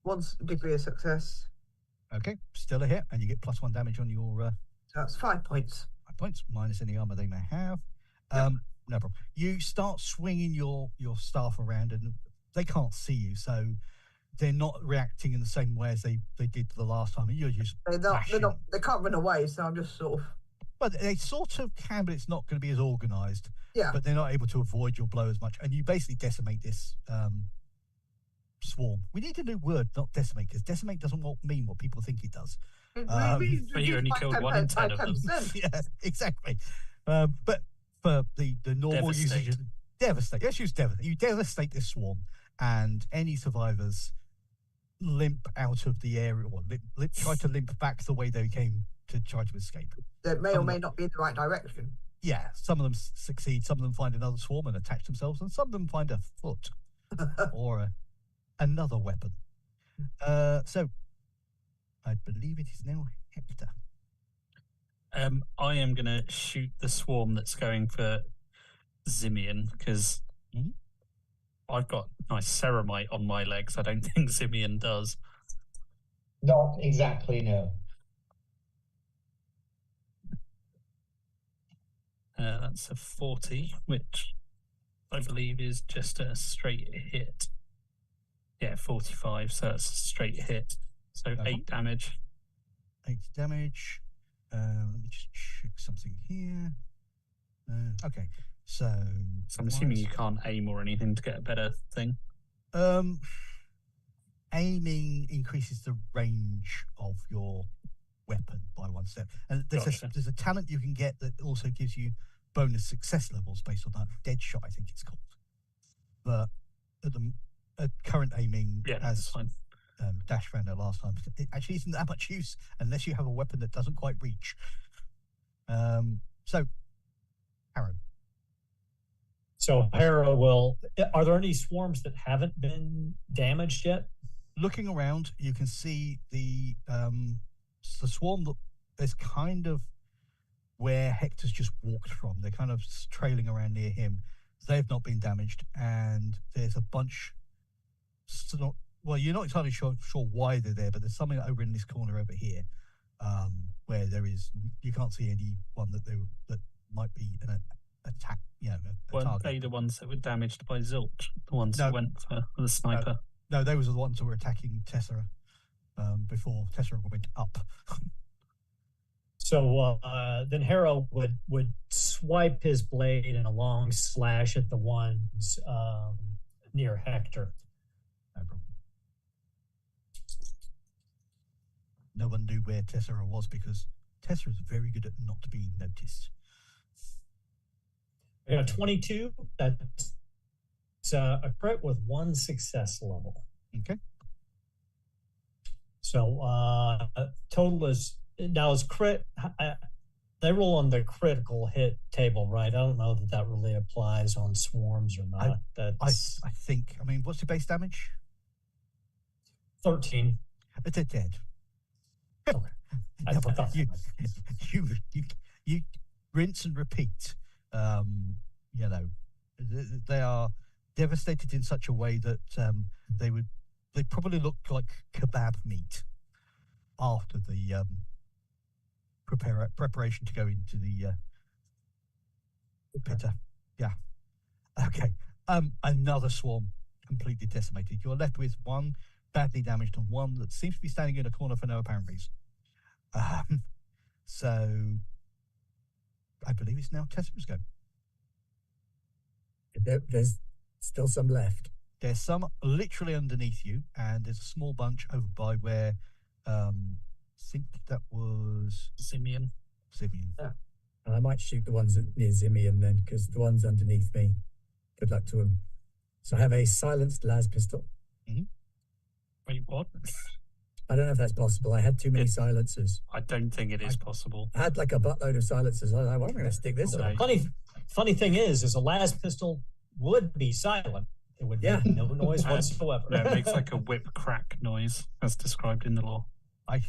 One degree of success. Okay, still a hit, and you get +1 damage on your... So that's 5 points. 5 points, minus any armor they may have. No problem. You start swinging your staff around, and they can't see you, so they're not reacting in the same way as they did the last time. You're just they can't run away, so I'm just sort of... But they sort of can, but it's not going to be as organised. Yeah. But they're not able to avoid your blow as much. And you basically decimate this swarm. We need a new word, not decimate, because decimate doesn't mean what people think it does. But you only killed 1 in 10 of them. Yeah, exactly. But for the normal usage, devastate. Let's use devastate. You devastate this swarm, and any survivors limp out of the area, or try to limp back the way they came to try to escape. That may or Some may of not be in the right direction. Yeah, some of them succeed, some of them find another swarm and attach themselves, and some of them find a foot or another weapon. So, I believe it is now Hector. I am going to shoot the swarm that's going for Zimian, because I've got nice ceramite on my legs. I don't think Zimian does. Not exactly, no. That's a 40, which I believe is just a straight hit. Yeah, 45, so it's a straight hit. So 8 damage. 8 damage. Let me just check something here. Okay, so I'm assuming you can't aim or anything to get a better thing. Aiming increases the range of your weapon by 1 step, and there's a talent you can get that also gives you bonus success levels based on that. Dead shot, I think it's called. But at current aiming, that's fine. Dash found out last time, it actually isn't that much use unless you have a weapon that doesn't quite reach. So, Harrow. So Hera will. Are there any swarms that haven't been damaged yet? Looking around, you can see the swarm that is kind of where Hector's just walked from. They're kind of trailing around near him. They've not been damaged, and there's a bunch. Well, you're not entirely sure why they're there, but there's something over in this corner over here, where there is. You can't see anyone that might be an attack. Weren't target. they the ones that were damaged by Zilch? The ones that went for the sniper? No, they were the ones that were attacking Tessera before Tessera went up. So then Hera would swipe his blade in a long slash at the ones near Hector. No problem. No one knew where Tessera was because Tessera is very good at not being noticed. I got 22. That's a crit with 1 success level. Okay. So total is now is crit. They roll on the critical hit table, right? I don't know that really applies on swarms or not. I think. I mean, what's the base damage? 13. But they're dead. Okay. You rinse and repeat. They are devastated in such a way that they probably look like kebab meat after the preparation to go into the pitter. Yeah. Okay. Another swarm completely decimated. You're left with one badly damaged and one that seems to be standing in a corner for no apparent reason. So I believe it's now Tessera's go. There's still some left. There's some literally underneath you, and there's a small bunch over by where I think that was Zimian. Yeah. I might shoot the ones near Zimian then, because the ones underneath me, good luck to them. So I have a silenced las pistol. Wait, what? I don't know if that's possible. I had too many silencers. I don't think it is possible. I had like a buttload of silencers. I was like, well, I'm going to stick this on. Funny thing is a las pistol would be silent. It would make no noise whatsoever. No, it makes like a whip crack noise, as described in the law. I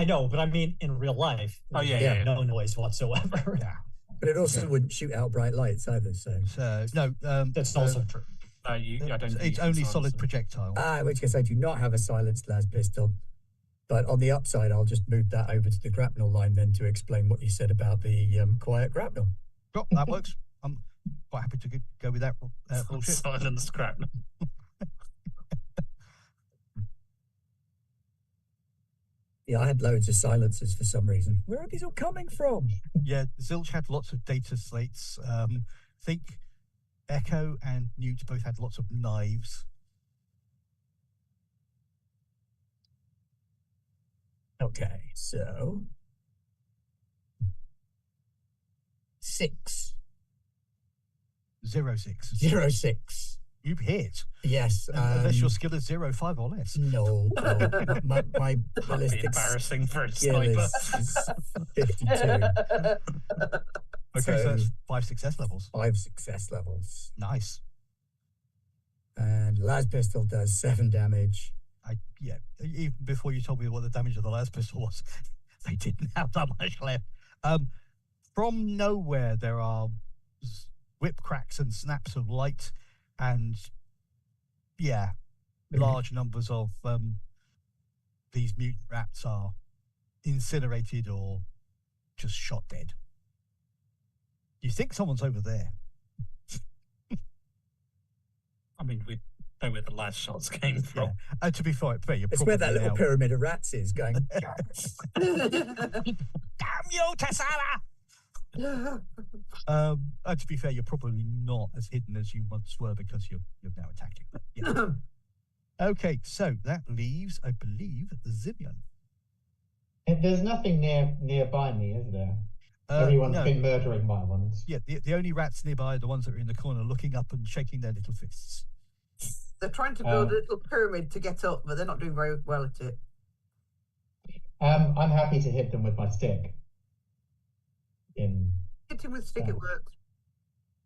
know, but I mean in real life. Oh yeah. No noise whatsoever. Yeah. But it also wouldn't shoot out bright lights either. So no, that's also true. I don't think it's only solid projectile. In which case I do not have a silenced las pistol. But on the upside, I'll just move that over to the grapnel line then to explain what you said about the quiet grapnel. Sure, that works. I'm quite happy to go with that bullshit. Silence grapnel. Yeah, I had loads of silencers for some reason. Where are these all coming from? Yeah, Zilch had lots of data slates. I think Echo and Newt both had lots of knives. Okay, so 6. 06. 06. You've hit. Yes. Unless your skill is 0, 5 or less. No. My That'd be ballistic embarrassing for a skill sniper. is 52. Okay, so So- that's 5 success levels. 5 success levels. Nice. And las pistol does 7 damage. Yeah, even before you told me what the damage of the last pistol was, they didn't have that much left. From nowhere, there are whip cracks and snaps of light, and large numbers of these mutant rats are incinerated or just shot dead. You think someone's over there? I mean, we know where the last shots came from. To be fair, you're It's probably where that little now. pyramid of rats is going. Damn you, Tessara! And to be fair, you're probably not as hidden as you once were because you're now attacking. Yeah. Okay, so that leaves, I believe, Zibian. There's nothing nearby me, is there? Everyone's No. been murdering my ones. Yeah, the only rats nearby are the ones that are in the corner looking up and shaking their little fists. They're trying to build a little pyramid to get up, but they're not doing very well at it. I'm happy to hit them with my stick. Hitting with stick, it works.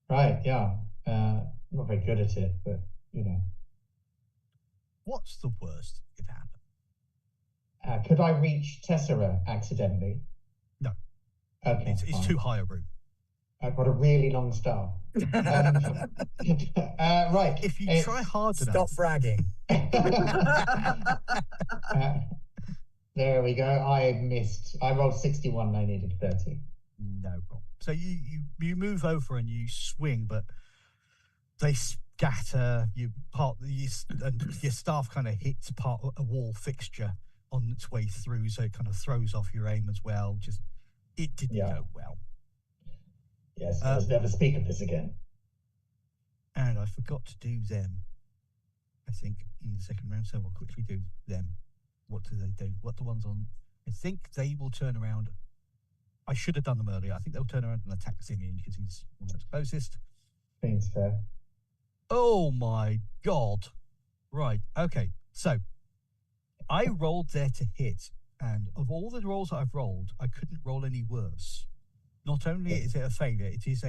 Right, yeah. Not very good at it, but you know. What's the worst that could happen? Could I reach Tessera accidentally? No. Okay. It's fine. too high a room. I've got a really long staff. Right. If you try hard enough. Stop bragging. There we go. I missed. I rolled 61 and I needed 30. No problem. So you move over and you swing, but they scatter. And your staff kind of hits part of a wall fixture on its way through, so it kind of throws off your aim as well. It didn't go well. Yes, let's never speak of this again. And I forgot to do them, I think, in the second round, so we'll quickly do them. What do they do? What the ones on? I think they will turn around. I should have done them earlier. I think they'll turn around and attack Simeon because he's one that's closest. Seems fair. Oh my god. Right, okay. So, I rolled there to hit, and of all the rolls that I've rolled, I couldn't roll any worse. Not only is it a failure, it is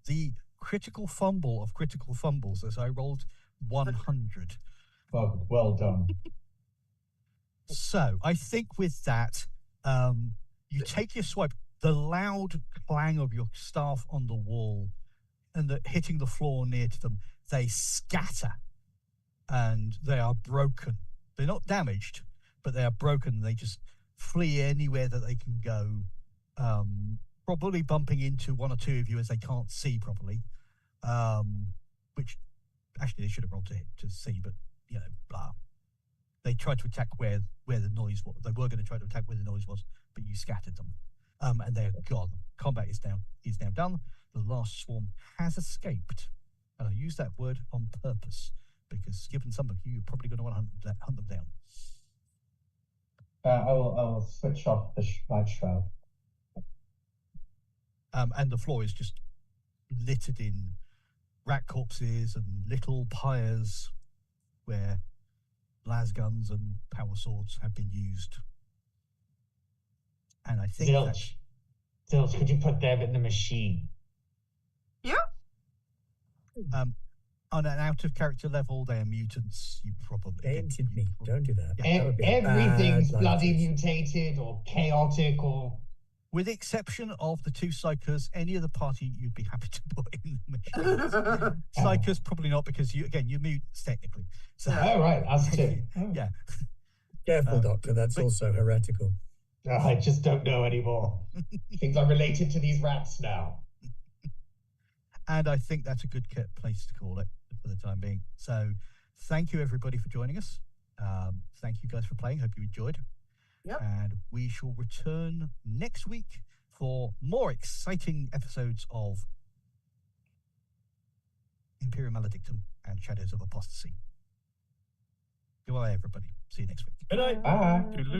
the critical fumble of critical fumbles, as I rolled 100. Well done. So, I think with that, you take your swipe, the loud clang of your staff on the wall and hitting the floor near to them, they scatter and they are broken. They're not damaged, but they are broken. They just flee anywhere that they can go, probably bumping into one or two of you as they can't see properly, which actually they should have rolled to see, but, blah. They tried to attack where the noise was. They were going to try to attack where the noise was, but you scattered them. And they're gone. Combat is now done. The last swarm has escaped. And I use that word on purpose because given some of you, you're probably going to want to hunt them down. I will switch off the light shroud. And the floor is just littered in rat corpses and little pyres where las guns and power swords have been used. And I think Zilch, could you put them in the machine? Yeah. On an out of character level, they are mutants. You probably They entered me. Don't do that. Yeah. That would be a Everything's bad bloody license. mutated or chaotic or. with the exception of the two psychers, any of the party you'd be happy to put in the machine. Psychers probably not because you're mutants technically. So Oh right, us too. yeah. Careful, Doctor. That's also heretical. I just don't know anymore. Things are related to these rats now. And I think that's a good place to call it for the time being. So thank you everybody for joining us. Thank you guys for playing. Hope you enjoyed. Yep. And we shall return next week for more exciting episodes of Imperium Maladictum and Shadows of Apostasy. Goodbye, everybody. See you next week. Good night. Bye. Toodaloo.